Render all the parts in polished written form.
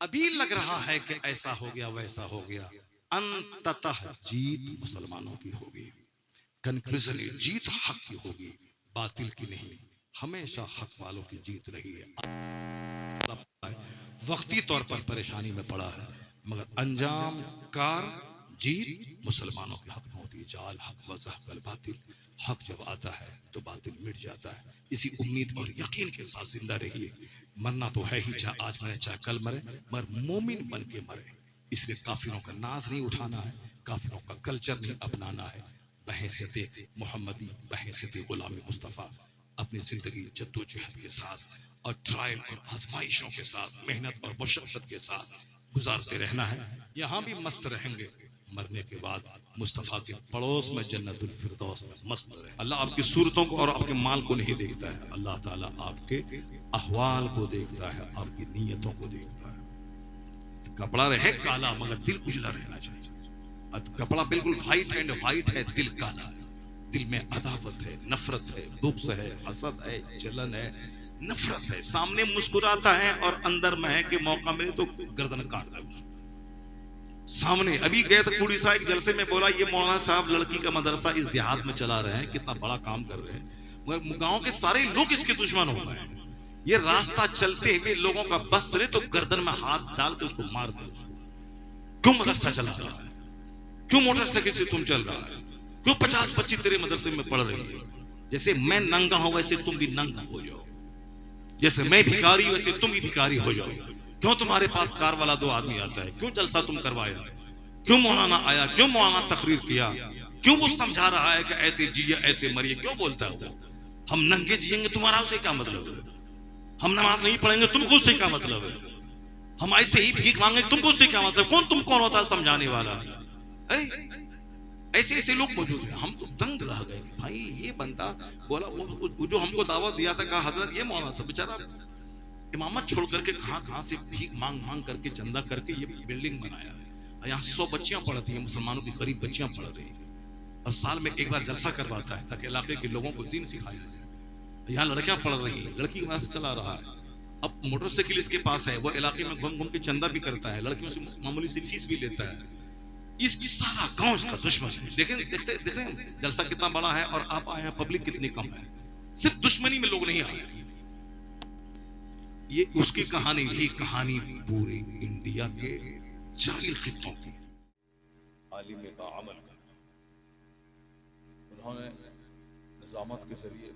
अभी लग रहा है कि ऐसा हो गया वैसा हो गया, अंततः जीत मुसलमानों की होगी। कंक्लूजन, जीत हक की होगी, बातिल की नहीं। हमेशा हक वालों की जीत रही है। वक्ती तौर पर परेशानी में पड़ा है, मगर अंजाम कार जीत मुसलमानों के हक में होती है। जाल हक वज़हकल बातिल, हक जब आता है तो बातिल मिट जाता है। इसी उम्मीद और यकीन के साथ जिंदा रहिए। मरना तो है ही, चाहे आज मरे चाहे कल मरे, मगर मोमिन बन के मरे। इसलिए काफिरों का नाज नहीं उठाना है, काफिरों का कल्चर नहीं अपनाना है। बहैसियत मोहम्मदी, बहैसियत गुलामी मुस्तफ़ा अपनी जिंदगी जद्दोजहद के साथ और ट्रायल और आजमाइशों के साथ, मेहनत और मुशक्कत के साथ गुजारते रहना है। यहाँ भी मस्त रहेंगे, मरने के बाद मुस्तफ़ा के पड़ोस में जन्नतुल फिरदौस में मस्त रहे। अल्लाह आपकी सूरतों को और आपके माल को नहीं देखता है, अल्लाह ताला आपके अहवाल को देखता है, आपकी नीयतों को देखता है। कपड़ा रहे काला मगर दिल उजला रहना चाहिए। कपड़ा बिल्कुल व्हाइट एंड व्हाइट है, दिल काला है। दिल में अदावत है, नफरत है, बुग़्ज़ है, हसद है, जलन है, नफरत है। सामने मुस्कुराता है और अंदर में है कि मौका मिले तो गर्दन काट दे उसको। सामने अभी गए थे कुड़ी साहब एक जलसे में, बोला ये मौलाना साहब लड़की का मदरसा इस देहात में चला रहे हैं, कितना बड़ा काम कर रहे हैं, मगर गांव के सारे लोग इसके दुश्मन हो गए हैं। ये रास्ता चलते हुए लोगों का बस चले तो गर्दन में हाथ डाल के उसको मार दे। उसको क्यों मदरसा चला रहा है, क्यों मोटरसाइकिल से तुम चल रहा है, क्यों 50 बच्ची तेरे मदरसे में पढ़ रही है। जैसे मैं नंगा हूं वैसे तुम भी नंगा हो जाओ, जैसे मैं भिखारी वैसे तुम भी भिखारी हो जाओ। क्यों तुम्हारे पास कार वाला 2 आदमी आता है, क्यों जलसा तुम करवाया, क्यों मौलाना आया, क्यों मौलाना तकरीर किया, क्यों वो समझा रहा है कि ऐसे जिए ऐसे मरिए, क्यों बोलता है वो। हम नंगे जिएंगे तुम्हारा उससे क्या मतलब है, हम नमाज नहीं पढ़ेंगे तुमको उससे क्या मतलब है, हम ऐसे ही भीख मांगेंगे तुमको उससे क्या मतलब, तुम कौन होता है समझाने वाला। अरे ऐसे ऐसे लोग मौजूद हैं। हम तो दंग रह गए कि भाई ये बंदा बोला, वो जो हमको दावत दिया था, कहा हजरत ये मौलाना सब बेचारा इमामत छोड़ करके कहां कहां से भीख मांग मांग करके चंदा करके ये बिल्डिंग बनाया है। यहाँ 100 बच्चियां पढ़ती हैं, मुसलमानों की गरीब बच्चियां पढ़ रही हैं, और साल में एक बार जलसा करवाता है ताकि इलाके के लोगों को दीन सिखाया जाए। यहाँ लड़कियां पढ़ रही हैं, लड़की वहां से चला रहा है। अब मोटरसाइकिल इसके पास है, वो इलाके में घूम घूम के चंदा भी करता है, लड़कियों से मामूली सी फीस भी लेता है। इसकी सारा गांव इसका दुश्मन है। देखें देखते देख रहे हैं जलसा कितना बड़ा है और आप आए हैं, पब्लिक कितनी कम है। सिर्फ दुश्मनी में लोग नहीं आए, ये उसकी कहानी, यही कहानी पूरे इंडिया के 4 खित्तों की। आलिम का अमल करना, उन्होंने निजामत के जरिए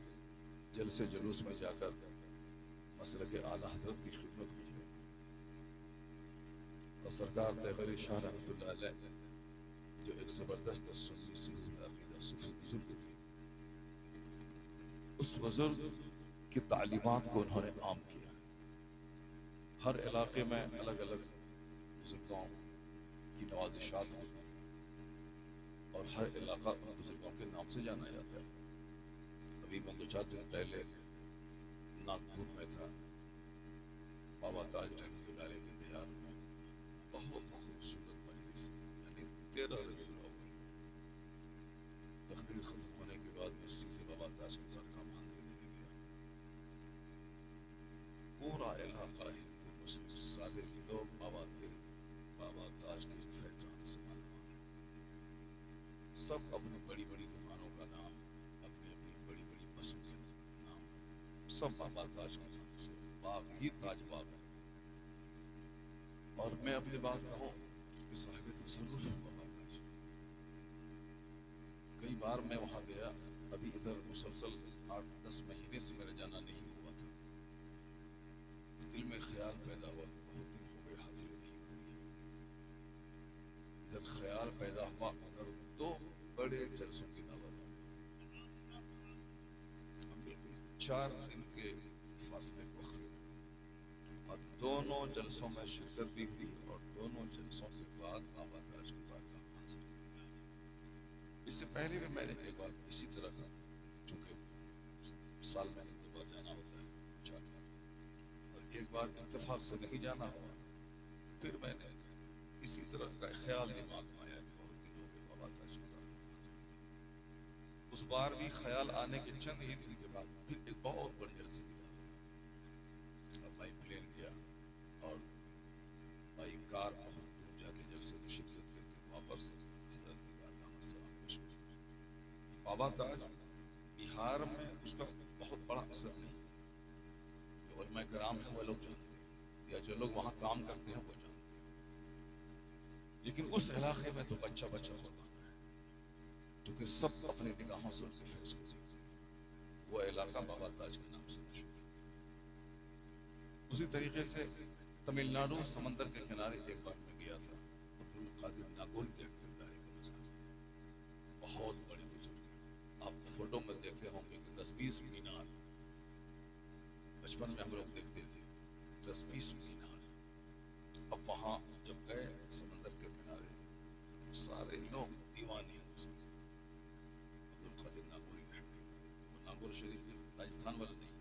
जलसे जुलूस में जाकर मसलक आला हजरत की खिदमत की है। और सरकार तैगरी शाह रहमतुल्लाह अलैह जो एक जबरदस्त सुन्नी अकीदा सूफी बुजुर्ग थे, उस बुजुर्ग की तालीमात को उन्होंने आम किया। हर इलाके में अलग अलग बुजुर्गों की नवाजिशात होती हैं और हर इलाका उन बुजुर्गों के नाम से जाना जाता है। अभी मैं 2-4 दिन पहले नागपुर में था, बाबा ताज रहमतुल्लाह अलैह के दियार में बहुत खूबसूरत मजलिस, यानी 13 रबीउल अव्वल तकरीर खत्म होने के बाद मैं सीधे बाबा ताज के दर का मान लेने गया। पूरा इलाका है मुस्लिम सादे के लोग बाबा ताज के फैजान से मालूम, सब अपनी बड़ी बड़ी दुकानों का नाम, अपनी अपनी बड़ी बड़ी बसों के नाम, सब बाबा ताज के नाम से। बाग ही ताज बाग है। और मैं अपनी बात कहूँ कि साहिब तसल्लुफ बाबा ताज, कई बार मैं वहां गया, अभी इधर मुसलसल 8-10 महीने से मेरा जाना नहीं हुआ था। दिल में ख्याल पैदा हुआ कि बहुत दिन हो गए हाजिरी नहीं हुई। इधर ख्याल पैदा हुआ, उधर 2 बड़े जलसों की दावत, 4 दिन के फासले वक्त, और दोनों जलसों में शिरकत भी हुई और दोनों जलसों के बाद बाबा ताज की बारगाह में हाजिर हुई। इससे पहले भी मैंने एक बार इसी तरह का, चूंकि साल में 2 बार जाना होता है, 4 बार, और एक बार इत्तेफाक से नहीं जाना हुआ, फिर मैंने इसी तरह का ख्याल दिमाग में आया कि बहुत दिन हो गए बाबा ताज की बारगाह में हाजिर। उस बार भी ख्याल आने के चंद ही दिन के बाद फिर एक बहुत बड़ी जलसे की दावत, अब भाई प्लेन गया और से शिरकत करके वापस हजरत की बारगाह में सलाम पेश किया। बाबा ताज बिहार में उसका बहुत बड़ा असर नहीं है, जो उलमा कराम है वो लोग जानते हैं, या जो लोग वहाँ काम करते हैं वो जानते हैं, लेकिन उस इलाके में तो बच्चा बच्चा कुर्बान है, क्योंकि सब अपनी निगाहों से उनके फेस को देखते हैं। वो इलाका बाबा ताज के नाम से मशहूर है। उसी तरीके से तमिलनाडु समंदर के किनारे एक बार मैं गया था, अब्दुल कादिर नागौरी के किरदारे का मजाक, बहुत बड़े बुजुर्ग, आप फोटो में देखे होंगे कि 10-20 मीनार, बचपन में हम लोग देखते थे 10-20 मीनार। अब वहां जब गए समंदर के किनारे तो सारे लोग दीवाने हैं उसके, अब्दुल कादिर नागौरी के, वो नागौर शरीफ राजस्थान वाला नहीं,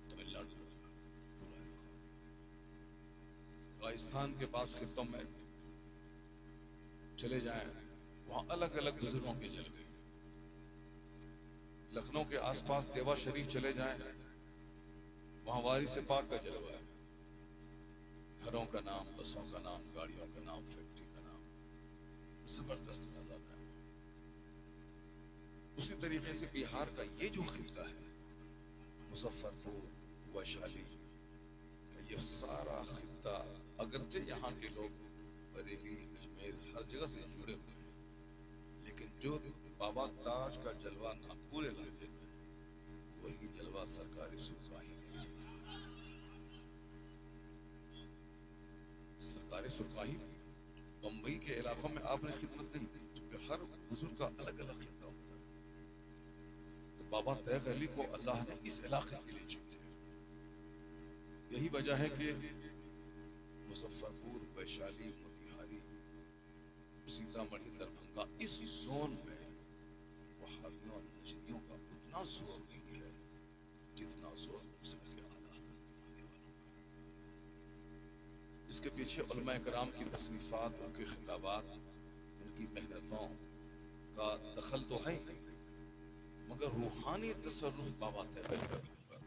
तमिलनाडु वाला पूरा इलाका। राजस्थान के पास खित्तों में चले जाएं, वहां अलग अलग बुजुर्गों के जलवे। लखनऊ के आसपास देवा शरीफ चले जाएं, वहां वारिस पाक का जलवा है। घरों का नाम, बसों का नाम, गाड़ियों का नाम, फैक्ट्री का नाम, जबरदस्त नजारा है। उसी तरीके से बिहार का ये जो खित्ता है, मुजफ्फरपुर, वैशाली का ये सारा खित्ता, अगरचे यहाँ के लोग बरेली, अजमेर, हर जगह से जुड़े हुए हैं, लेकिन जो बाबा ताज का जलवा नागपुर इलाके में, वही जलवा सरकारी सुरवाही सरकारी सुरवाही बम्बई के इलाकों में आपने खिदमत नहीं की, क्योंकि हर बुजुर्ग का अलग अलग खिता होता है। तो बाबा तैग अली को अल्लाह ने इस इलाके के लिए चुना। यही वजह है कि मुजफ्फरपुर, वैशाली, मोतिहारी, सीतामढ़ी, दरभंगा, इस जोन में वहाबियों और नजदियों का उतना जोर नहीं है जितना जोर मुसलमान आला हज़रत के मानने वालों का। इसके पीछे उलमा कराम की तसनीफात, उनके खिताबात, उनकी मेहनतों का दखल तो है ही, मगर रूहानी तसर्रुफ बाबा तैग अली का काम कर।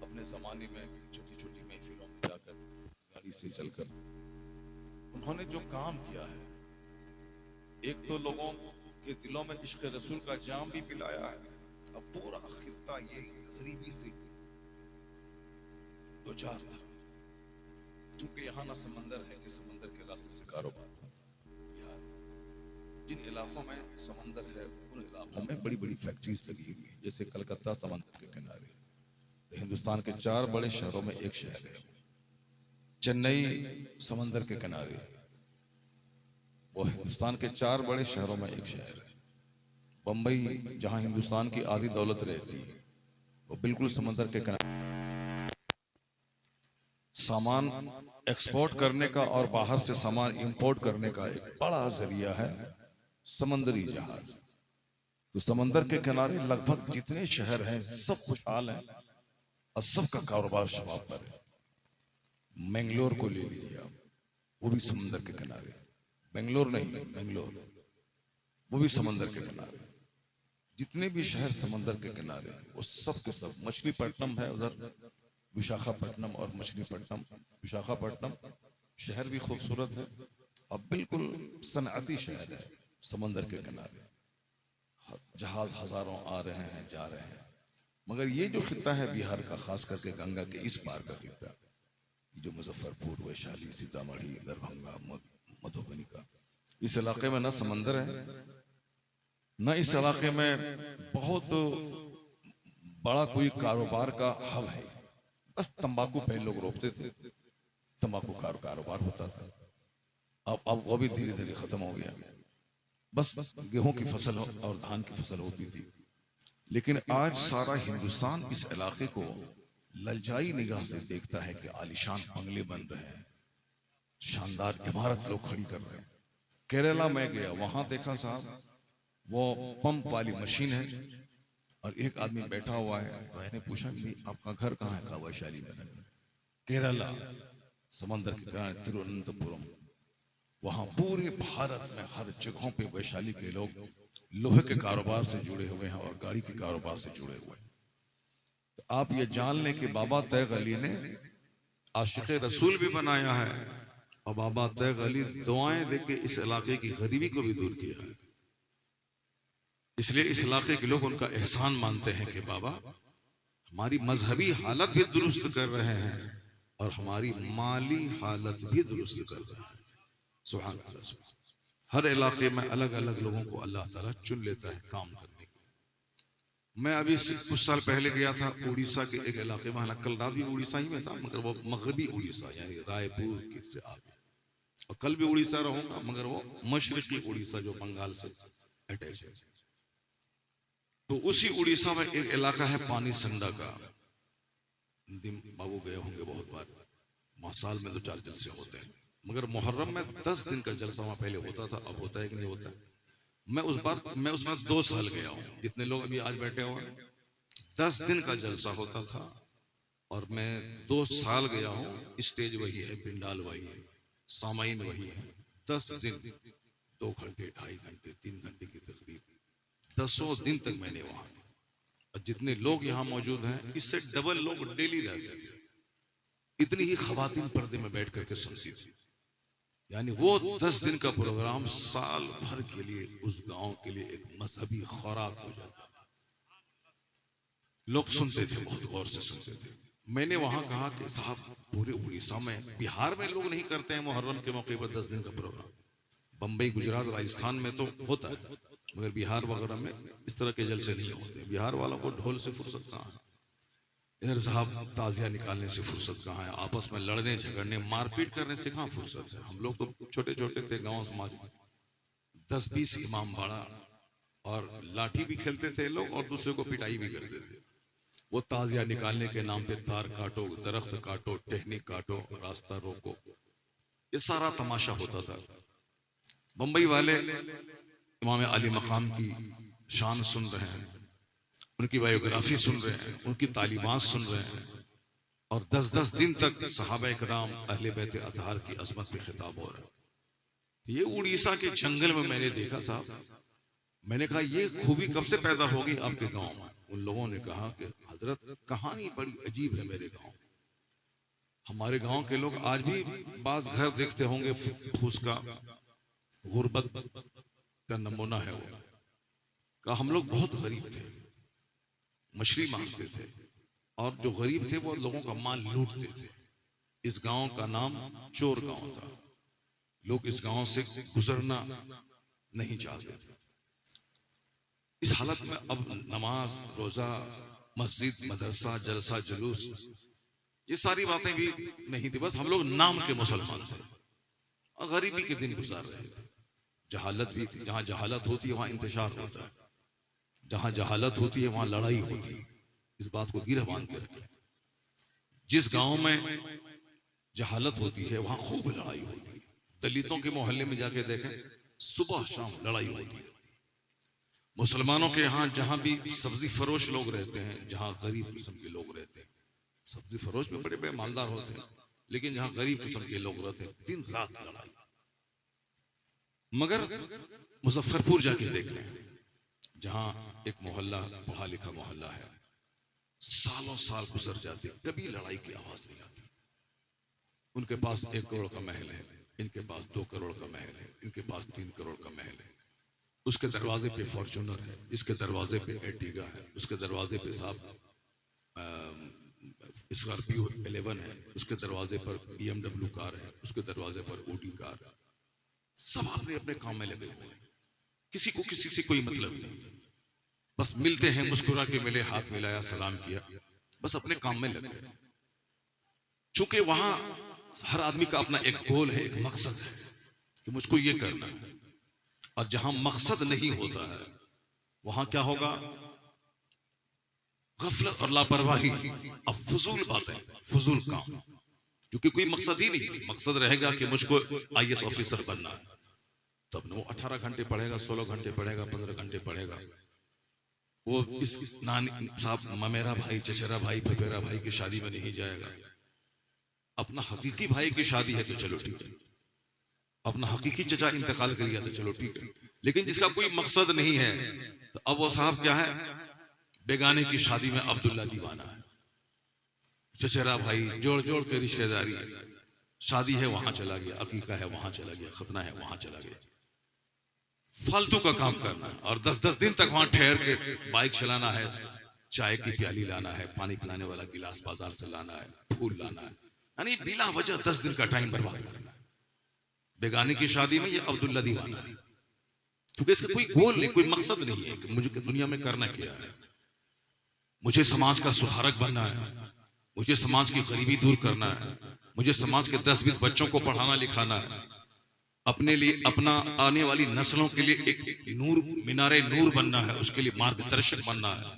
अपने जमाने में छोटी छोटी महफिलों में जाकर, गाड़ी से चलकर उन्होंने जो काम किया है, एक तो लोगों के दिलों में इश्क रसूल का जाम भी पिलाया है। अब पूरा खित्ता ये गरीबी से दो चार था, क्योंकि यहाँ ना समंदर है कि समंदर के रास्ते से कारोबार। यार जिन इलाकों में समंदर है उन इलाकों में बड़ी बड़ी फैक्ट्रीज लगी हुई है, जैसे कलकत्ता समंदर के किनारे, तो हिंदुस्तान के 4 बड़े शहरों में एक शहर है। चेन्नई समंदर के किनारे, वो हिंदुस्तान के 4 बड़े शहरों में एक शहर है। बंबई, जहां हिंदुस्तान की आधी दौलत रहती है, वो बिल्कुल समंदर के किनारे। सामान एक्सपोर्ट करने का और बाहर से सामान इंपोर्ट करने का एक बड़ा जरिया है समंदरी जहाज। तो समंदर के किनारे लगभग जितने शहर हैं सब खुशहाल हैं और सबका कारोबार शबाब पर है। मैंगलोर को ले लीजिए आप, वो भी समंदर के किनारे, बेंगलोर नहीं, मैंगलोर, वो भी समंदर के किनारे। जितने भी शहर समंदर के किनारे, वो सब के सब। मछलीपट्टनम है उधर, विशाखापट्टनम और मछलीपट्टनम, विशाखापट्टनम शहर भी खूबसूरत है और बिल्कुल सनअती शहर है समंदर के किनारे। जहाज हजारों आ रहे हैं, जा रहे हैं। मगर ये जो खित्ता है बिहार का, खास करके गंगा के इस पार का खित्ता, जो मुजफ्फरपुर, वैशाली, सीतामढ़ी, दरभंगा, मधुबनी का, इस इलाके में न समंदर है, न इस इलाके में बहुत बड़ा कोई कारोबार का हब है। बस तंबाकू पहले लोग रोकते थे, तंबाकू का कारोबार होता था, अब वो भी धीरे धीरे खत्म हो गया। बस गेहूं की फसल और धान की फसल होती थी। लेकिन आज सारा हिंदुस्तान इस इलाके को ललचाई निगाह से देखता है कि आलिशान बंगले बन रहे हैं, शानदार इमारत लोग खड़ी कर रहे हैं। केरला में गया, वहां देखा साहब, वो पंप वाली मशीन है और एक आदमी बैठा हुआ है। तो मैंने पूछा कि आपका घर कहाँ है? कहा वैशाली में। केरला समंदर के किनारे, तिरुवनंतपुरम। वहां पूरे भारत में हर जगहों पे वैशाली के लोग लोहे के कारोबार से जुड़े हुए हैं और गाड़ी के कारोबार से जुड़े हुए हैं। तो आप ये जान लें कि बाबा तैग अली ने आशिक़ रसूल भी बनाया है और बाबा तैग अली दुआएं देके इस इलाके की गरीबी को भी दूर किया है। इसलिए इस इलाके के लोग उनका एहसान मानते हैं कि बाबा हमारी मजहबी हालत भी दुरुस्त कर रहे हैं और हमारी माली हालत भी दुरुस्त कर रहे हैं। सुभान अल्लाह, सुभान। हर इलाके में अलग अलग लोगों को अल्लाह ताला चुन लेता है काम करने को। मैं अभी कुछ साल पहले गया था उड़ीसा के एक इलाके में, हालांकि कल रात भी उड़ीसा ही में था, मगर वो मगरबी उड़ीसा यानी रायपुर के से आगे, और कल भी उड़ीसा रहूंगा मगर वो मशरकी उड़ीसा जो बंगाल से अटैच है। तो उसी उड़ीसा में एक इलाका है पानी संडा का। बाबू गए होंगे बहुत बार, वहां साल में 2-4 जलसे होते हैं, मगर मुहर्रम में 10 दिन का जलसा वहां पहले होता था, अब होता है कि नहीं होता। मैं उसमें 2 साल गया हूँ, जितने लोग अभी आज बैठे हुए हैं 10 दिन का जलसा होता था, और मैं 2 साल गया हूँ। स्टेज वही है, पिंडाल वही है, सामाइन वही है। 10 दिन 2 घंटे 2.5 घंटे 3 घंटे की तकरीब 10 दिन तक मैंने वहां, और जितने लोग यहाँ मौजूद हैं इससे डबल लोग डेली रहते थे। इतनी ही खवातीन पर्दे में बैठ करके सुनती थी। यानी वो 10 दिन का प्रोग्राम साल भर के लिए उस गांव के लिए एक मजहबी खुराक हो जाता था। लोग सुनते थे, बहुत गौर से सुनते थे। मैंने वहां कहा कि साहब पूरे उड़ीसा में, बिहार में लोग नहीं करते हैं मुहर्रम के मौके पर 10 दिन का प्रोग्राम। बंबई, गुजरात, राजस्थान में तो होता है, मगर बिहार वगैरह में इस तरह के जलसे नहीं होते। बिहार वालों को ढोल से फुर्सत कहाँ है, इधर साहब ताजिया निकालने से फुर्सत कहाँ है, आपस में लड़ने झगड़ने मारपीट करने से कहाँ फुर्सत है। हम लोग तो छोटे छोटे थे गांव समाज में, 10-20 इमाम बाड़ा, और लाठी भी खेलते थे लोग और दूसरे को पिटाई भी करते थे। वो ताजिया निकालने के नाम पे तार काटो, दरख्त काटो, टहनी काटो, रास्ता रोको, ये सारा तमाशा होता था। बंबई वाले इमाम अली मकाम की शान सुन रहे हैं, उनकी बायोग्राफी सुन रहे हैं, उनकी तालीमात सुन रहे हैं, और 10-10 दिन तक सहाबा इकराम अहले बैत अतहार की अजमत पे खिताब हो रहा है। ये उड़ीसा के जंगल में मैंने देखा साहब। मैंने कहा ये खूबी कब से पैदा होगी आपके गांव में। उन लोगों ने कहा कि हजरत कहानी बड़ी अजीब है मेरे गांव। हमारे गांव के लोग आज भी बाज घर देखते होंगे, फूस का गुर्बत का नमूना है वो। कहा हम लोग बहुत गरीब थे, मछली मांगते थे, और जो गरीब थे वो लोगों का माल लूटते थे। इस गांव का नाम चोर गांव था। लोग इस गांव से गुजरना नहीं चाहते थे। इस हालत में अब नमाज, रोजा, मस्जिद, मदरसा, जलसा, जुलूस, ये सारी बातें भी नहीं थी। बस हम लोग नाम के मुसलमान थे और गरीबी के दिन गुजार रहे थे। जहालत भी थी, जहां जहालत होती है वहां इंतशार होता है, जहां जहालत होती है वहां लड़ाई होती है। इस बात को गिरह बांध के रखें। जिस गांव में जहालत होती है वहां खूब लड़ाई होती है। दलितों के मोहल्ले में जाके देखें, सुबह शाम लड़ाई होती है। मुसलमानों के यहाँ जहां भी सब्जी फरोश लोग रहते हैं, जहां गरीब किस्म के लोग रहते हैं, सब्जी फरोश में बड़े बड़े मालदार होते हैं, लेकिन जहां गरीब किस्म के लोग रहते हैं दिन रात लड़ाई। मगर मुजफ्फरपुर जाके देख लें, जहां एक मोहल्ला पढ़ा लिखा मोहल्ला है, सालों साल गुजर जाते, कभी लड़ाई की आवाज नहीं आती। उनके पास 1 करोड़ का महल है, इनके पास 2 करोड़ का महल है, इनके पास 3 करोड़ का महल है। उसके दरवाजे पे फॉर्च्यूनर है, इसके दरवाजे पे एर्टिगा है, उसके दरवाजे पे साहब स्कॉर्पियो 11 है, उसके दरवाजे पर BMW कार है, उसके दरवाजे पर ओडी कार है। सब अपने अपने काम में लगे हुए हैं, किसी को किसी से कोई मतलब नहीं। बस मिलते हैं, मुस्कुरा के मिले, हाथ मिलाया, सलाम किया, बस अपने काम में लग गए। चूंकि वहां हर आदमी का अपना एक गोल है, एक मकसद है कि मुझको ये करना है। और जहां मकसद नहीं होता है वहां क्या होगा? गफलत और लापरवाही, अब फजूल बातें, फजूल काम, क्योंकि कोई मकसद ही नहीं। मकसद रहेगा कि मुझको IAS ऑफिसर बनना है, तब वो 18 घंटे पढ़ेगा, 16 घंटे पढ़ेगा, 15 घंटे पढ़ेगा। वो इस नानी साहब, ममेरा भाई, चचेरा भाई, फफेरा भाई की शादी में नहीं जाएगा। अपना हकीकी भाई की शादी है तो चलो ठीक है, अपना हकीकी चचा इंतकाल कर गया तो चलो ठीक है, लेकिन जिसका कोई मकसद नहीं है तो अब वो साहब क्या है? बेगाने की शादी में अब्दुल्ला दीवाना है। चचेरा भाई जोड़ जोड़ के रिश्तेदारी, शादी है वहां चला गया, अकीका है वहां चला गया, खतना है वहां चला गया, फालतू का काम करना है। और 10-10 दिन तक वहां ठहर के बाइक चलाना है, चाय की प्याली लाना है, पानी पिलाने वाला गिलास बाजार से लाना है, फूल लाना है, यानी बिला वजह 10 दिन का टाइम बर्बाद करना है। बेगानी की शादी में ये अब्दुल्ला दीवाना है, क्योंकि इसका कोई गोल नहीं, कोई मकसद नहीं है कि मुझे दुनिया में करना क्या है। मुझे समाज का सुधारक बनना है, मुझे समाज की गरीबी दूर करना है, मुझे समाज के 10-20 बच्चों को पढ़ाना लिखाना है, अपने लिए, अपना आने वाली नस्लों के लिए एक नूर, मीनारे नूर बनना है, उसके लिए मार्गदर्शक बनना है।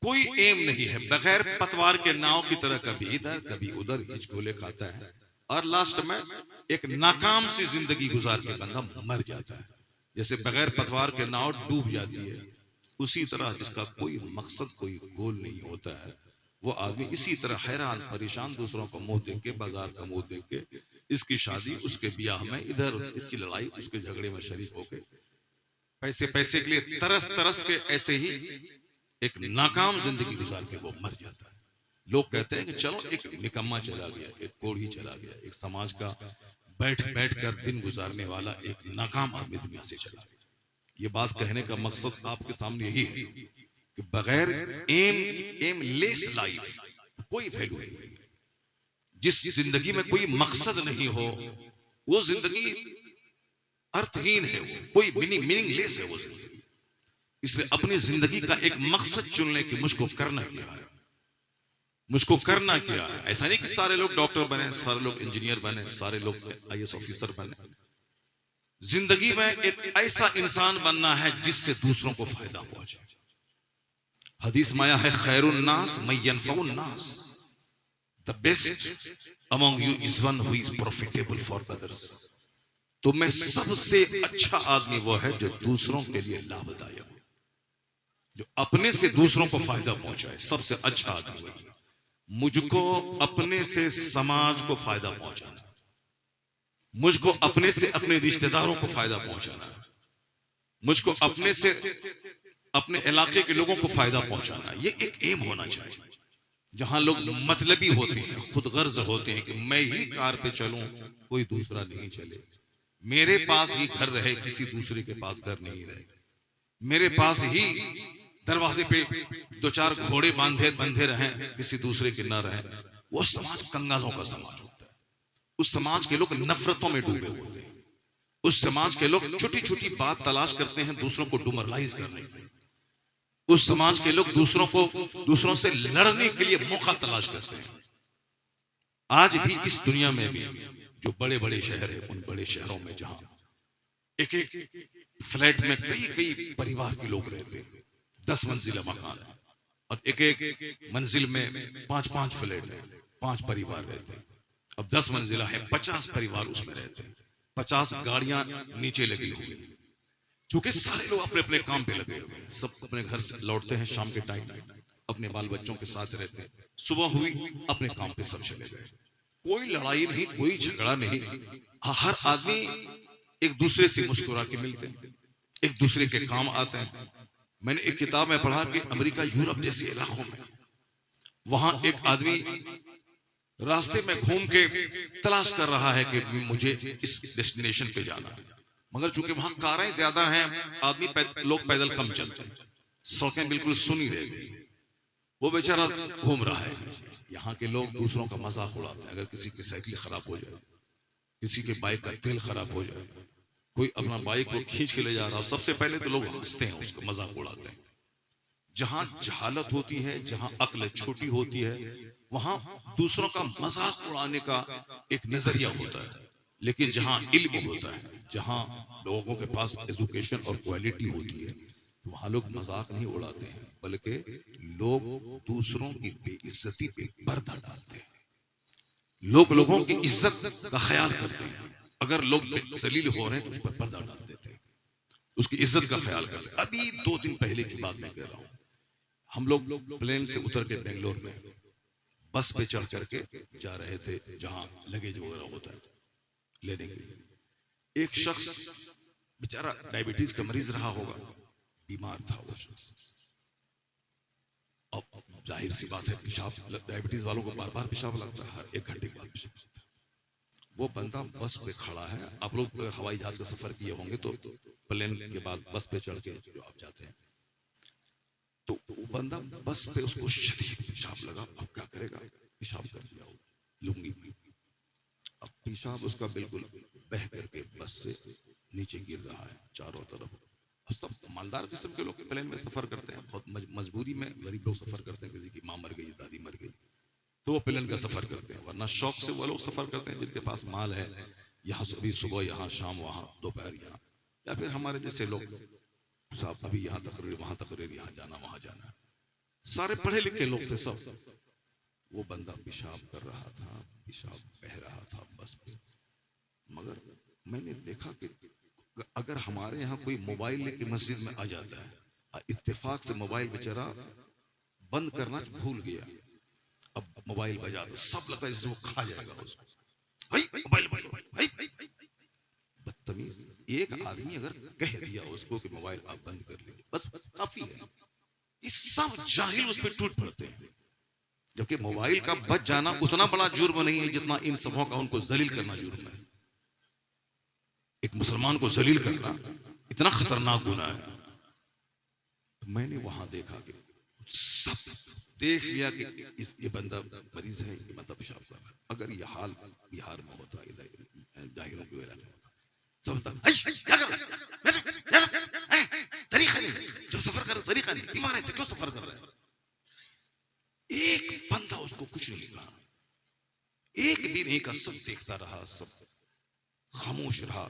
कोई एम नहीं है, बगैर पतवार के नाव की तरह कभी इधर कभी उधर हिचकोले खाता है और लास्ट में एक नाकाम सी जिंदगी गुजार के बंदा मर जाता है। जैसे बगैर पतवार के नाव डूब जाती है, उसी तरह जिसका कोई मकसद, कोई गोल नहीं होता है, वो आदमी इसी तरह हैरान परेशान दूसरों को मुंह देख के, बाजार का मुंह देख के, इसकी शादी, उसके ब्याह में इधर, इसकी लड़ाई, उसके झगड़े में शरीक होके पैसे पैसे के लिए तरस तरस के ऐसे ही एक नाकाम जिंदगी गुजार के वो मर जाता है। लोग कहते हैं कि चलो एक निकम्मा चला गया, एक कोढ़ी चला गया, एक समाज का बैठ बैठ कर दिन गुजारने वाला एक नाकाम आदमी दुनिया से चला गया। ये बात कहने का मकसद आपके सामने यही है कि बगैर एम लेस लाइफ कोई वैल्यू नहीं है। जिस जिंदगी में कोई मकसद नहीं हो वो जिंदगी अर्थहीन है, वो कोई मीनिंगलेस है वो जिंदगी। इसलिए अपनी जिंदगी का एक मकसद चुनने की मुझको करना क्या है, मुझको करना क्या है। ऐसा नहीं कि सारे लोग डॉक्टर बने, सारे लोग इंजीनियर बने, सारे लोग IAS ऑफिसर बने। जिंदगी में एक ऐसा इंसान बनना है जिससे दूसरों को फायदा पहुंचे। हदीस में आया है, खैरुन नास मन यनफउन नास, the best among you is one who is profitable for others. तो मैं सबसे अच्छा आदमी वो है जो दूसरों के लिए लाभदायक हो, जो अपने से दूसरों को फायदा पहुंचाए। सबसे अच्छा आदमी वही है। मुझको अपने से समाज को फायदा पहुंचाना, मुझको अपने से अपने रिश्तेदारों को फायदा पहुंचाना, मुझको अपने से अपने इलाके के लोगों को फायदा पहुंचाना, ये एक एम होना चाहिए। जहां लोग मतलबी होते हैं, खुदगर्ज होते हैं कि मैं ही कार पे चलूं, कोई दूसरा नहीं चले, मेरे पास ही घर रहे, किसी दूसरे के पास घर नहीं रहे, मेरे पास ही दरवाजे पे 2-4 घोड़े बंधे रहें, किसी दूसरे के ना रहें, वो समाज कंगालों का समाज होता है। उस समाज के लोग नफरतों में डूबे होते हैं। उस समाज के लोग छोटी छोटी बात तलाश करते हैं दूसरों को डिमोरलाइज करने के। उस समाज के लोग दूसरों से लड़ने के लिए मौका तलाश करते हैं। आज भी इस दुनिया में भी जो बड़े बड़े शहर है, उन बड़े शहरों में जहां एक एक फ्लैट में कई कई परिवार के लोग रहते हैं, 10 मंजिला मकान है, और एक एक मंजिल में 5-5 फ्लैट है, 5 परिवार रहते हैं। अब 10 मंजिला है, 50 परिवार उसमें रहते हैं, 50 गाड़ियां नीचे लगी हुई हैं। चूंकि सारे लोग अपने अपने काम पे लगे हुए हैं, सब अपने घर से लौटते हैं शाम के टाइम, अपने बाल बच्चों के साथ रहते हैं, सुबह हुई अपने काम पे सब चले गए। कोई लड़ाई नहीं, कोई झगड़ा नहीं, हर आदमी एक दूसरे से मुस्कुरा के मिलते हैं, एक दूसरे के काम आते हैं। मैंने एक किताब में पढ़ा कि अमेरिका, यूरोप जैसे इलाकों में वहां एक आदमी रास्ते में घूम के तलाश कर रहा है कि मुझे इस डेस्टिनेशन पे जाना है, मगर चूंकि वहां कारें ज्यादा हैं, आदमी लोग पैदल कम चलते हैं, सड़कें बिल्कुल सुनी रहेगी, वो बेचारा घूम रहा है। यहाँ के लोग दूसरों का मजाक उड़ाते हैं। अगर किसी की साइकिल खराब हो जाए, किसी के बाइक का तेल खराब हो जाए, कोई अपना बाइक को खींच के ले जा रहा हो, सबसे पहले तो लोग हंसते हैं, उसको मजाक उड़ाते हैं। जहां जहालत होती है, जहां अक्ल छोटी होती है, वहां दूसरों का मजाक उड़ाने का एक नजरिया होता है। लेकिन जहां इल्म होता है, जहां लोगों के पास एजुकेशन और क्वालिटी होती है, तो वहां लोग मजाक नहीं उड़ाते हैं, बल्कि लोग दूसरों की बेइज्जती पे पर्दा डालते हैं। लोग लोगों की इज्जत का ख्याल करते हैं। अगर लोग जलील हो रहे हैं तो उस पर पर्दा डाल देते हैं, उसकी इज्जत का ख्याल करते हैं। अभी 2 दिन पहले की बात मैं कह रहा हूँ, हम लोग प्लेन से उतर के बेंगलोर में बस पे चढ़ करके जा रहे थे, जहां लगेज वगैरह होता है लेने के लिए। एक शख्स बेचारा डायबिटीज का मरीज रहा होगा, बीमार था वो शख्स। अब जाहिर सी बात है, पेशाब, डायबिटीज वालों को बार बार पेशाब लगता है, हर 1 घंटे के बाद पेशाब लगता है। वो बंदा बस पे खड़ा है। आप लोग अगर हवाई जहाज का सफर किए होंगे तो प्लेन के बाद बस पे चढ़ के जो आप जाते हैं, तो वो बंदा बस पे उसको शदीद पेशाब लगा। अब क्या करेगा? पेशाब कर दिया वो लुंगी में। अब पेशाब उसका बिल्कुल बह करके बस से नीचे गिर रहा है चारों तरफ। सब मालदार किस्म के लोग प्लेन में सफर करते हैं, बहुत मजबूरी में गरीब लोग सफर करते हैं, किसी की माँ मर गई, दादी मर गई, तो वो प्लेन का सफर करते हैं। वरना शौक से वो लोग सफर करते हैं जिनके पास माल है, यहाँ अभी सुबह, यहाँ शाम, वहाँ दोपहर, यहाँ। या फिर हमारे जैसे लोग साहब अभी यहाँ तकरीर, वहाँ तकरीर, यहाँ जाना, वहाँ जाना, सारे पढ़े लिखे लोग थे सब। वो बंदा पेशाब कर रहा था, पेशाब बह रहा था बस पे। मगर मैंने देखा कि अगर हमारे यहाँ कोई मोबाइल लेके मस्जिद में आ जाता है, इत्तेफाक से मोबाइल बेचारा बंद करना भूल गया, अब मोबाइल बजा तो सब लगता है जैसे वो खा जाएगा उसको। मोबाइल बदतमीज। एक आदमी अगर कह दिया उसको कि मोबाइल आप बंद कर लीजिए, बस काफी है। इस सब जाहिल उस पर टूट पड़ते हैं, जबकि मोबाइल का बच जाना उतना बड़ा जुर्म नहीं है जितना इन सबों का उनको जलील करना जुर्म है। एक मुसलमान को जलील करना इतना खतरनाक गुनाह है। तो मैंने वहां देखा कि सब देख लिया कि ये बंदा मरीज है, ये बंदा पेशाब कर रहा है। अगर ये हाल बिहार में होता, जाहिरों के इलाके में होता, सब तरीका नहीं, जो सफर कर तरीका नहीं, बीमार है तो क्यों सफर कर रहा है? एक बंदा उसको कुछ नहीं कहा, एक भी नहीं कहा, सब देखता रहा, सब खामोश रहा।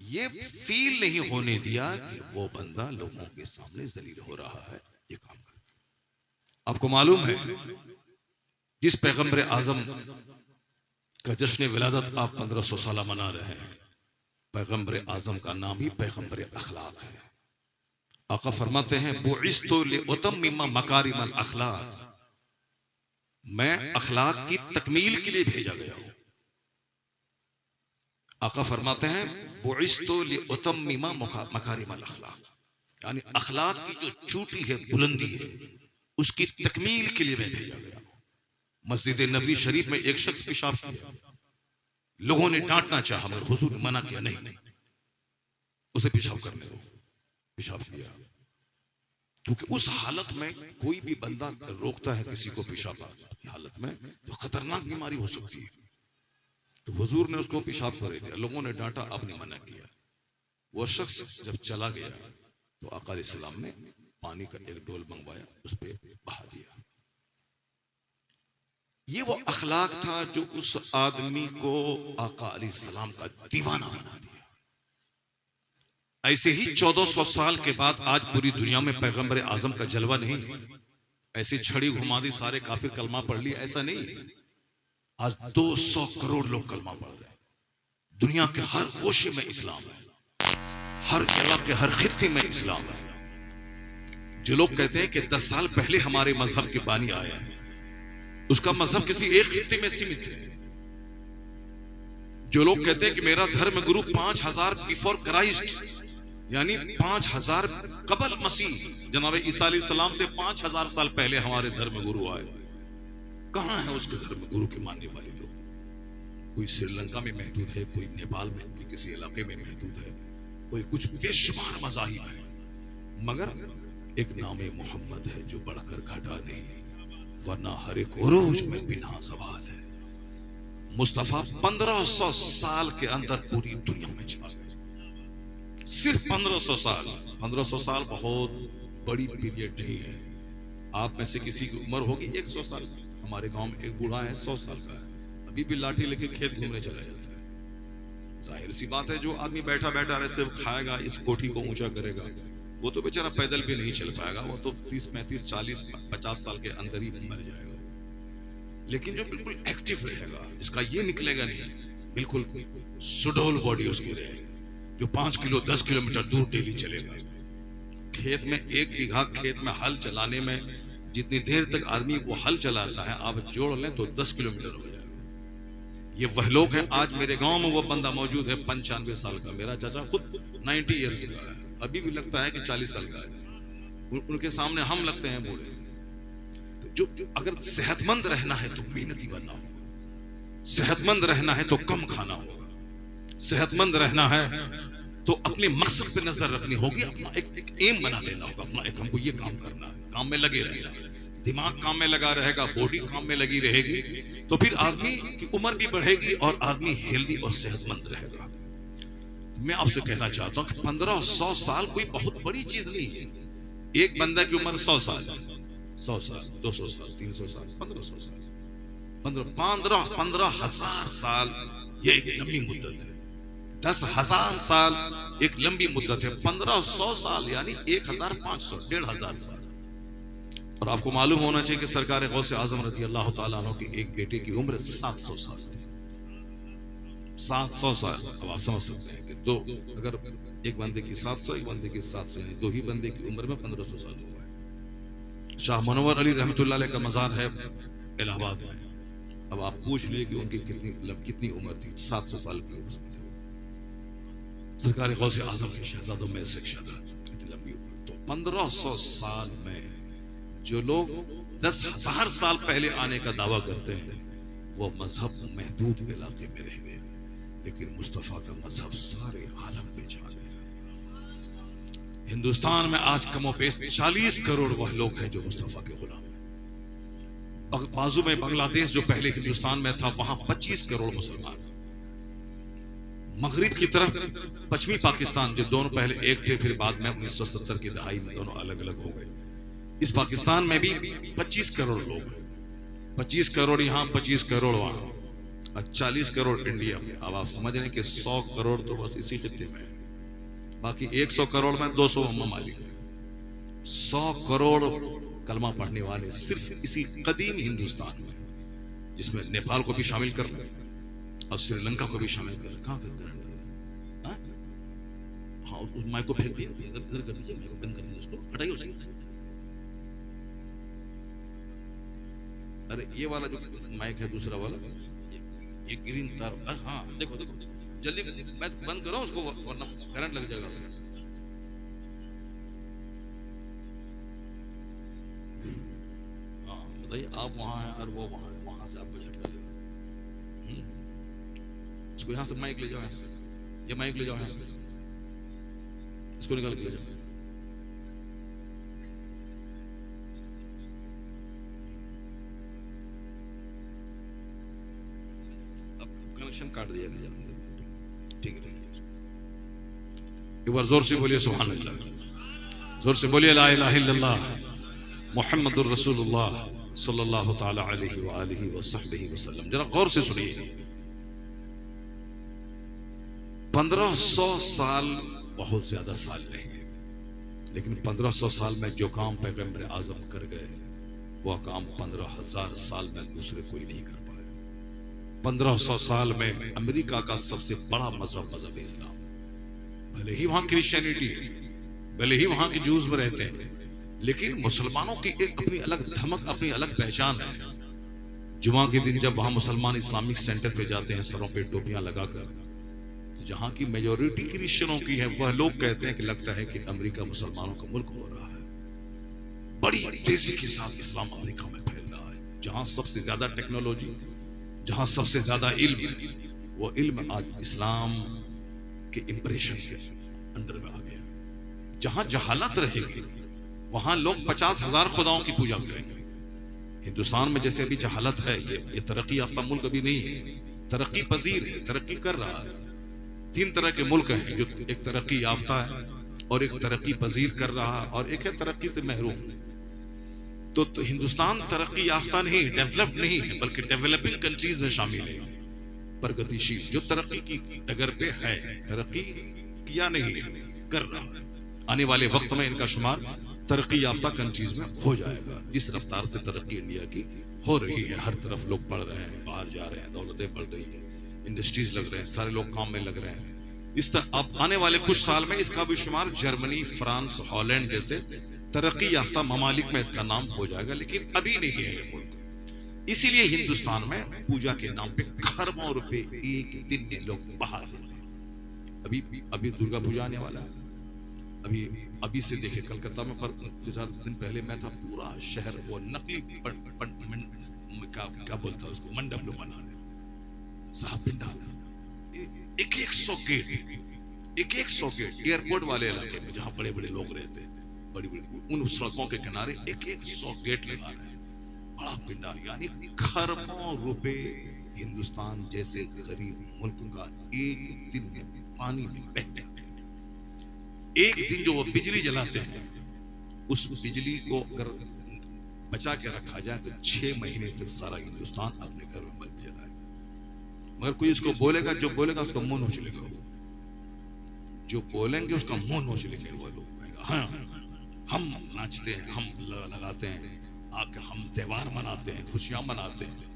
ये फील नहीं होने दिया कि वो बंदा लोगों के सामने जलील हो रहा है ये काम कर। आपको मालूम है जिस पैगंबर आजम का जश्न विलादत आप 1500 साल मना रहे हैं, पैगंबर आजम का नाम ही पैगंबर अखलाक है। आका फरमाते हैं बुइस्तु लिउतम्मिम मकारिमल अखलाक, मैं अखलाक की तकमील के लिए भेजा गया हूं। आका फरमाते हैं बुइस्तु लिउतम्मिम मकारिमल अखलाक, यानी अखलाक की जो चोटी है, बुलंदी है, उसकी तकमील के लिए मैं भेजा गया। मस्जिद नबी शरीफ में एक शख्स पेशाब किया, लोगों ने डांटना चाहा मगर हुजूर ने मना किया, नहीं उसे पेशाब करने दो। पेशाब किया, क्योंकि उस हालत में कोई भी बंदा रोकता है किसी को पेशाब की हालत में तो खतरनाक बीमारी हो सकती है। तो हुजूर ने उसको पेशाब करे दिया, लोगों ने डांटा, आपने मना किया। वो शख्स जब चला गया तो आका अलैहिस्सलाम ने पानी का एक डोल मंगवाया, उस पर बहा दिया। ये वो अखलाक था जो उस आदमी को आका अलैहिस्सलाम का दीवाना बना दिया। ऐसे ही 1400 साल के बाद आज पूरी दुनिया में पैगंबर आजम का जलवा नहीं है। ऐसी छड़ी घुमा दी, सारे काफिर कलमा पढ़ लिए, ऐसा नहीं है। आज 200 करोड़ लोग कलमा पढ़ रहे हैं। दुनिया के हर गोशे में इस्लाम है, हर जगह के हर खित्ते में इस्लाम है। जो लोग कहते हैं कि 10 साल पहले हमारे मजहब के बानी आया है, उसका मजहब किसी एक खित्ते में सीमित है। जो लोग कहते हैं कि मेरा धर्म गुरु 5000 बिफोर क्राइस्ट, यानी 5000 कबल मसीह, जनाब ईसा अलैहिस्सलाम से 5000 साल पहले हमारे धर्म गुरु आए, कहां है उसके धर्म गुरु के मानने वाले लोग? कोई श्रीलंका में महदूद है, कोई नेपाल में कोई किसी इलाके में महदूद है, कोई कुछ बेशुमार मज़ाहिब है, मगर एक नामे मोहम्मद है जो बढ़कर घटा नहीं, वरना हर एक उरूज में बिना सवाल है। मुस्तफा 1500 साल के अंदर पूरी दुनिया में छा गए। सिर्फ 1500 साल। 1500 साल बहुत बड़ी पीरियड नहीं है। आप में से किसी की उम्र होगी 100 साल। हमारे गांव में एक बूढ़ा है 100 साल का है, अभी भी लाठी लेके खेत घूमने चला जाता है। जाहिर सी बात है जो आदमी बैठा बैठा ऐसे खाएगा, इस कोठी को ऊंचा करेगा, वो तो बेचारा पैदल भी नहीं चल पाएगा, वो तो 30, 35, 40, 50 साल के अंदर ही मर जाएगा। लेकिन जो बिल्कुल एक्टिव रहेगा, जिसका ये निकलेगा नहीं, बिल्कुल सुडौल बॉडी उसकी रहेगी, जो 5 किलो 10 किलोमीटर दूर डेली चलेगा। खेत में 1 बीघा खेत में हल चलाने में जितनी देर तक आदमी वो हल चलाता है, आप जोड़ लें तो 10 किलोमीटर हो जाएगा। ये वह लोग हैं, आज मेरे गांव में वो बंदा मौजूद है 95 साल का, मेरा चाचा खुद 90 ईयर्स का है, अभी भी लगता है कि 40 साल का है। उनके सामने हम लगते हैं बूढ़े। तो जो अगर सेहतमंद रहना है तो मेहनती बनना होगा। सेहतमंद रहना है तो कम खाना होगा, सेहतमंद रहना है तो अपने मकसद पे नजर रखनी होगी, अपना एक एम बना लेना होगा, अपना एक हमको ये काम करना है, काम में लगे रहना है, दिमाग काम में लगा रहेगा, बॉडी काम में लगी रहेगी, तो फिर आदमी की उम्र भी बढ़ेगी और आदमी हेल्दी और सेहतमंद रहेगा। मैं आपसे कहना चाहता हूं कि 1500 साल कोई बहुत बड़ी चीज नहीं है। एक बंदा की उम्र 100 साल है, 100 साल, 200 साल, 300 साल, 1500 साल, 15,000 साल, ये एक लंबी मुद्दत है। 10,000 साल एक लंबी मुद्दत है, 1500 साल यानी 1,500, 1,500 साल। और आपको मालूम होना चाहिए कि सरकार गौसे आजम रज़ी अल्लाह तआला अन्हु की एक बेटे की उम्र 700 साल थी, 700 साल। अब आप समझ सकते हैं कि दो, अगर एक बंदे की 700, एक बंदे की 700, यानी दो ही बंदे की उम्र में 1500 साल हुआ है। शाह मनवर अली रहमतुल्लाह अलैह का मज़ार है इलाहाबाद में। अब आप पूछ लिए कि उनकी कितनी उम्र थी? 700 साल की उम्र थी। सरकार गौसे आजम के शहजादों में से शहजादा, इतनी लंबी उम्र। तो 1500 साल में जो लोग 10,000 साल पहले आने का दावा करते हैं, वो मजहब महदूद इलाके में रह गए, लेकिन मुस्तफा का मजहब सारे आलम में छा गया। हिंदुस्तान में आज कमोपेश 40 करोड़ वह लोग हैं जो मुस्तफा के गुलाम हैं। बाजू में बांग्लादेश जो पहले हिंदुस्तान में था, वहां 25 करोड़ मुसलमान। मगरिब की तरफ पश्चिमी पाकिस्तान, जो दोनों पहले एक थे, फिर बाद में 1970 की दहाई में दोनों अलग अलग हो गए। इस पाकिस्तान में भी 25 करोड़ लोग हैं, 25 करोड़ यहाँ, 25 करोड़ वहां, और 40 करोड़ इंडिया में। अब आप समझ रहे हैं कि 100 करोड़ तो बस इसी खित्ते में है, बाकी 100 करोड़ में 200 ममालिक है। 100 करोड़ कलमा पढ़ने वाले सिर्फ इसी कदीम हिंदुस्तान में, जिसमें नेपाल को भी शामिल कर लें और श्रीलंका को भी शामिल कर लें। कहाँ कर हाँ, उस माइक को फेंक दिया, इधर कर दीजिए, माइक को बंद कर दीजिए, उसको हटाइए उसे। अरे ये वाला जो माइक है, दूसरा वाला, ये ग्रीन तार, हाँ देखो देखो, जल्दी मैं बंद करो उसको, वरना करंट लग जाएगा। हाँ बताइए, आप वहां हैं और वो वहां है, वहां से आपको झटका लेगा। इसको यहाँ से माइक ले जाओ, यहाँ से ये माइक ले जाओ, यहाँ से इसको निकाल के ले जाओ। कनेक्शन काट दिया गया, ठीक है। एक बार जोर से बोलिए सुभान अल्लाह, जोर से बोलिए ला इलाहा इल्लल्लाह मुहम्मदुर रसूलुल्लाह सल्लल्लाहु तआला अलैहि व आलिहि व सहबिहि वसल्लम। जरा गौर से सुनिए, 1500 साल बहुत ज्यादा साल नहीं है, लेकिन 1500 साल में जो काम पैगंबर आजम कर गए, वह काम 15,000 साल में दूसरे कोई नहीं कर पाए। 1500 साल में अमेरिका का सबसे बड़ा मजहब इस्लाम, भले ही वहां क्रिश्चियनिटी है, भले ही वहां के जूस में रहते हैं, लेकिन मुसलमानों की एक अपनी अलग धमक, अपनी अलग पहचान है। जुमा के दिन जब वहां मुसलमान इस्लामिक सेंटर पे जाते हैं सरों पे टोपियां लगाकर, तो जहां की मेजोरिटी क्रिश्चियनों की है, वह लोग कहते हैं कि लगता है कि अमेरिका मुसलमानों का मुल्क हो रहा है। बड़ी तेजी के साथ इस्लाम अमेरिका में फैल रहा है। जहां सबसे ज्यादा टेक्नोलॉजी, जहां सबसे ज्यादा इल्म है, वो इल्म आज इस्लाम के इंप्रेशन के अंडर में आ गया। जहां जहालत रहेगी, वहां लोग 50,000 खुदाओं की पूजा करेंगे। हिंदुस्तान में जैसे अभी जहालत है, ये तरक्की याफ्ता मुल्क अभी नहीं है, तरक्की पजीर है, तरक्की कर रहा है। 3 तरह के मुल्क हैं, जो एक तरक्की याफ्ता है, और एक तरक्की पजीर कर रहा है, और एक है तरक्की से महरूम। तो हिंदुस्तान तरक्की याफ्ता नहीं, डेवलप्ड नहीं है, बल्कि डेवलपिंग कंट्रीज में शामिल है, प्रगतिशील, जो तरक्की की डगर पे है, तरक्की किया नहीं है, कर रहा है। आने वाले वक्त में इनका शुमार तरक्की याफ्ता कंट्रीज में हो जाएगा। जिस रफ्तार से तरक्की इंडिया की हो रही है, हर तरफ लोग पढ़ रहे हैं, बाहर जा रहे हैं, दौलतें बढ़ रही है, इंडस्ट्रीज लग रहे हैं, सारे लोग काम में लग रहे हैं। इस तरह अब आने वाले कुछ साल में इसका भी शुमार जर्मनी, फ्रांस, हॉलैंड जैसे तरक्की याफ्ता ममालिक में इसका नाम हो जाएगा, लेकिन अभी नहीं है ये मुल्क। इसीलिए हिंदुस्तान में पूजा के नाम पे खरबों रुपए एक दिन में लोग बहा देते हैं। अभी दुर्गा पूजा आने वाला है। अभी से देखे, कलकत्ता में पर 2-4 दिन पहले मैं था, पूरा शहर वो नकली क्या बोलता है उसको, मंडप लोग बना रहे, साहब पिंडा एक एक सौ गेट, एक एक सौ गेट एयरपोर्ट वाले इलाके में जहां बड़े बड़े लोग रहते हैं, बड़ी बड़ी उन सड़कों के किनारे एक एक सौ गेट लगा रहे हैं। बड़ा पिंडा, यानी खरबों रुपए हिंदुस्तान जैसे गरीब मुल्क का एक दिन में पानी में बह जाते हैं। एक दिन जो वो बिजली जलाते हैं, उस बिजली को अगर बचा के रखा जाए तो 6 महीने तक सारा हिंदुस्तान अपने घर में बल्ब जलाएगा। मगर कोई उसको बोलेगा, जो बोलेगा उसका मुंह नोच लेगा, जो बोलेंगे उसका मुंह नोच लेंगे। वो लोग कहेगा हाँ हम नाचते हैं, हम लगाते हैं, आके हम त्योहार मनाते हैं, खुशियां मनाते हैं।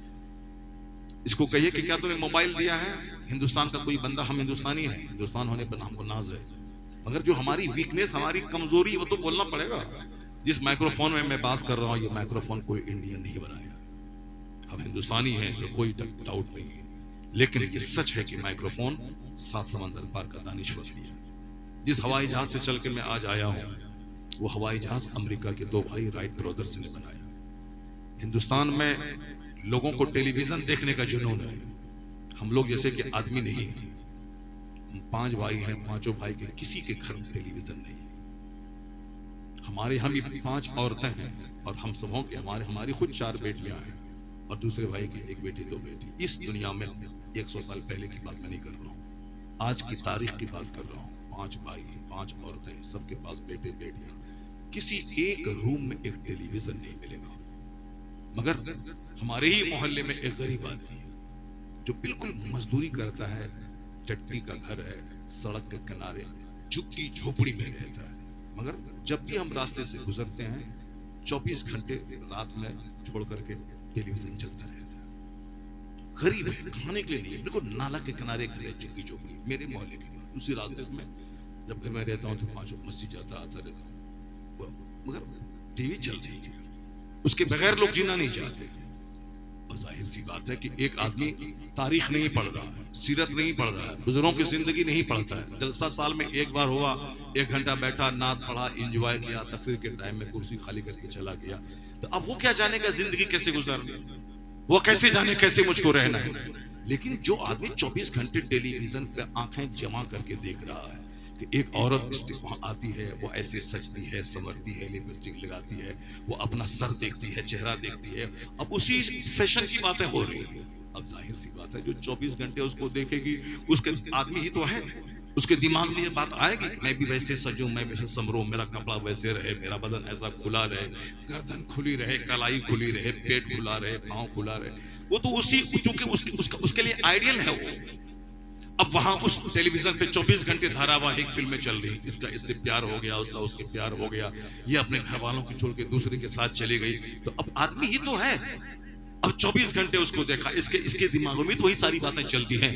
इसको कहिए कि क्या तूने मोबाइल दिया है? हिंदुस्तान का कोई बंदा, हम हिंदुस्तानी है, हिंदुस्तान होने पर हमको नाज है, मगर जो हमारी वीकनेस, हमारी कमजोरी, वो तो बोलना पड़ेगा। जिस माइक्रोफोन में मैं बात कर रहा हूं, ये माइक्रोफोन कोई इंडियन नहीं बनाया, हम हिंदुस्तानी हैं, इसमें कोई डाउट नहीं है। लेकिन ये सच है कि माइक्रोफोन 7 समंदर पार का दानिश्वर दिया। जिस हवाई जहाज से चल के मैं आज आया हूं, वो हवाई जहाज अमेरिका के 2 भाई राइट ब्रदर्स ने बनाया। हिंदुस्तान में लोगों को टेलीविजन देखने का जुनून है। हम लोग जैसे कि आदमी नहीं है, हम 5 भाई हैं, 5 भाई के किसी के घर में टेलीविजन नहीं है। हमारे यहाँ भी 5 औरतें हैं और हम सबों के हमारी खुद 4 बेटियां हैं और दूसरे भाई की 1 बेटी 2 बेटी। इस दुनिया में 100 साल पहले की बात मैं नहीं कर रहा हूँ, आज की तारीख की बात कर रहा हूँ। 5 भाई, 5 औरतें, सबके पास बेटे बेटियां, किसी एक रूम में एक टेलीविजन नहीं मिलेगा। मगर हमारे ही मोहल्ले में एक गरीब आदमी है जो बिल्कुल मजदूरी करता है, चट्टी का घर है, सड़क के किनारे झुग्गी झोपड़ी में रहता है, मगर जब भी हम रास्ते से गुजरते हैं 24 घंटे रात में छोड़ करके टेलीविजन चलता रहता है। गरीब है, खाने के लिए नहीं है, बिल्कुल नाला के किनारे घर है, झुग्गी झोपड़ी, मेरे मोहल्ले के बाद। उसी रास्ते में जब घर में रहता हूँ तो 5 मस्जिद जाता आता रहता हूँ, मगर टीवी चल रही है, उसके बगैर लोग जीना नहीं चाहते। अब जाहिर सी बात है कि एक आदमी तारीख नहीं पढ़ रहा है, सीरत नहीं पढ़ रहा है, बुजुर्गों की जिंदगी नहीं पढ़ता है। जलसा साल में एक बार हुआ, 1 घंटा बैठा, नात पढ़ा, एंजॉय किया, तकरीर के टाइम में कुर्सी खाली करके चला गया। तो अब वो क्या जानेगा जिंदगी कैसे गुजारनी, वो कैसे जाने कैसे मुझको रहना है। लेकिन जो आदमी 24 घंटे टेलीविजन पे आंखें जमा करके देख रहा है कि एक औरत वहां आती है, वो ऐसे सजती है, संवरती है, लिपस्टिक लगाती है, वो अपना सर देखती है, चेहरा देखती है, अब उसी फैशन की बातें हो रही है। अब जाहिर सी बात है जो 24 घंटे उसको देखेगी, उसके आदमी ही तो है, उसके दिमाग में ये बात आएगी कि मैं भी वैसे सजूं, मैं वैसे समरूं, मेरा कपड़ा वैसे रहे, मेरा बदन ऐसा खुला रहे, गर्दन खुली रहे, कलाई खुली रहे, पेट खुला रहे, पाँव खुला रहे। वो तो उसी चूंकि उसके लिए आइडियल है वो। अब वहां उस टेलीविजन पे 24 घंटे धारावाहिक फिल्में चल रही, इसका इससे प्यार हो गया, उसका उसके प्यार हो गया, ये अपने घर वालों को छोड़ के दूसरे के साथ चली गई। तो अब आदमी ही तो है, अब 24 घंटे उसको देखा, इसके दिमाग में तो वही सारी बातें चलती हैं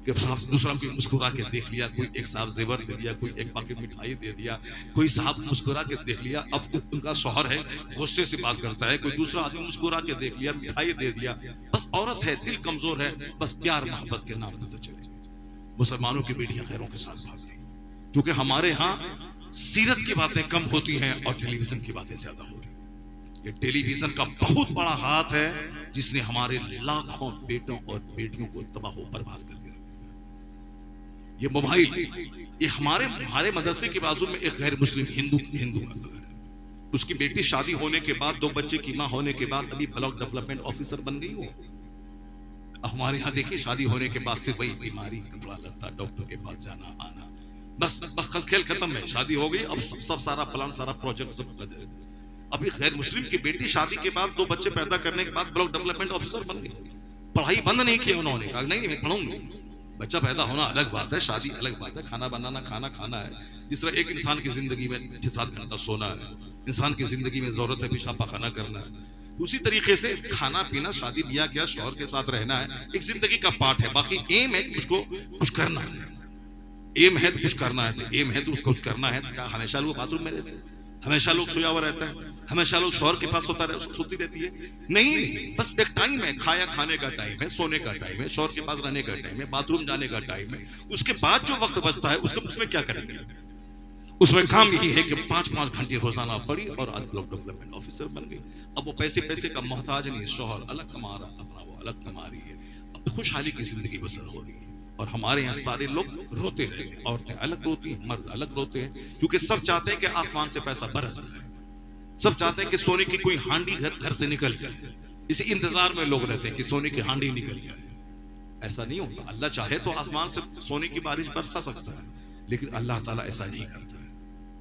कि साहब दूसरा कोई मुस्कुरा के देख लिया, कोई एक साहब जेवर दे दिया, कोई एक पाकेट मिठाई दे दिया, कोई साहब मुस्कुरा के देख लिया। अब उनका शौहर है, गुस्से से बात करता है, कोई दूसरा आदमी मुस्कुरा के देख लिया, मिठाई दे दिया। बस औरत है, दिल कमजोर है, बस प्यार मोहब्बत के नाम पे तो चले। मुसलमानों की बेटियां खैरों के साथ भाग रही, क्योंकि हमारे यहाँ सीरत की बातें कम होती हैं और टेलीविजन की बातें ज्यादा होती हैं। ये टेलीविजन का बहुत बड़ा हाथ है जिसने हमारे लाखों बेटों और बेटियों को तबाह बर्बाद करके रख दिया। ये मोबाइल, ये हमारे मदरसे के बाजू में एक गैर मुस्लिम हिंदू का घर है, उसकी बेटी शादी होने के बाद, 2 बच्चे की माँ होने के बाद अभी ब्लॉक डेवलपमेंट ऑफिसर बन गई हो। हमारे यहाँ देखिए शादी होने के बाद से वही बीमारी, कपड़ा लत्ता, डॉक्टर के पास जाना आना, बस खेल खत्म है, शादी हो गई, अब सब सारा प्लान, सारा प्रोजेक्ट सब बदल। अभी गैर मुस्लिम की बेटी शादी के बाद 2 बच्चे पैदा करने के बाद ब्लॉक डेवलपमेंट ऑफिसर बन गई। पढ़ाई बंद नहीं की उन्होंने, कहा नहीं मैं पढ़ूंगी। बच्चा पैदा होना अलग बात है, शादी अलग बात है, खाना बनाना, खाना खाना है। जिस तरह एक इंसान की जिंदगी में 6-7 घंटा सोना है, इंसान की जिंदगी में जरूरत है पेशाब पाखाना करना है, उसी तरीके से खाना पीना, शादी ब्याह किया, शौहर के साथ रहना है, एक जिंदगी का पार्ट है। बाकी एम है मुझको कुछ करना है, एम है तो कुछ करना है, तो एम है तो कुछ करना है। तो क्या हमेशा लोग बाथरूम में रहते हैं, हमेशा लोग सोया हुआ रहता है, हमेशा लोग शौहर के पास सोती रहती है? नहीं, बस एक टाइम है, खाने का टाइम है, सोने का टाइम है, शौहर के पास रहने का टाइम है, बाथरूम जाने का टाइम है। उसके बाद जो वक्त बचता है उसमें क्या करेंगे? उसमें काम यही है कि 5-5 घंटे रोजाना पड़ी और आज ब्लॉक डेवलपमेंट ऑफिसर बन गई। अब वो पैसे का मोहताज नहीं, शौहर अलग कमा रहा, अपना वो अलग कमा रही है, खुशहाली की जिंदगी बसर हो रही है। और हमारे यहाँ सारे लोग रोते रहते हैं, औरतें अलग रोती हैं, मर्द अलग रोते हैं, क्योंकि सब चाहते हैं कि आसमान से पैसा बरस जाए, सब चाहते हैं कि सोने की कोई हांडी घर से निकल जाए। इसी इंतजार में लोग रहते हैं कि सोने की हांडी निकल जाए। ऐसा नहीं होता। अल्लाह चाहे तो आसमान से सोने की बारिश बरसा सकता है, लेकिन अल्लाह ताला ऐसा नहीं करता है।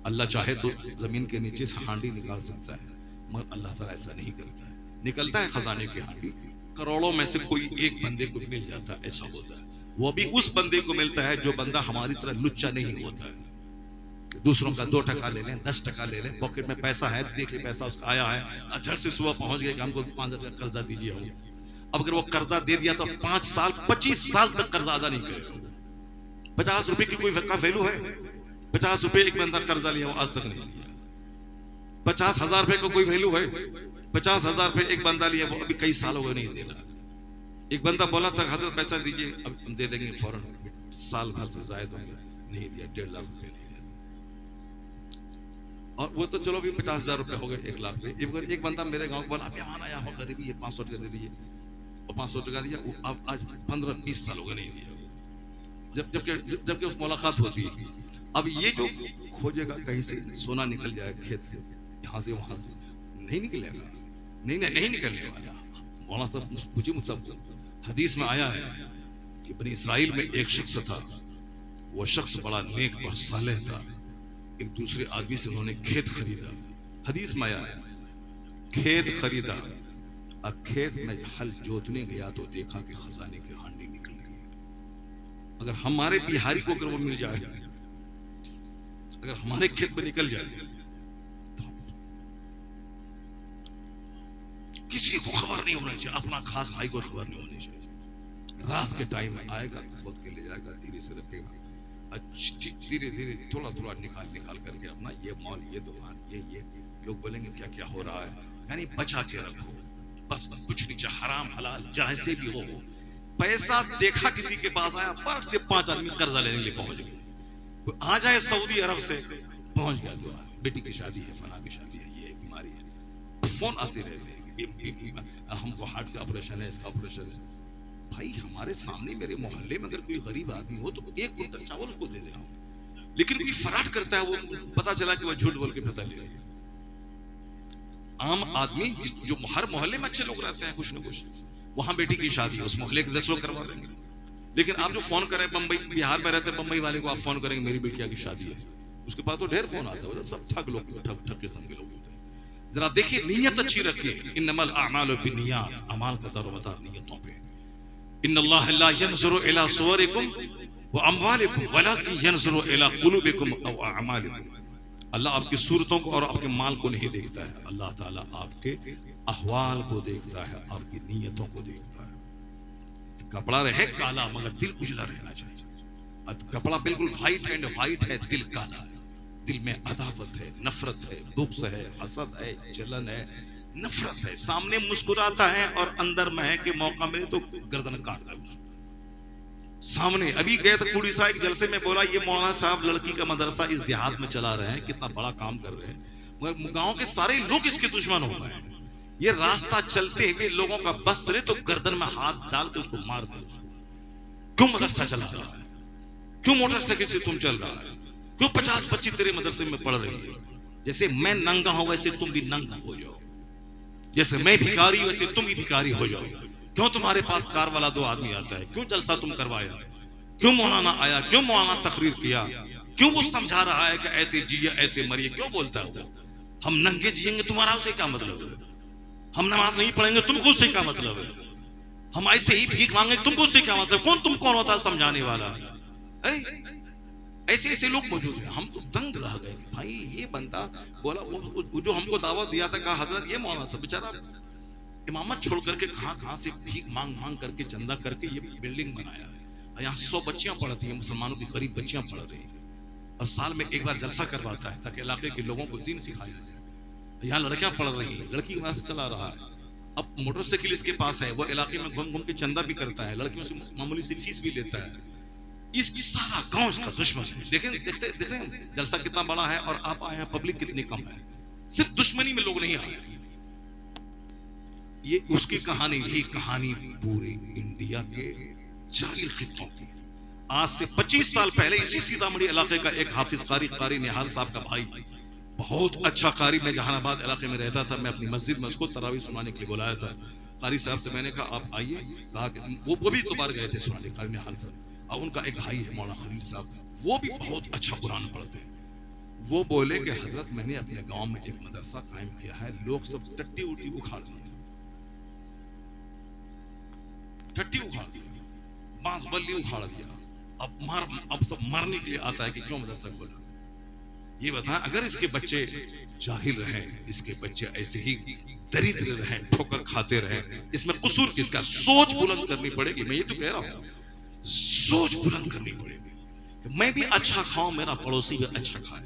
अल्लाह चाहे तो जमीन के नीचे से हांडी निकाल सकता है, मगर अल्लाह ताला ऐसा नहीं करता है। निकलता है खजाने की हांडी, करोड़ों में से कोई एक बंदे को मिल जाता है, ऐसा होता है। वो भी उस बंदे को मिलता है जो बंदा हमारी तरह लुच्चा नहीं होता है। दूसरों का 2 टका ले लें, 10 टका ले लें, पॉकेट में पैसा है, देख ले पैसा उसका आया है, झट से सुबह पहुंच गए कि हमको 5,000 का कर्जा दीजिए। हम अब अगर वो कर्जा दे दिया तो 5 साल 25 साल तक कर्जा अदा नहीं करेगा। 50 रुपए की कोई का वैल्यू है? 50 रुपए एक बंदा कर्जा लिया, वो आज तक नहीं दिया। 50,000 रुपए का कोई वैल्यू है? 50,000 रुपए एक बंदा लिया, वो अभी कई साल हो गए नहीं दे रहा। एक बंदा बोला था हजरत पैसा दीजिए, अब हम दे देंगे फौरन, साल भर से जायद होंगे, नहीं दिया। 1.5 लाख रुपए लिया, और वो तो चलो भी 50,000 रुपए हो गए, 1 लाख पे। एक बंदा मेरे गांव को बोला, मेहमान आया हो गरीबी है, 500 टका दे दीजिए, और 500 टका दिया। अब आज 15-20 साल हो गए नहीं दिया। जबकि उस मुलाकात होती है। अब ये जो खोजेगा कहीं से सोना निकल जाए खेत से, यहाँ से वहां से, नहीं निकलेगा, नहीं निकलने वाला। मौलाना साहब पूछिए मुझसे, हदीस में आया है कि बनी इसराइल में एक शख्स था, वो शख्स बड़ा नेक और सालेह था। एक दूसरे आदमी से उन्होंने खेत खरीदा। हदीस में आया है, खेत खरीदा, अब खेत में हल जोतने गया तो देखा कि खजाने की हांडी निकल रही। अगर हमारे बिहारी को अगर वो मिल जाए, अगर हमारे खेत में निकल जाए, तो किसी को खबर नहीं होनी चाहिए, अपना खास भाई को खबर नहीं होनी चाहिए। रात के टाइम में आएगा, खोद के ले जाएगा, धीरे से रखेगा, धीरे धीरे थोड़ा निकाल करके अपना ये मॉल, ये दुकान, ये लोग बोलेंगे क्या क्या हो रहा है, यानी बचा के रखो, बस कुछ नहीं चाहिए, हराम हलाल जैसे भी हो। पैसा देखा किसी के पास आया, पट से 5 आदमी कर्जा लेने के लिए पहुंच गए। कोई आ जाए सऊदी अरब से, पहुंच गया, जो बेटी की शादी है, फला की शादी है, ये बीमारी है, फोन आते रहते हैं, हमको हार्ट का ऑपरेशन है, इसका ऑपरेशन है। भाई हमारे सामने मेरे मोहल्ले में अगर कोई गरीब आदमी हो तो 1 कुंटल चावल उसको दे दे हम। लेकिन कोई फराड करता है, वो पता चला कि वो झूठ बोल के पैसा ले रही है। आम आदमी जो हर मोहल्ले में अच्छे लोग रहते हैं, कुछ न कुछ, वहां बेटी की शादी है, उस मोहल्ले के 10 लोग करवा देंगे। लेकिन आप जो फोन करें, बंबई बिहार में रहते बंबई वाले को आप फोन करेंगे मेरी बेटिया की शादी है, उसके पास तो ढेर फोन आता है, सब ठग लोग, ठग किस्म के लोग होते हैं। जरा देखिए, नीयत अच्छी रखिए। इन्नमल अमालु बिन्नियात, अमाल का दारोमदार नियतों पे। इन्नल्लाह ला यंजुरु इला सुवरिकुम व अमवालिकुम वलाकिन यंजुरु इला कुलूबिकुम व अमालिकुम। अल्लाह आपकी सूरतों को और आपके माल को नहीं देखता है, अल्लाह ताला आपके अहवाल को देखता है, आपकी नीयतों को देखता है। कपड़ा रहे काला मगर दिल उजला रहना चाहिए। कपड़ा बिल्कुल व्हाइट एंड व्हाइट है, दिल काला है, दिल में अदावत है, नफरत है, बुग़्ज़ है, हसद है, जलन है, नफरत है। सामने मुस्कुराता है और अंदर में है कि मौका मिले तो गर्दन काट दे उसको। सामने अभी गए थे उड़ीसा एक जलसे में, बोला ये मौलाना साहब लड़की का मदरसा इस देहात में चला रहे हैं, कितना बड़ा काम कर रहे हैं, मगर गांव के सारे लोग इसके दुश्मन हो गए हैं। ये रास्ता चलते हुए लोगों का बस चले तो गर्दन में हाथ डाल के उसको मार दे। उसको क्यों मदरसा चला रहा है, क्यों मोटरसाइकिल से तुम चल रहा है, क्यों 50-25 तेरे मदरसे में पढ़ रही है। जैसे मैं नंगा हूं वैसे तुम भी नंगा हो जाओ, जैसे मैं भिखारी हूं वैसे तुम भी भिखारी हो जाओ। क्यों तुम्हारे पास कार वाला 2 आदमी आता है, क्यों जलसा तुम करवाया, क्यों मौलाना आया, क्यों मौलाना तकरीर किया, क्यों वो समझा रहा है कि ऐसे जिए ऐसे मरिए, क्यों बोलता है वो। हम नंगे जिएंगे तुम्हारा उससे क्या मतलब है, हम नमाज नहीं पढ़ेंगे तुमको उससे क्या मतलब है, हम ऐसे ही भीख मांगे तुमको उससे क्या मतलब, तुम कौन होता है समझाने वाला। ऐसे ऐसे लोग मौजूद हैं। हम तो दंग रह गए कि भाई ये बंदा बोला, वो जो हमको दावत दिया था, कहा हजरत ये मौलाना साहब बेचारा इमामत छोड़ करके कहां से भीख मांग करके चंदा करके ये बिल्डिंग बनाया है। यहाँ 100 बच्चियां पढ़ती हैं, मुसलमानों की गरीब बच्चियां पढ़ रही हैं, और साल में एक बार जलसा करवाता है ताकि इलाके के लोगों को दीन सिखाया जाए। यहाँ लड़कियां पढ़ रही हैं, लड़की वहां से चला रहा है, अब मोटरसाइकिल इसके पास है, वो इलाके में घूम घूम के चंदा भी करता है, लड़कियों से मामूली सी फीस भी लेता है। इसकी सारा गांव इसका दुश्मन है। देख रहे हैं जलसा कितना बड़ा है और आप आए हैं, पब्लिक कितनी कम है। सिर्फ दुश्मनी में लोग नहीं आए, ये उसकी कहानी, यही कहानी पूरे इंडिया के 40 खित्तों की। आज से 25 साल पहले इसी सीतामढ़ी इलाके का एक हाफिज कारी निहाल साहब का भाई, बहुत अच्छा कारी, मैं जहानाबाद इलाके में रहता था, मैं अपनी मस्जिद में उसको तरावी सुनाने के लिए बुलाया था। कारी साहब से मैंने कहा आप आइए, कहा कि वो भी दोबारा गए थे सुनाने, कारी निहाल साहब। और उनका एक भाई है मौलाना खलील साहब, वो भी बहुत अच्छा कुरान पढ़ते हैं। वो बोले कि हजरत मैंने अपने गांव में एक मदरसा कायम किया है, लोग सब टट्टी उठी उखाड़ दिया, टट्टी उखाड़ दिया, बांस बल्ली उखाड़ दिया, अब सब मारने के लिए आता है कि क्यों मदरसा खोला। ये बता, अगर इसके बच्चे जाहिल रहे, इसके बच्चे ऐसे ही दरिद्र रहे, ठोकर खाते रहे, इसमें कसूर किसका? सोच बुलंद करनी पड़ेगी। मैं ये तो कह रहा हूं, सोच बुलंद करनी पड़ेगी कि मैं भी अच्छा खाऊं, मेरा पड़ोसी भी अच्छा खाए,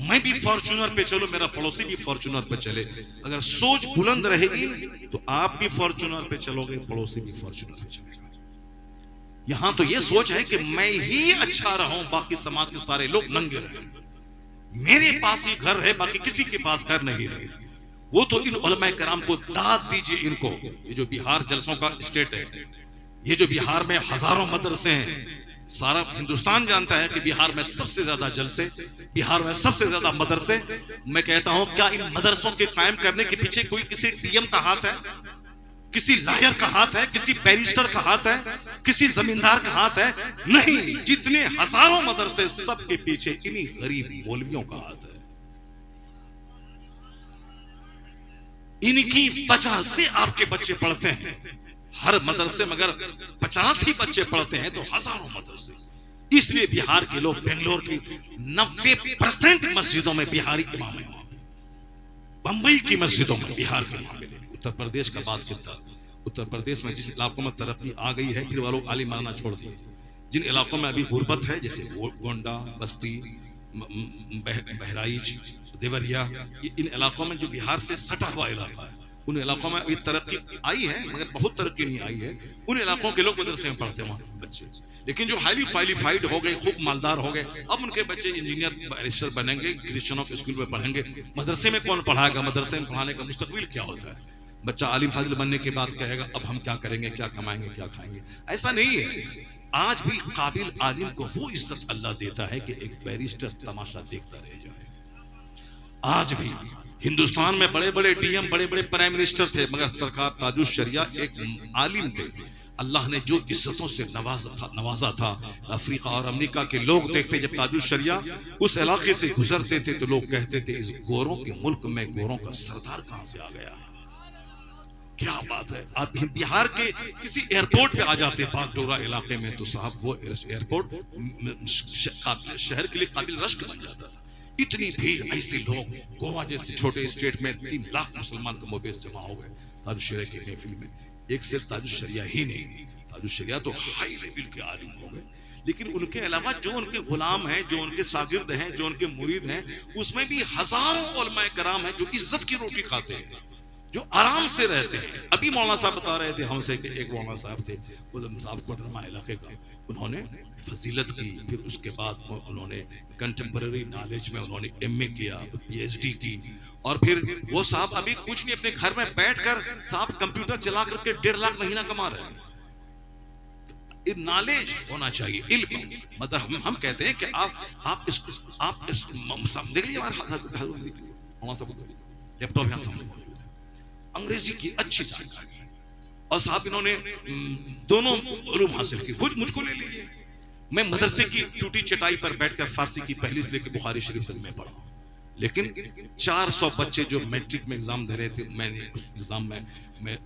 मैं भी फॉर्च्यूनर पे चलो, मेरा पड़ोसी भी फॉर्च्यूनर पे चले। अगर सोच बुलंद रहेगी तो आप भी फॉर्च्यूनर पे चलोगे, पड़ोसी भी फॉर्च्यूनर पे चलेगा। यहां तो ये सोच है कि मैं ही अच्छा रहूं, बाकी समाज के सारे लोग नंगे रहे, मेरे पास ही घर है, बाकी किसी के पास घर नहीं रहे। वो तो इन उलमाए कराम को दाद दीजिए इनको। ये जो बिहार जलसों का स्टेट है, ये जो बिहार में हजारों मदरसे हैं, सारा हिंदुस्तान जानता है कि बिहार में सबसे ज्यादा जलसे, बिहार में सबसे ज्यादा मदरसे। मैं कहता हूं, क्या इन मदरसों के कायम करने के पीछे कोई किसी डीएम का हाथ है, किसी लॉयर का हाथ है, किसी बैरिस्टर का हाथ है, किसी जमींदार का हाथ है? नहीं, जितने हजारों मदरसे, सबके पीछे इन्हीं गरीब मौलवियों का हाथ है। इनकी वजह से आपके बच्चे पढ़ते हैं। हर मदरसे में अगर 50 ही बच्चे पढ़ते हैं तो हजारों मदरसे। इसलिए बिहार के लोग, बेंगलोर की 90% मस्जिदों में बिहारी इमाम है, बंबई की मस्जिदों में बिहार के इमाम मिले। उत्तर प्रदेश का बास्किता, उत्तर प्रदेश में जिस इलाकों में तरक्की आ गई है, फिर वो लोग आलिम मानना छोड़ दिए। जिन इलाकों में अभी गुर्बत है, जैसे गोंडा, बस्ती, बहराइच, देवरिया, इन इलाकों में जो बिहार से सटा हुआ इलाका है, उन इलाकों में अभी तरक्की आई है, मगर बहुत तरक्की नहीं आई है। उन इलाकों के लोग मदरसे में पढ़ते हैं वहां बच्चे। लेकिन जो हाईली क्वालिफाइड हो गए, खूब मालदार हो गए, अब उनके बच्चे इंजीनियर, बैरिस्टर बनेंगे, क्रिश्चियनों के स्कूल में पढ़ेंगे। मदरसे में कौन पढ़ाएगा? मदरसे में पढ़ाने का मुस्तकबिल क्या होता है? बच्चा आलिम फाजिल बनने के बाद कहेगा अब हम क्या करेंगे, क्या कमाएंगे, क्या खाएंगे? ऐसा नहीं है। आज भी काबिल आलिम को वो इज्जत अल्लाह देता है कि एक बैरिस्टर तमाशा देखता रह जाए। आज भी हिंदुस्तान में बड़े बड़े डीएम, बड़े बड़े प्राइम मिनिस्टर थे, मगर सरकार ताजुश शरिया एक आलिम थे। अल्लाह ने जो इज्जतों से नवाजा था, अफ्रीका और अमेरिका के लोग देखते, जब ताजुश शरिया उस इलाके से गुजरते थे तो लोग कहते थे, इस गोरों के मुल्क में गोरों का सरदार कहां से आ गया? क्या बात है। आप बिहार के किसी एयरपोर्ट पे आ जाते बागडोरा इलाके में, तो साहब वो एयरपोर्ट शहर के लिए काबिल रश्क बन जाता था। इतनी भीड़, ऐसे लोग, गोवा जैसे छोटे स्टेट में 3 लाख मुसलमान का मोबेस जमा हो गए ताजुश शरिया की महफिल में। एक सिर्फ ताजुश शरिया ही नहीं, ताजुश शरिया तो हाई लेवल के आलिम हो गए, लेकिन उनके अलावा जो उनके गुलाम हैं, जो उनके शागिर्द हैं, जो उनके मुरीद हैं, उसमें भी हजारों उलमाए कराम हैं जो इज्जत की रोटी खाते हैं, जो आराम से रहते हैं। अभी मौलाना साहब बता रहे थे हमसे कि एक मौलाना साहब थे, उधम साहब कोडरमा इलाके का, उन्होंने फजीलत की, फिर उसके बाद उन्होंने कंटेम्पररी नॉलेज में उन्होंने एमए किया, पीएचडी की, और फिर वो साहब अभी कुछ नहीं, अपने घर में बैठकर साहब कंप्यूटर चला करके 1.5 लाख महीना कमा रहे हैं। नॉलेज होना चाहिए, इल्म। मतलब हम कहते हैं कि आप इसको आप देख लीजिए, हमारे लैपटॉप यहाँ सामने मौजूद है, अंग्रेजी की अच्छी जानकारी, और साहब इन्होंने दोनों उलूम हासिल की। खुद मुझको ले लीजिए, मैं मदरसे की टूटी चटाई पर बैठकर फारसी की पहली से लेकर बुखारी शरीफ तक मैं पढ़ा, लेकिन 400 बच्चे जो मैट्रिक में एग्जाम दे रहे थे, मैंने उस एग्जाम में मैं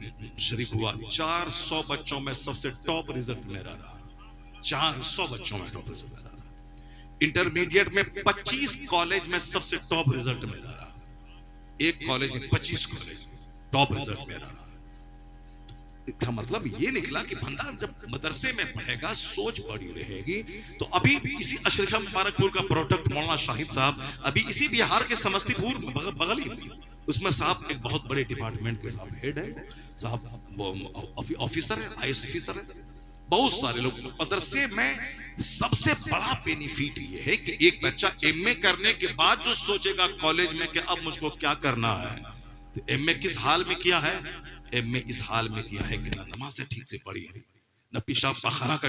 शरीक हुआ। 400 बच्चों में सबसे टॉप रिजल्ट मेरा रहा, 400 बच्चों में टॉप रिजल्ट मेरा रहा। इंटरमीडिएट में 25 कॉलेज में सबसे टॉप रिजल्ट मेरा रहा, एक कॉलेज में 25 कॉलेज टॉप रिजल्ट मेरा रहा। इसका मतलब ये निकला कि बंदा जब मदरसे में पढ़ेगा, सोच बड़ी रहेगी। तो अभी इसी अशरफा मुबारकपुर का प्रोडक्ट मौलाना शाहिद साहब, अभी इसी बिहार के समस्तीपुर बगल ही, उसमें साहब एक बहुत बड़े डिपार्टमेंट के साहब हेड है, साहब ऑफिसर है, आईएएस ऑफिसर है, बहुत सारे लोग। मदरसे में सबसे बड़ा बेनिफिट ये है कि एक बच्चा एमए करने के बाद जो सोचेगा कॉलेज में कि अब मुझको क्या करना है, तो एमए किस हाल में किया है, एमए इस हाल में किया है कि ना नमाजें ठीक से पढ़ी है, न पेशाब पाखाना का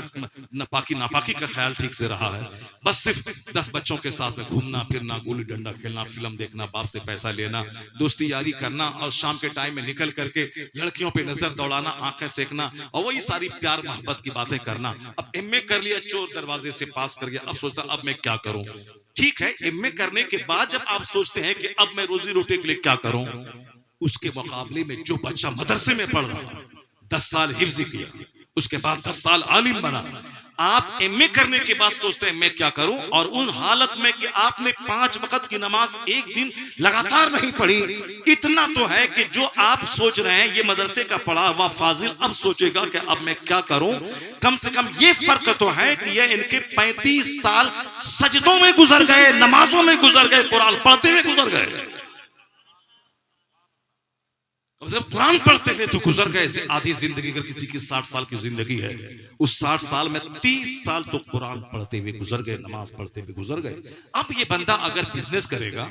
न पाकी नापाकी का ख्याल ठीक से रहा है, बस सिर्फ 10 बच्चों के साथ में घूमना फिरना, गोली डंडा खेलना, फिल्म देखना, बाप से पैसा लेना, दोस्ती यारी करना और शाम के टाइम में निकल करके लड़कियों पे नजर दौड़ाना, आंखें सेकना और वही सारी प्यार मोहब्बत की बातें करना। अब एमए कर लिया, चोर दरवाजे से पास कर गया, अब सोचता अब मैं क्या करूं। ठीक है, एमए करने के बाद जब आप सोचते हैं कि अब मैं रोजी रोटी के लिए क्या करूं, उसके मुकाबले में जो बच्चा मदरसे में पढ़ रहा, 10 साल हिफ्ज किया, उसके बाद 10 साल आलिम बना, आप एमए करने के बाद सोचते हैं मैं क्या करूं, और उन हालत में कि आपने 5 वक्त की नमाज एक दिन लगातार नहीं पढ़ी। इतना तो है कि जो आप सोच रहे हैं ये मदरसे का पढ़ा हुआ फाजिल अब सोचेगा कि अब मैं क्या करूं। कम से कम ये फर्क तो है कि ये इनके 35 साल सजदों में गुजर गए, नमाजों में गुजर गए, कुरान पढ़ते हुए गुजर गए। जब कुरान पढ़ते हुए तो गुजर गए। आधी जिंदगी अगर किसी की 60 साल की जिंदगी है, उस 60 साल में 30 साल तो कुरान पढ़ते हुए गुजर गए, नमाज पढ़ते हुए गुजर गए। अब ये बंदा अगर बिजनेस करेगा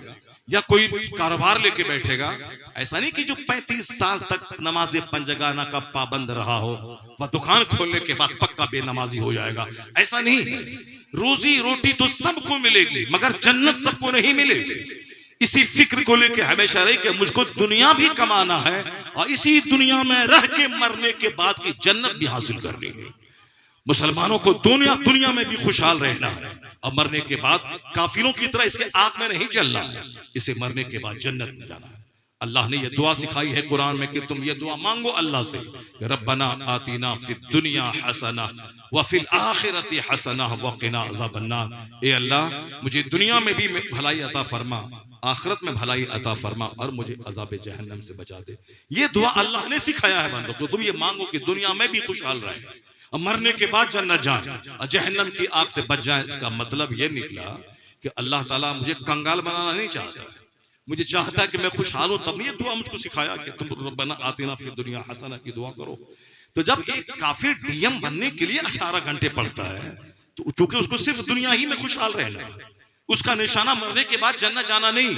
या कोई कारोबार लेके बैठेगा, ऐसा नहीं कि जो 35 साल तक नमाज पंजगाना का पाबंद रहा हो वह दुकान खोलने के बाद पक्का बेनमाजी हो जाएगा, ऐसा नहीं है। रोजी रोटी तो सबको मिलेगी मगर जन्नत सबको नहीं मिलेगी। इसी फिक्र को लेके हमेशा रही कि मुझको दुनिया भी कमाना है और इसी दुनिया में रह के मरने के बाद की जन्नत भी हासिल करनी है। मुसलमानों को दुनिया में भी खुशहाल रहना है और मरने के बाद काफिरों की तरह इसके आग में नहीं जलना है, इसे मरने के बाद जन्नत में जाना है। अल्लाह ने यह दुआ सिखाई है कुरान में कि तुम ये दुआ मांगो अल्लाह से, रब्बना आतीना फिद दुनिया हसना व फिल आखिरति हसना व क़िना अज़ाबन्नार। ए अल्लाह मुझे दुनिया में भी भलाई अता फरमा, आखिरत में भलाई अता फरमा और मुझे अज़ाब जहन्नम से बचा दे। ये दुआ अल्लाह ने सिखाया है बंदों को। तुम ये मांगो कि दुनिया में भी खुशहाल रहे और मरने के बाद जन्नत जाए और जहन्नम की आग से बच जाए। इसका मतलब ये निकला कि अल्लाह ताला मुझे कंगाल बनाना नहीं चाहता, मुझे चाहता है कि मैं खुशहाल हूं। तब ये दुआ मुझको सिखाया कि तुम रब्बना आतिना फिद दुनिया हसना की दुआ करो। तो जब एक काफिर डीएम बनने के लिए 18 घंटे पढ़ता है तो चूंकि उसको सिर्फ दुनिया ही में खुशहाल रहना है, उसका निशाना मरने के बाद जन्नत जाना नहीं,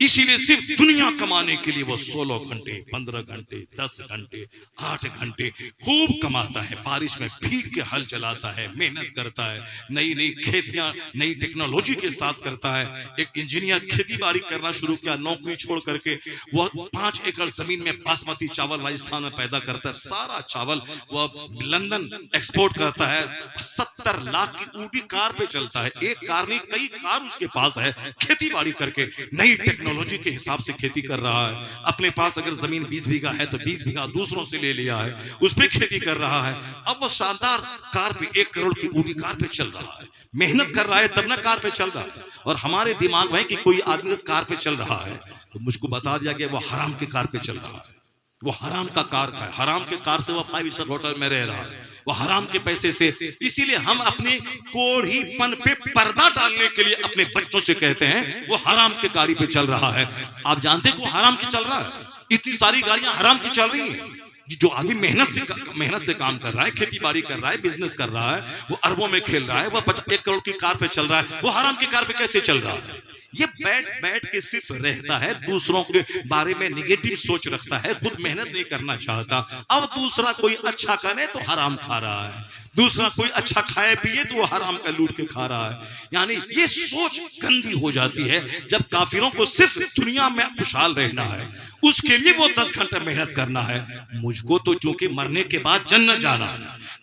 इसीलिए सिर्फ दुनिया कमाने के लिए वो 16 घंटे 15 घंटे 10 घंटे 8 घंटे खूब कमाता है, बारिश में भीग के हल चलाता है, मेहनत करता है, नई नई खेतियां नई टेक्नोलॉजी के साथ करता है। एक इंजीनियर खेती बाड़ी करना शुरू किया, नौकरी छोड़ करके वह 5 एकड़ जमीन में बासमती चावल राजस्थान में पैदा करता है, सारा चावल वह लंदन एक्सपोर्ट करता है। 70 लाख की ऊँटी कार पे चलता है, एक कार नहीं कई कार उसके पास है। खेती बाड़ी करके नई टेक्नोलॉजी के हिसाब से खेती कर रहा है। अपने पास अगर जमीन 20 बीघा है तो 20 बीघा दूसरों से ले लिया है, उस पे खेती कर रहा है। अब वो शानदार कार पे 1 करोड़ की ऊँटी कार पे चल रहा है, मेहनत कर रहा है तब ना कार पे चल रहा है। और हमारे दिमाग में कि कोई आदमी कार पे चल रहा है तो मुझको बता दिया गया वो हराम के कार पे चल रहा है, वो हराम का कार का है, हराम के कार से वो 5 स्टार होटल में रह रहा है, वो हराम के पैसे से। इसीलिए हम अपने कोढ़ीपन पे पर्दा डालने के लिए अपने बच्चों से कहते हैं वो हराम के गाड़ी पे चल रहा है। आप जानते हैं कि वो हराम की चल रहा है, इतनी सारी गाड़ियां हराम की चल रही हैं। जो आदमी मेहनत से काम कर रहा है, खेती बाड़ी कर रहा है, बिजनेस कर रहा है, वो अरबों में खेल रहा है, वो 1 करोड़ की कार पे चल रहा है, वो हराम की कार पे कैसे चल रहा है? ये बैठ के सिर्फ रहता है, दूसरों के बारे में निगेटिव सोच रखता है, खुद मेहनत नहीं करना चाहता। अब दूसरा कोई अच्छा करे तो हराम खा रहा है, दूसरा कोई अच्छा खाए पिए तो वो हराम का लूट के खा रहा है। यानी ये सोच गंदी हो जाती है। जब काफिरों को सिर्फ दुनिया में खुशहाल रहना है, उसके लिए वो 10 घंटे मेहनत करना है। मुझको तो चूंकि मरने के बाद जन्नत जाना है,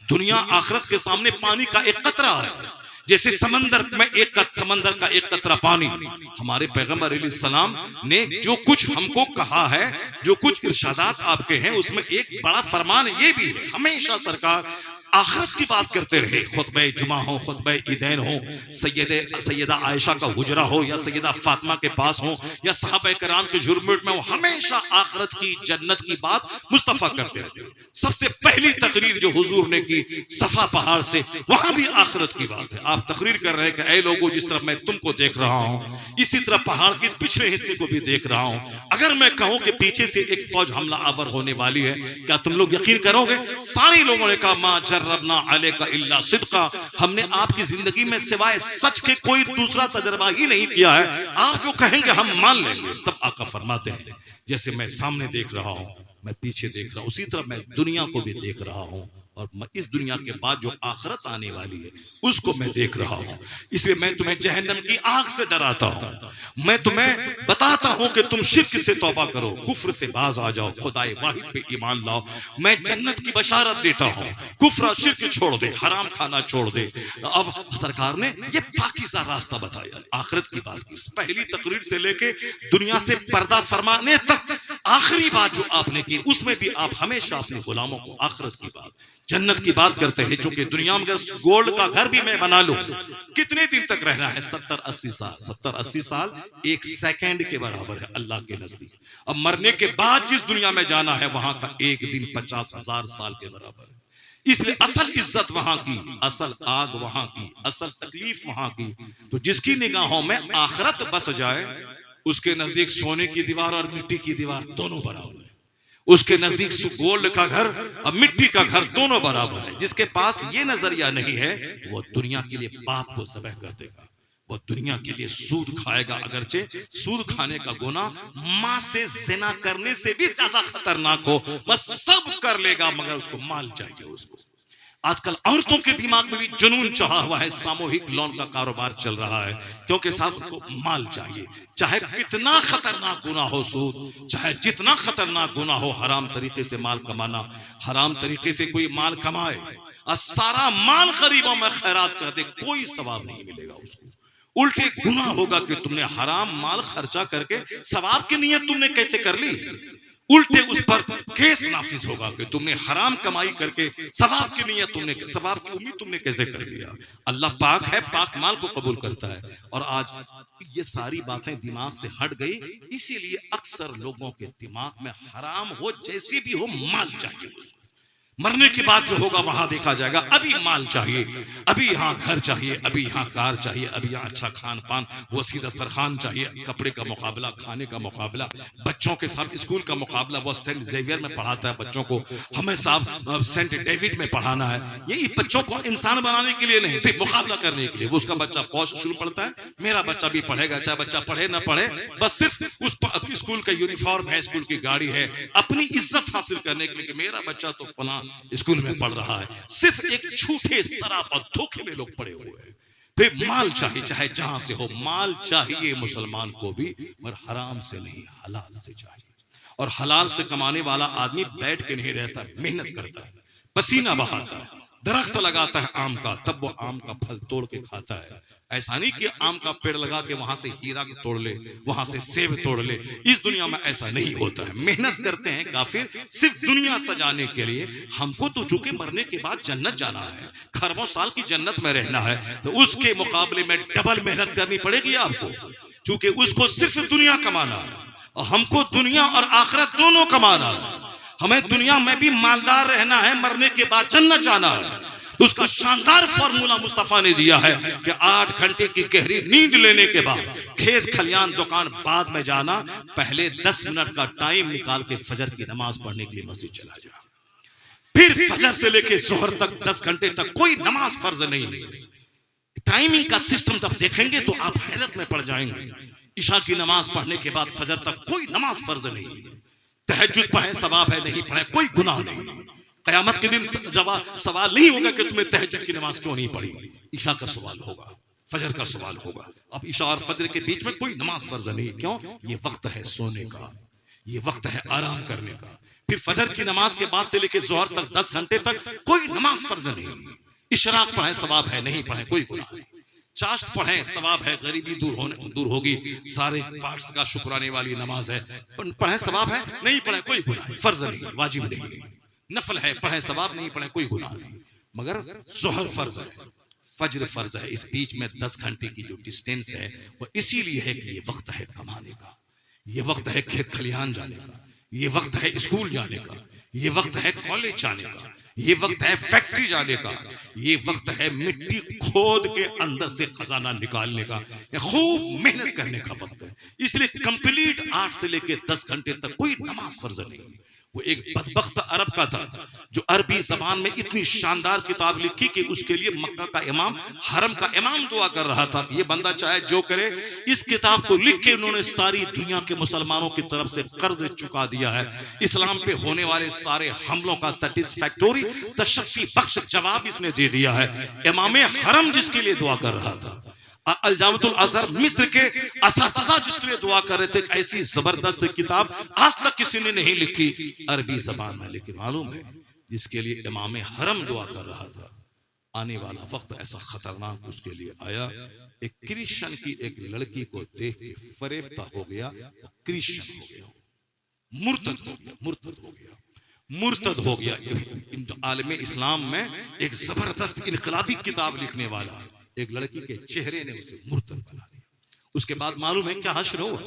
दुनिया आखिरत के सामने पानी का एक कतरा है, जैसे समंदर का एक कतरा पानी। हमारे पैगंबर अलैहिस्सलाम ने जो कुछ हमको कहा है, जो कुछ इरशादात आपके हैं, उसमें एक बड़ा फरमान ये भी है, हमेशा सरकार आखिरत की बात करते रहे। खुतबे जुमा हो, खुतबे ईदैन हो, सैयदा आयशा का हुजरा हो या सैयदा फातिमा के पास हो या सहाबा कराम के झुरमुट में हो, हमेशा आखिरत की जन्नत की बात मुस्तफा करते रहते। सबसे पहली तकरीर जो हुजूर ने की सफा पहाड़ से, वहां भी आखिरत की बात है। आप तकरीर कर रहे हैं कि ऐ लोगों, जिस तरह मैं तुमको देख रहा हूं, इसी तरह पहाड़ के इस पिछले हिस्से को भी देख रहा हूं। अगर मैं कहूं कि पीछे से एक फौज हमला आवर होने वाली है, क्या तुम लोग यकीन करोगे? सारे लोगों ने कहा मा जर्रबना अलैका इल्ला सिद्का, हमने आपकी जिंदगी में सिवाय सच के कोई दूसरा तजर्बा ही नहीं किया है, आप जो कहेंगे हम मान लेंगे। तब आका फरमाते हैं जैसे मैं सामने देख रहा हूं, मैं पीछे देख रहा हूं, उसी तरह मैं दुनिया को भी देख रहा हूं, और मैं इस दुनिया के बाद जो आखिरत आने वाली है उसको मैं देख रहा हूं। इसलिए मैं तुम्हें जहन्नम की आग से डराता हूं। मैं तुम्हें बताता हूं कि तुम शिर्क से तौबा करो, कुफ्र से बाज आ जाओ, खुदाए वाहिद पे ईमान लाओ। मैं जन्नत की बशारत देता हूं, कुफ्र और शिर्क छोड़ दे, हराम खाना छोड़ दे। अब सरकार ने ये पाकीज़ा रास्ता बताया, आखिरत की बात की। पहली तकरीर से लेके दुनिया से पर्दा फरमाने तक आखिरी बात जो आपने की, उसमें भी आप हमेशा अपने गुलामों को आखिरत की बात, जन्नत की बात करते हैं। चूंकि दुनिया में अगर गोल्ड का घर भी मैं बना लूं, कितने दिन तक रहना है? 70-80 साल। 70-80 साल एक सेकंड के बराबर है अल्लाह के नजदीक। अब मरने के बाद जिस दुनिया में जाना है, वहां का एक दिन 50,000 साल के बराबर है। इसलिए असल इज्जत वहां की, असल आग वहां की, असल तकलीफ वहां की। तो जिसकी निगाहों में आखिरत बस जाए, उसके नजदीक सोने की दीवार और मिट्टी की दीवार दोनों बराबर है। उसके नजदीक गोल्ड का घर और मिट्टी का घर दोनों बराबर है। जिसके पास ये नजरिया नहीं है, वो दुनिया के लिए बाप को ज़बह कर देगा, वो दुनिया के लिए सूद खाएगा। अगरचे सूद खाने का गुनाह मां से जिना करने से भी ज्यादा खतरनाक हो, बस सब कर लेगा, मगर उसको माल चाहिए। उसको आजकल औरतों के दिमाग में भी जुनून चढ़ा हुआ है, सामूहिक लोन का कारोबार चल रहा है, क्योंकि साहब उनको माल चाहिए। चाहे कितना खतरनाक गुनाह हो सूद, चाहे जितना खतरनाक गुनाह हो हराम तरीके से माल कमाना। हराम तरीके से कोई माल कमाए और सारा माल गरीबों में खैरात कर दे, कोई सवाब नहीं मिलेगा उसको। उल्टे गुनाह होगा कि तुमने हराम माल खर्चा करके सवाब की नीयत तुमने कैसे कर ली। उल्टे उस पर केस नाफिज होगा कि तुमने हराम कमाई करके सवाब की नीयत, तुमने सवाब की उम्मीद तुमने कैसे कर लिया। अल्लाह पाक है, पाक माल को कबूल करता है। और आज ये सारी बातें दिमाग से हट गई, इसीलिए अक्सर लोगों के दिमाग में हराम हो जैसे भी हो माल चाहिए। मरने के बाद जो होगा वहां देखा जाएगा। अभी माल चाहिए, अभी यहाँ घर चाहिए, अभी यहाँ कार चाहिए, अभी यहाँ अच्छा खान पान, वसी दस्तरखान चाहिए, कपड़े का मुकाबला, खाने का मुकाबला, बच्चों के साथ स्कूल का मुकाबला। वो सेंट जेवियर में पढ़ाता है बच्चों को, हमें साहब सेंट डेविड में पढ़ाना है। ये बच्चों को इंसान बनाने के लिए नहीं, सिर्फ मुकाबला करने के लिए। वो उसका बच्चा पौष शुरू पढ़ता है, मेरा बच्चा भी पढ़ेगा, चाहे बच्चा पढ़े ना पढ़े, बस सिर्फ उस स्कूल का यूनिफॉर्म है, स्कूल की गाड़ी है, अपनी इज्जत हासिल करने के लिए। मेरा बच्चा तो फलां स्कूल में पढ़ रहा है। सिर्फ एक झूठे शराब और धोखे में लोग पड़े हुए हैं। फिर माल चाहिए, चाहे जहां से हो माल चाहिए मुसलमान को भी, मगर हराम से नहीं, हलाल से चाहिए। और हलाल से कमाने वाला आदमी बैठ के नहीं रहता, मेहनत करता है, पसीना बहाता है, दरख्त लगाता है आम का, तब वो आम का फल तोड़ के खाता है। ऐसा नहीं कि आम का पेड़ लगा के वहां से हीरा तोड़ ले, वहां से सेब तोड़ ले। इस दुनिया में ऐसा नहीं होता है। मेहनत करते हैं काफिर सिर्फ दुनिया सजाने के लिए। हमको तो चूंकि मरने के बाद जन्नत जाना है, खरबों साल की जन्नत में रहना है, तो उसके मुकाबले में डबल मेहनत करनी पड़ेगी आपको, चूंकि उसको सिर्फ दुनिया कमाना है और हमको दुनिया और आखिरत दोनों कमाना है। हमें दुनिया में भी मालदार रहना है, मरने के बाद जन्नत जाना है। तो उसका शानदार फॉर्मूला मुस्तफा ने दिया है कि 8 घंटे की गहरी नींद लेने के बाद खेत खलियान दुकान बाद में जाना, पहले 10 मिनट का टाइम निकाल के फजर की नमाज पढ़ने के लिए मस्जिद चला जा। फिर फजर से लेके जोहर तक 10 घंटे तक कोई नमाज फर्ज नहीं। टाइमिंग का सिस्टम जब देखेंगे तो आप हैरत में पड़ जाएंगे। ईशा की नमाज पढ़ने के बाद फजर तक कोई नमाज फर्ज नहीं। तहज्जुद पढ़े सवाब है, नहीं पढ़े कोई गुनाह नहीं। क़यामत के दिन सवाल नहीं होगा कि तुमने तहज्जुद की नमाज क्यों नहीं पढ़ी, ईशा का सवाल होगा, फजर का सवाल होगा। अब ईशा और फजर के बीच में कोई नमाज फर्ज नहीं। क्यों? ये वक्त है सोने का, ये वक्त है आराम करने का। फिर फजर की नमाज के बाद से लेकर जोहर तक 10 घंटे तक कोई नमाज फर्ज नहीं। इशराक पढ़े सवाब है, नहीं पढ़े कोई गुनाह नहीं। चाश्त पढ़े सवाब है, गरीबी दूर होगी, सारे पार्ट्स का शुक्राने वाली नमाज है, पढ़े सवाब है, नहीं पढ़े कोई गुनाह, फर्ज नहीं, वाजिब नहीं। नफल है, पढ़े सवाब, नहीं पढ़े कोई गुनाह नहीं। मगर जोहर फर्ज है, फजर फर्ज है। इस बीच में 10 घंटे की जो डिस्टेंस है वो इसीलिए है कि ये वक्त है कमाने का, ये वक्त है खेत खलिहान जाने का, ये वक्त है स्कूल जाने का, ये वक्त है कॉलेज जाने का, ये वक्त है फैक्ट्री जाने का, ये वक्त है मिट्टी खोद के अंदर से खजाना निकालने का, खूब मेहनत करने का वक्त है। इसलिए कंप्लीट 8 से लेकर 10 घंटे तक कोई नमाज फर्ज नहीं। वो एक बदबख्त अरब का था जो अरबी जबान में इतनी शानदार किताब लिखी कि उसके लिए मक्का का इमाम, हरम का इमाम दुआ कर रहा था कि ये बंदा चाहे जो करे, इस किताब को लिख के उन्होंने सारी दुनिया के मुसलमानों की तरफ से कर्ज चुका दिया है। इस्लाम पे होने वाले सारे हमलों का सेटिस्फैक्टोरी तशफ़ी बख्श जवाब इसने दे दिया है। इमाम हरम जिसके लिए दुआ कर रहा था, अल-जामिअतुल अज़हर मिस्र के असातिज़ा जिसके लिए दुआ कर रहे थे, ऐसी जबरदस्त किताब आज तक किसी ने नहीं लिखी अरबी जबान में। लेकिन मालूम है जिसके लिए इमाम हरम दुआ कर रहा था, आने वाला वक्त ऐसा खतरनाक उसके लिए आया। एक क्रिश्चियन की एक लड़की को देख के फरेफ्ता हो गया, क्रिश्चियन हो गया, मुर्तद हो गया, मुर्तद हो गया, मुर्तद हो गया। आलम इस्लाम में एक जबरदस्त इनकलाबी किताब लिखने वाला एक लड़की के चेहरे ने उसे मुर्तद बना दिया। उसके बाद मालूम है क्या हश्र हुआ,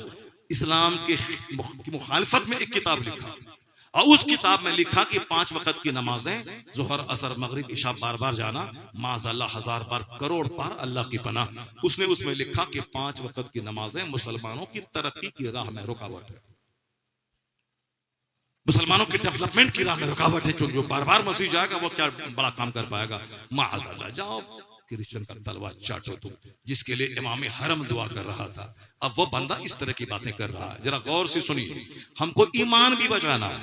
इस्लाम के मुखालफत में एक किताब लिखा, और उस किताब में लिखा कि 5 वक्त की नमाजें ज़ोहर, असर, मगरिब, इशा बार बार जाना, माज़अल्लाह 1000 बार, करोड़ बार अल्लाह की पनाह। उसने उसमें लिखा कि 5 वक्त की नमाजें मुसलमानों की तरक्की की राह में रुकावट है, मुसलमानों की डेवलपमेंट की राह में रुकावट है। जो बार बार मस्जिद जाएगा वो क्या बड़ा काम कर पाएगा। माज़अल्लाह, जाओ क्रिश्चियन का तलवार चाटो तुम, जिसके लिए इमाम हरम दुआ कर रहा था। अब वो बंदा इस तरह की बातें कर रहा है। जरा गौर से सुनिए, हमको ईमान भी बचाना है,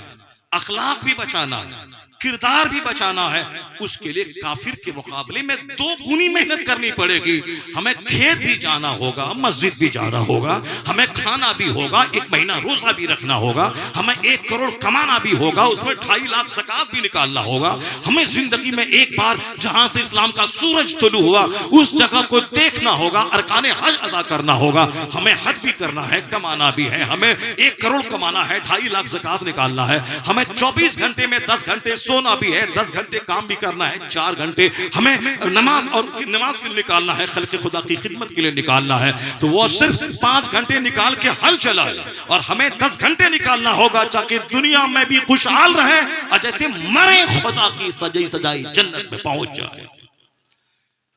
अखलाक भी बचाना है, किरदार भी बचाना है। उसके लिए काफिर के मुकाबले में 2 गुनी मेहनत करनी पड़ेगी। हमें खेत भी जाना होगा, मस्जिद भी जाना होगा, हमें खाना भी होगा, 1 महीना रोजा भी रखना होगा, हमें 1 करोड़ कमाना भी होगा, उसमें 2.5 लाख ज़कात भी निकालना होगा। हमें जिंदगी में एक बार जहां से इस्लाम का सूरज तुलू हुआ उस जगह को देखना होगा, अरकाने हज अदा करना होगा, हमें हज भी करना है, कमाना भी है, हमें 1 करोड़ कमाना है, 2.5 लाख ज़कात निकालना है, हमें 24 घंटे में 10 घंटे सोना भी है, 10 घंटे काम भी करना है, 4 घंटे हमें नमाज के लिए निकालना है, खल्क़े खुदा की खिदमत के लिए निकालना है। तो वो सिर्फ 5 घंटे निकाल के हल चला है, और हमें 10 घंटे निकालना होगा ताकि दुनिया में भी खुशहाल रहे, और जैसे मरे खुदा की सजाई सजाई जन्नत में पहुंच जाए।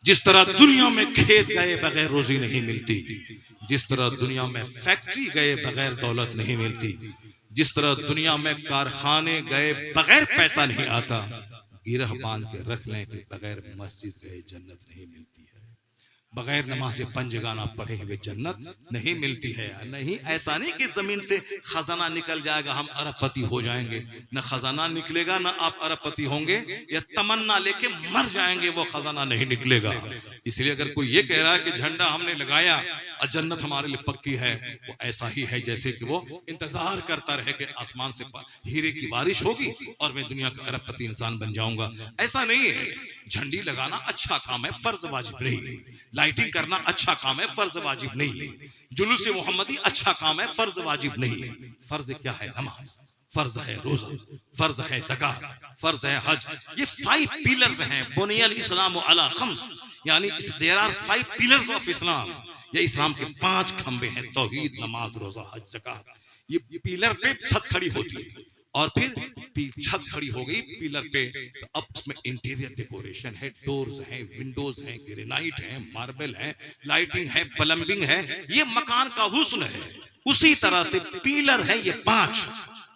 जिस तरह दुनिया में खेत गए बगैर रोजी नहीं मिलती, जिस तरह दुनिया में फैक्ट्री गए बगैर दौलत नहीं मिलती, जिस तरह दुनिया में कारखाने गए बगैर पैसा नहीं आता, गिरह बांध के रख लें कि बगैर मस्जिद गए जन्नत नहीं मिलती है, बगैर नमाज से पंजगाना पढ़े हुए जन्नत नहीं मिलती है। नहीं, ऐसा नहीं कि जमीन से खजाना निकल जाएगा हम अरबपति हो जाएंगे, न खजाना निकलेगा न आप अरबपति होंगे, या तमन्ना लेके मर जाएंगे वो खजाना नहीं निकलेगा। इसलिए अगर कोई ये कह रहा है कि झंडा हमने लगाया और जन्नत हमारे लिए पक्की है, वो ऐसा ही है जैसे कि वो इंतजार करता रहे कि आसमान से हीरे की बारिश होगी और मैं दुनिया का अरबपति इंसान बन जाऊंगा। ऐसा नहीं है। झंडी लगाना अच्छा काम है, फर्ज वाजिब नहीं है। लाइटिंग करना अच्छा काम है, फर्ज वाजिब नहीं है। जुलूस मोहम्मदी अच्छा काम है, फर्ज वाजिब नहीं है। फर्ज क्या है? नमाज, फर्ज है रोजा, फर्ज है ज़कात, फर्ज है हज। ये 5 पिलर्स हैं। बुनियल इस्लाम अला खम्स, यानी there are 5 pillars of Islam. ये इस्लाम के 5 खंबे हैं, तौहीद, नमाज, रोजा, हज, ज़कात। ये पिलर पे छत खड़ी होती है, और फिर छत खड़ी हो गई पिलर पे, तो अब उसमें इंटीरियर डेकोरेशन है, डोर्स हैं, विंडोज हैं, ग्रेनाइट है, मार्बल है, लाइटिंग है, प्लम्बिंग है। ये मकान का हुस्न है। उसी तरह से पिलर है ये 5।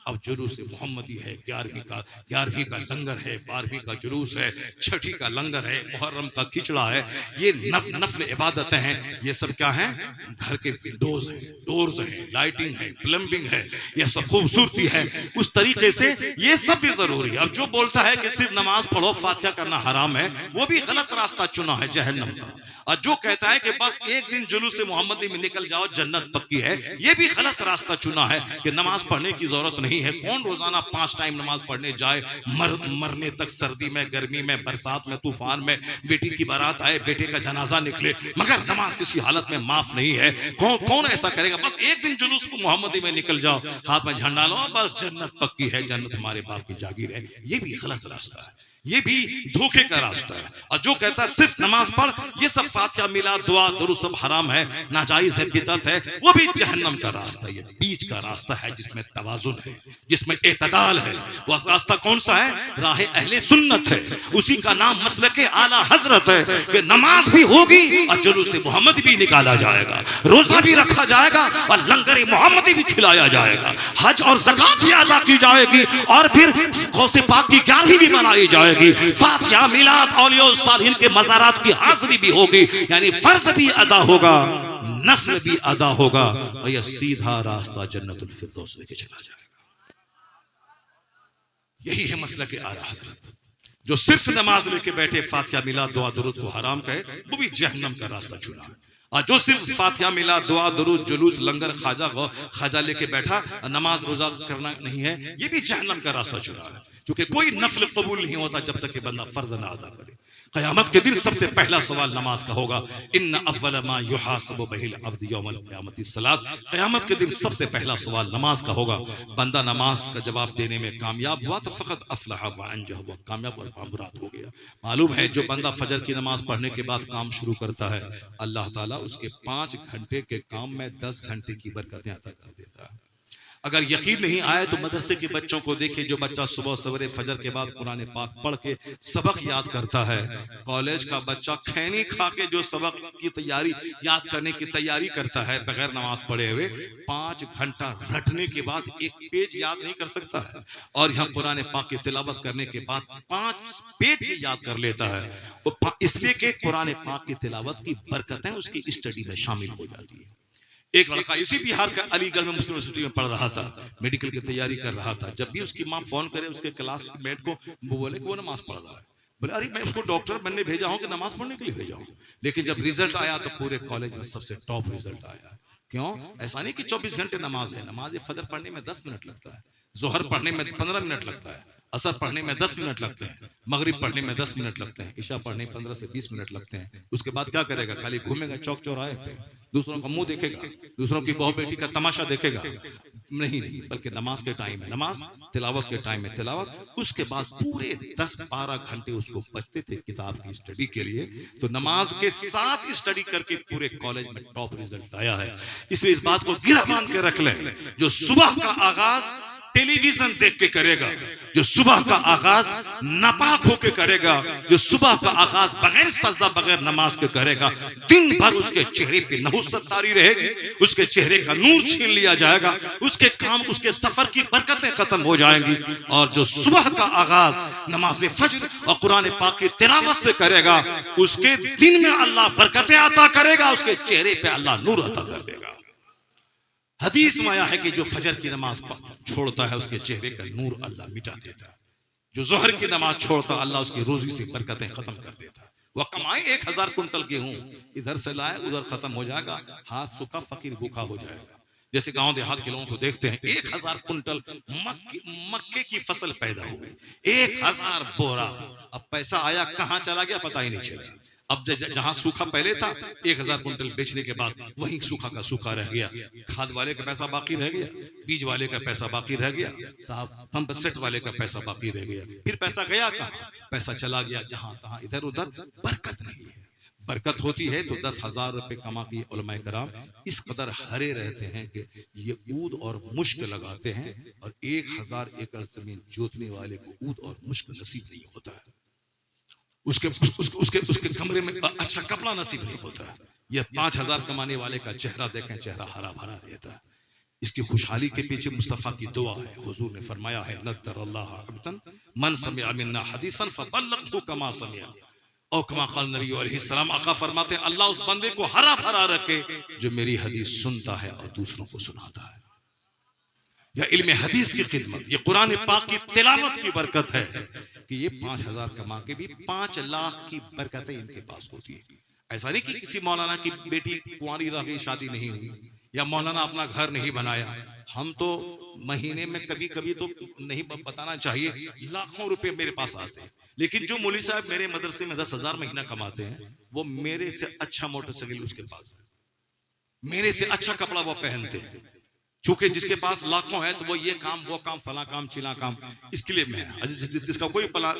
अब जुलूस मोहम्मदी है, 11वीं का लंगर है, 12वीं का जुलूस है, 6ठी का लंगर है, मुहर्रम का खिचड़ा है। ये नफल इबादतें हैं। ये सब क्या है? घर के विंडोज हैं, डोर्स हैं, लाइटिंग है, प्लम्बिंग है, ये सब खूबसूरती है। उस तरीके से ये सब भी जरूरी है। अब जो बोलता है कि सिर्फ नमाज पढ़ो, फातिहा करना हराम है, वो भी गलत रास्ता चुना है जहन्नम का। और जो कहता है कि बस एक दिन जुलूस मोहम्मदी में निकल जाओ जन्नत पक्की है, ये भी गलत रास्ता चुना है कि नमाज पढ़ने की जरूरत नहीं है। कौन रोजाना 5 टाइम नमाज पढ़ने जाए? मरने तक, सर्दी में, गर्मी में, बरसात में, तूफान में, बेटी की बारात आए, बेटे का जनाजा निकले, मगर नमाज किसी हालत में माफ नहीं है। कौन ऐसा करेगा? बस एक दिन जुलूस मोहम्मदी में निकल जाओ, हाथ में झंडा लो, बस जन्नत पक्की है, जन्नत हमारे बाप की जागीर है। ये भी गलत रास्ता है। ये भी धोखे का रास्ता है। और जो कहता है सिर्फ नमाज पढ़, ये सब फातिहा मिलाद दुआ दुरूद सब हराम है, नाजायज है, बिदअत है, वो भी जहन्नम का रास्ता है। ये बीच का रास्ता है जिसमें तवाजुन है, जिसमें एतदाल है। वो रास्ता कौन सा है? राह अहले सुन्नत है। उसी का नाम मसलक आला हजरत है कि नमाज भी होगी और जुलूस मोहम्मदी भी निकाला जाएगा, रोजा भी रखा जाएगा और लंगर मोहम्मदी भी खिलाया जाएगा, हज और ज़कात भी अदा की जाएगी और फिर गौसे पाक की 11वीं भी मनाई जाएगी, फातिहा मिलाद औलिया सालिहीन के मज़ारात की हाज़िरी भी होगी। यानी फर्ज भी अदा होगा, नफल भी अदा होगा और यह सीधा रास्ता जन्नतुल फिरदौस लेके चला जाएगा। यही है मसलक आला हज़रत। जो सिर्फ नमाज लेके बैठे, फातिहा मिलाद दुआ दुरूद को हराम कहे, वो भी जहन्नम का रास्ता चुना है। और जो सिर्फ फातिहा मिलाद दुआ दुरूद जुलूस लंगर खाजा लेके बैठा, नमाज रोजा करना नहीं है, ये भी जहन्नम का रास्ता चुना है। क्योंकि कोई नफल कबूल नहीं होता जब तक कि बंदा फर्ज ना अदा करे। क़यामत के दिन सबसे पहला सवाल नमाज का होगा। इन्ना अव्वल मा युहासबु बिहिल अब्द यौमल क़यामति सलात। क़यामत के दिन सबसे पहला सवाल नमाज का होगा। बंदा नमाज का जवाब देने में कामयाब हुआ तो फ़क़त अफ़लह व अंजह, वो कामयाब और कामयाब हो गया। मालूम है जो बंदा फजर की नमाज पढ़ने के बाद काम शुरू करता है, अल्लाह ताला उसके 5 घंटे के काम में 10 घंटे की बरकतें अता कर देता है। अगर यकीन नहीं आए तो मदरसे के बच्चों को देखिए, जो बच्चा सुबह सवेरे फजर के बाद कुरान पाक पढ़ के सबक याद करता है। कॉलेज का बच्चा खैनी खा के जो सबक की तैयारी याद करने की तैयारी करता है बगैर नमाज पढ़े हुए, 5 घंटा रटने के बाद एक पेज याद नहीं कर सकता है। और यहाँ कुरान पाक की तिलावत करने के बाद 5 पेज याद कर लेता है, इसलिए कि कुरान पाक की तिलावत की बरकतें उसकी स्टडी में शामिल हो जाती है। एक लड़का इसी बिहार का अलीगढ़ में मुस्लिम यूनिवर्सिटी में पढ़ रहा था, मेडिकल की तैयारी कर रहा था। जब भी उसकी माँ फोन करे उसके क्लासमेट को, वो बोले कि वो नमाज पढ़ रहा है। बोले अरे मैं उसको डॉक्टर बनने भेजा हूँ कि नमाज पढ़ने के लिए भेजा हूँ। लेकिन जब रिजल्ट आया तो पूरे कॉलेज में सबसे टॉप रिजल्ट आया। क्यों? ऐसा नहीं कि 24 घंटे नमाज है। नमाज फजर पढ़ने में 10 मिनट लगता है, जोहर पढ़ने में 15 मिनट लगता है, असर पढ़ने में 10 मिनट लगते हैं, मगरिब पढ़ने में 10 मिनट लगते हैं, इशा पढ़ने में 15 से 20 मिनट लगते हैं। उसके बाद क्या करेगा? खाली घूमेगा चौक चौराहे पे, दूसरों का मुंह देखेगा, दूसरों की बहू बेटी का तमाशा देखेगा। नहीं, बल्कि नमाज के टाइम में नमाज, तिलावत के टाइम में तिलावत। उसके बाद पूरे 10-12 घंटे उसको बचते थे किताब की स्टडी के लिए। तो नमाज के साथ स्टडी करके पूरे कॉलेज में टॉप रिजल्ट आया है। इसलिए इस बात को गिरा बांध के रख लें, जो सुबह का आगाज टेलीविजन देख के करेगा, जो सुबह का आगाज नापाक होके करेगा, जो सुबह का आगाज बगैर सजदा बगैर नमाज के करेगा, दिन भर उसके चेहरे पे नहुसत तारी रहेगी, उसके चेहरे का नूर छीन लिया जाएगा, उसके काम उसके सफर की बरकतें खत्म हो जाएंगी। और जो सुबह का आगाज नमाज फज्र और कुरान पाक की तिलावत से करेगा, उसके दिन में अल्लाह बरकतें अता करेगा, उसके चेहरे पे अल्लाह नूर अता कर देगा। हदीस में आया है कि जो फजर की नमाज छोड़ता है उसके चेहरे का नूर अल्लाह मिटा देता है। जो जोहर की नमाज छोड़ता अल्लाह उसकी रोजी से बरकतें खत्म कर देता है। वह कमाए 1000 कुंटल गेहूं, इधर से लाए उधर खत्म हो जाएगा, हाथ सूखा फकीर भूखा हो जाएगा। जैसे गांव देहात के लोगों को देखते हैं, 1000 कुंटल मक्के की फसल पैदा हो गई, 1000 बोरा। अब पैसा आया कहां चला गया पता ही नहीं चला। अब जहां सूखा पहले था, 1000 कुंटल बेचने के बाद वहीं सूखा का सूखा रह गया। खाद वाले का पैसा बाकी रह गया, बीज वाले का पैसा बाकी रह गया, साहब पंप सेट वाले का पैसा बाकी रह गया। फिर पैसा गया कहां? पैसा चला गया जहां तहां, इधर उधर। बरकत नहीं है। बरकत होती है तो 10,000 रुपए कमा के उलमाए कराम इस कदर हरे रहते हैं कि ये ऊद और मुश्क लगाते हैं, और 1000 एकड़ जमीन जोतने वाले को ऊद और मुश्क नसीब नहीं होता है। उसके कमरे में अच्छा कपड़ा नसीब नहीं होता है। यह 5000 कमाने वाले का चेहरा देखें, चेहरा हरा भरा रहता है। इसकी खुशहाली के पीछे मुस्तफा की दुआ है। हुजूर ने फरमाया है, नद्दरल्लाहु अब्दन मन समिअ मिन्ना हदीसन फबल्लगहु कमा समिअ, और कमा क़ाल नबी अलैहि सलाम। आका फरमाते हैं, अल्लाह उस बंदे को हरा भरा रखे जो मेरी हदीस सुनता है और दूसरों को सुनाता है। यह इल्म हदीस की खिदमत, ये कुरान पाक की तिलावत की बरकत है कि ये 5000 कमा के भी 5 लाख की बरकतें इनके पास होती है। ऐसा नहीं कि किसी मौलाना की बेटी कुंवारी रह गई, शादी नहीं हुई, या मौलाना अपना घर नहीं बनाया। हम तो महीने में कभी कभी तो नहीं बताना चाहिए, लाखों रुपए मेरे पास आते हैं। लेकिन जो मौलवी साहब मेरे मदरसे में 10,000 महीना कमाते हैं, वो मेरे से अच्छा मोटरसाइकिल उसके पास है, मेरे से अच्छा कपड़ा वो पहनते हैं। चूंकि जिसके पास लाखों है तो वो ये काम वो काम फला काम चिला काम इसके लिए मैं जिसका कोई प्लान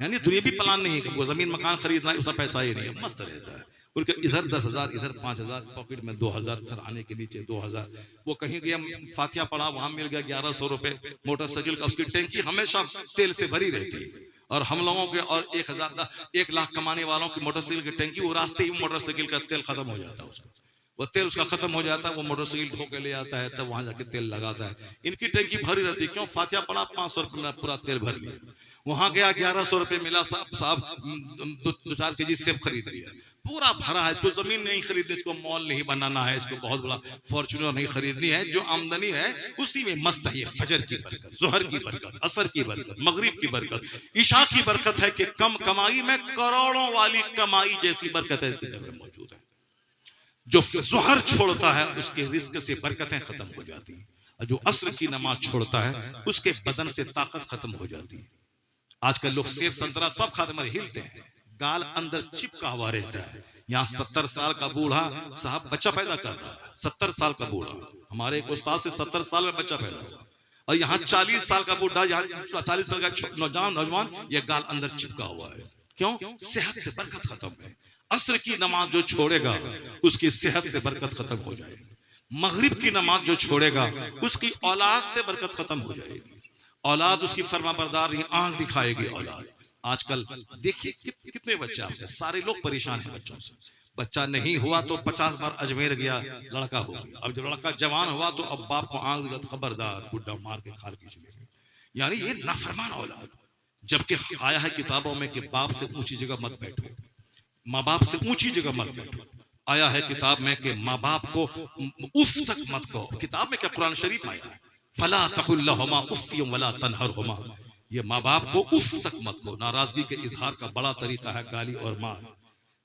यानी दुनियावी प्लान नहीं है कि वो जमीन मकान खरीदना है, उसका पैसा ही नहीं है, मस्त रहता है। उनके इधर 10,000 इधर 5,000 पॉकेट में 2,000 सर आने के नीचे 2,000। वो कहीं गया फातिया पड़ा, वहां मिल गया 1,100 रुपए मोटरसाइकिल का, उसकी टैंकी हमेशा तेल से भरी रहती है। और हम लोगों के और 1 लाख कमाने वालों की मोटरसाइकिल की टैंकी, वो रास्ते ही मोटरसाइकिल का तेल खत्म हो जाता है, उसका वो तेल उसका खत्म हो जाता है, वो मोटरसाइकिल धो के ले आता है, तब वहां जाके तेल लगाता है। इनकी टैंकी भरी रहती है, क्यों? फातिया पड़ा 500 रुपये पूरा तेल भर लिया। वहां गया 1,100 रुपये मिला, साहब 2-4 केजी सेब खरीद लिया, पूरा भरा है। इसको जमीन नहीं खरीदनी, इसको मॉल नहीं बनाना है, इसको बहुत बड़ा फॉर्च्यूनर नहीं खरीदनी है, जो आमदनी है उसी में मस्त है। ये फजर की बरकत, जोहर की बरकत, असर की बरकत, मगरिब की बरकत, ईशा की बरकत है कि कम कमाई में करोड़ों वाली कमाई जैसी बरकत है इसकी जगह मौजूद है। जो जोहर छोड़ता है उसके रिस्क से बरकतें खत्म हो जाती हैं, और जो असर की नमाज छोड़ता है उसके बदन से ताकत खत्म हो जाती है। आजकल लोग सेब संतरा सब खाते मर हिलते हैं, गाल अंदर चिपका हुआ रहता है। यहाँ 70 साल का बूढ़ा साहब बच्चा पैदा कर रहा है, 70 साल का बूढ़ा, हमारे एक उस्ताद से 70 साल में बच्चा पैदा हुआ, और यहाँ 40 साल का बूढ़ा, यहाँ 40 साल का नौजवान, ये गाल अंदर चिपका हुआ है। क्यों? सेहत से बरकत खत्म है। असर की नमाज जो छोड़ेगा उसकी सेहत से बरकत खत्म हो जाएगी। मगरिब की नमाज जो छोड़ेगा उसकी औलाद से बरकत खत्म हो जाएगी। औलाद उसकी फरमाबरदार आंख दिखाएगी औलाद। आजकल देखिए कितने बच्चे आपके, सारे लोग परेशान हैं बच्चों से। बच्चा नहीं हुआ तो 50 बार अजमेर गया, लड़का हो गया। अब जब लड़का जवान हुआ तो अब बाप को आंख दिखा, खबरदार बुड्ढा मार के खाल की चलेगी। यानी ये नाफरमान औलाद। जबकि आया है किताबों में कि बाप से ऊंची जगह मत बैठो, माँ बाप से ऊंची जगह मत बैठो। आया है किताब में कि माँ बाप को उफ तक मत कहो। किताब में क्या? कुरान शरीफ में आया है, फला तकुल लहुमा उफ़्फ़िन वला तनहरहुमा। ये माँ बाप को उफ तक मत कहो। नाराजगी के इजहार का बड़ा तरीका है गाली और मार।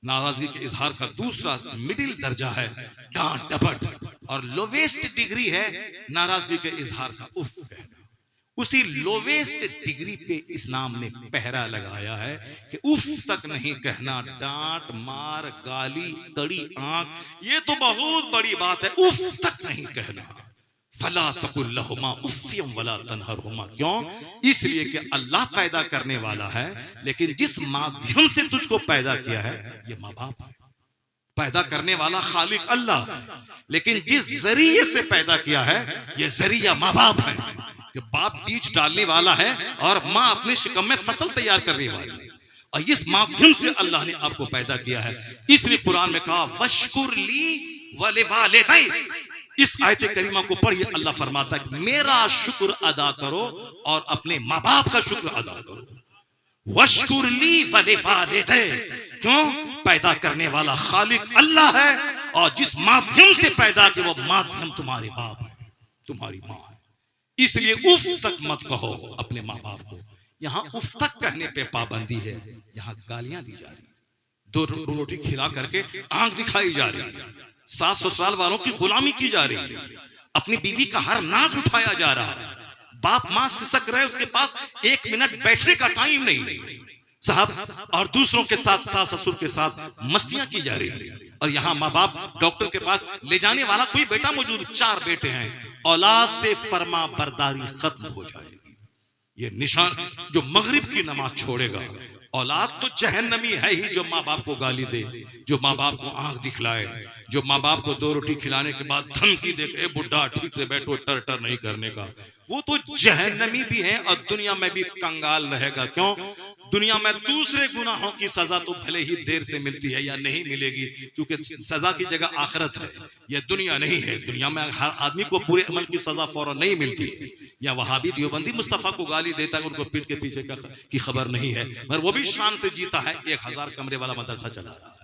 नाराजगी के इजहार का दूसरा मिडिल दर्जा है डांट डपट, और लोवेस्ट डिग्री है नाराजगी के इजहार का उफ कहना। उसी लोवेस्ट डिग्री पे इस्लाम ने पहरा लगाया है कि उफ तक नहीं कहना। डांट मार गाली कड़ी आंख ये तो बहुत बड़ी बात है, उफ तक नहीं कहना। फला तकुल लहुमा उफ़्फ़िन वला तनहरहुमा। क्यों? इसलिए कि अल्लाह पैदा करने वाला है, लेकिन जिस माध्यम से तुझको पैदा किया है ये माँ बाप है। पैदा करने वाला खालिक अल्लाह है, लेकिन जिस जरिए से पैदा किया है ये जरिया माँ बाप है। कि बाप बीज डालने वाला है और माँ अपने शिकम में फसल तैयार करने वाली है, और इस माध्यम से अल्लाह ने आपको पैदा किया है। इसलिए कुरान में कहा वशकुर ली व लिवालिदैन। इस आयत करीमा को पढ़िए, अल्लाह फरमाता है मेरा शुक्र अदा करो और अपने माँ बाप का शुक्र अदा करो। वशकुर ली व लिवालिदैन। क्यों? पैदा करने वाला खालिक अल्लाह है, और जिस माध्यम से पैदा किया वो माध्यम तुम्हारे बाप है, तुम्हारी माँ है। इसलिए उफ तक मत कहो अपने माँ बाप को। यहाँ उफ तक कहने पे पाबंदी है, यहाँ गालियां दी जा रही, दो रोटी खिला करके आंख दिखाई जा रही है, सास ससुराल वालों की गुलामी की जा रही है, अपनी बीवी का हर नाज उठाया जा रहा है। बाप माँ सिसक रहे, उसके पास 1 मिनट बैठने का टाइम नहीं साहब, और दूसरों के साथ सास ससुर के साथ मस्तियां की जा रही है। और यहाँ माँ बाप डॉक्टर के पास ले जाने वाला कोई बेटा मौजूद, 4 बेटे हैं। औलाद से फरमा बरदारी खत्म हो जाएगी। ये निशान जो मगरिब की नमाज छोड़ेगा, औलाद तो जहन्नमी है ही, जो माँ बाप को गाली दे, जो माँ बाप को आंख दिखलाए, जो माँ बाप को 2 रोटी खिलाने के बाद धमकी दे ए बुढ़ा ठीक से बैठो, टर टर नहीं करने का, वो तो जहन्नमी भी है और दुनिया में भी कंगाल रहेगा। क्यों? दुनिया में दूसरे गुनाहों की सजा तो भले ही देर से मिलती है या नहीं मिलेगी, क्योंकि सजा की जगह आखिरत है, यह दुनिया नहीं है। दुनिया में हर आदमी को बुरे अमल की सजा फौरन नहीं मिलती है। या वहाबी देवबंदी मुस्तफा को गाली देता है, उनको पीठ के पीछे की खबर नहीं है, मगर वो भी शान से जीता है। 1000 कमरे वाला मदरसा चला रहा है।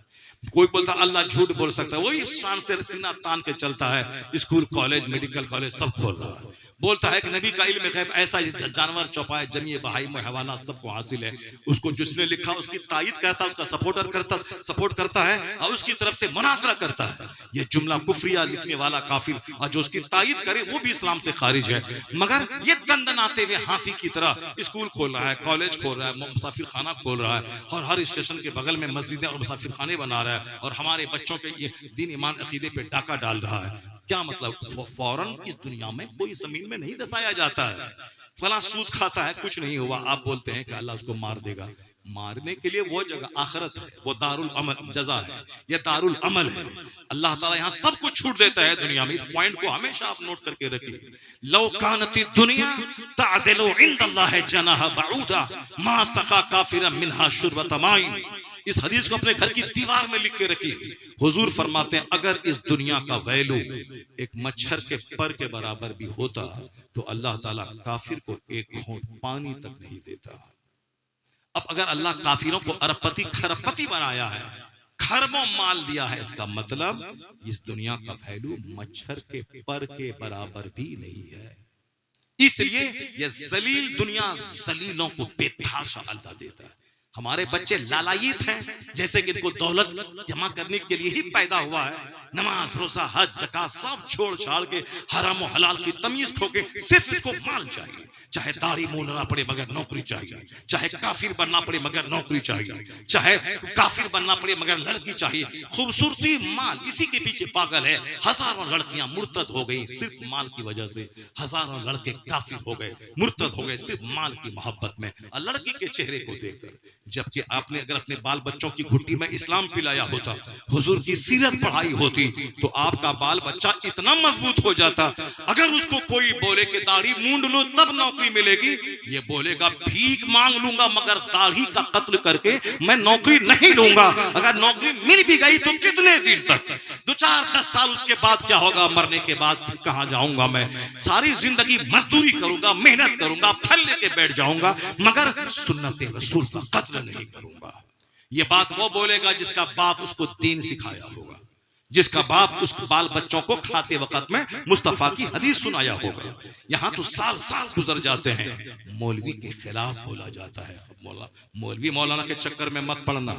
कोई बोलता अल्लाह झूठ बोल सकता है, वही शान से सीना तान के चलता है। स्कूल कॉलेज मेडिकल कॉलेज सब खोल रहा है। बोलता है कि नबी का इल्म गैब ऐसा जानवर चौपाए जमीए बहाई में हैवानात सबको हासिल है। उसको जिसने लिखा उसकी तायीद करता है, उसका सपोर्ट करता है और उसकी तरफ से मुनाजरा करता है। ये जुमला कुफरिया लिखने वाला काफिर और जो उसकी तायीद करे वो भी इस्लाम से खारिज है। मगर ये दंदनाते हुए हाथी की तरह स्कूल खोल रहा है, कॉलेज खोल रहा है, मुसाफिर खाना खोल रहा है और हर स्टेशन के बगल में मस्जिदें और मुसाफिर खाने बना रहा है और हमारे बच्चों के ये दीन ईमान अकीदे पे डाका डाल रहा है। क्या मतलब? फौरन इस दुनिया में कोई जमीन में नहीं दसाया जाता है। फला सूद खाता है, कुछ नहीं हुआ, आप बोलते हैं कि अल्लाह उसको मार देगा। मारने के लिए वो जगह आखिरत है, वो दारुल अमल जजा है, ये दारुल अमल है। अल्लाह ताला यहाँ सब कुछ छूट देता है दुनिया में। इस पॉइंट को हमेशा आप नोट करके रखिए। लौ कानती दुनिया तादिलु इंदल्लाह जनाह बऊदा मा सका काफिरन मिनहा शुरबत माइन। इस हदीस को अपने घर की दीवार में लिख के रखिए। हुजूर फरमाते हैं अगर इस दुनिया का वैल्यू एक मच्छर के पर के बराबर भी होता तो अल्लाह ताला काफिर को एक घूंट पानी तक नहीं देता। अब अगर अल्लाह काफिरों को अरबपति खरबपति बनाया है, खरबों माल दिया है, इसका मतलब इस दुनिया का वैल्यू मच्छर के पर के बराबर भी नहीं है। इसलिए यह जलील दुनिया जलीलों को बेतहाशा अल्लाह देता है। हमारे बच्चे लालायित हैं, जैसे कि इनको दौलत जमा करने के लिए ही पैदा हुआ है। नमाज, रोजा, हज, ज़कात सब छोड़ छाड़ के हराम और हलाल की तमीज खो के सिर्फ इसको माल चाहिए। चाहे दाढ़ी मूंढना पड़े मगर नौकरी चाहिए, चाहे काफिर बनना पड़े मगर नौकरी चाहिए, चाहे काफिर बनना पड़े मगर लड़की चाहिए। खूबसूरती, माल, इसी के पीछे पागल है। हजारों लड़कियां मुर्तद हो गई सिर्फ माल की वजह से। हजारों लड़के काफिर हो गए, मुर्तद हो गए सिर्फ माल की मोहब्बत में और लड़की के चेहरे को देखकर। जबकि आपने अगर अपने बाल बच्चों की घुट्टी में इस्लाम पिलाया होता, हुजूर की सीरत पढ़ाई होती, तो आपका बाल बच्चा इतना मजबूत हो जाता। अगर उसको कोई बोले कि दाढ़ी मूंड लो तब नौकरी मिलेगी, ये बोलेगा भीख मांग लूंगा मगर दाढ़ी का कत्ल करके मैं नौकरी नहीं लूंगा। अगर नौकरी मिल भी गई तो कितने दिन तक? 2-4-10 साल उसके बाद क्या होगा? मरने के बाद कहां जाऊंगा मैं? सारी जिंदगी मजदूरी करूंगा, मेहनत करूंगा, फल लेके बैठ जाऊंगा मगर सुन्नत रसूल का कत्ल नहीं करूंगा। ये बात वो बोलेगा जिसका बाप उसको दीन सिखाया होगा, जिसका बाप उस बाल बच्चों को खाते वक्त में मुस्तफा की हदीस सुनाया होगा। यहाँ तो साल साल गुजर जाते हैं, मौलवी के खिलाफ बोला जाता है। मौलवी मौलाना के चक्कर में मत पड़ना,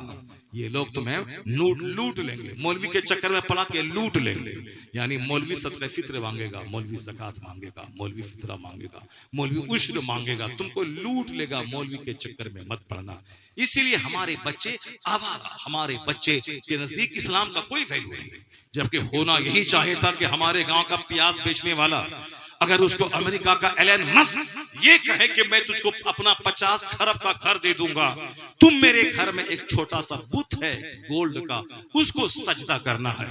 ये लोग तुम्हें लूट लेंगे। मौलवी के चक्कर में पड़ा के लूट लेंगे। यानी मौलवी सदक़े फित्र मांगेगा, मौलवी ज़कात मांगेगा, मौलवी फितरा मांगेगा, मौलवी उश्र मांगेगा, तुमको लूट लेगा। मौलवी के चक्कर में मत पड़ना। इसीलिए हमारे बच्चे आवारा, हमारे बच्चे के नजदीक इस्लाम का कोई वैल्यू नहीं। जबकि होना यही चाहिए था कि हमारे गांव का प्याज बेचने वाला अगर उसको अमेरिका का एलन मस्क ये कहे कि मैं तुझको अपना 50 खरब का घर दे दूंगा, तुम मेरे घर में एक छोटा सा बुत है गोल्ड का, उसको सजदा करना है।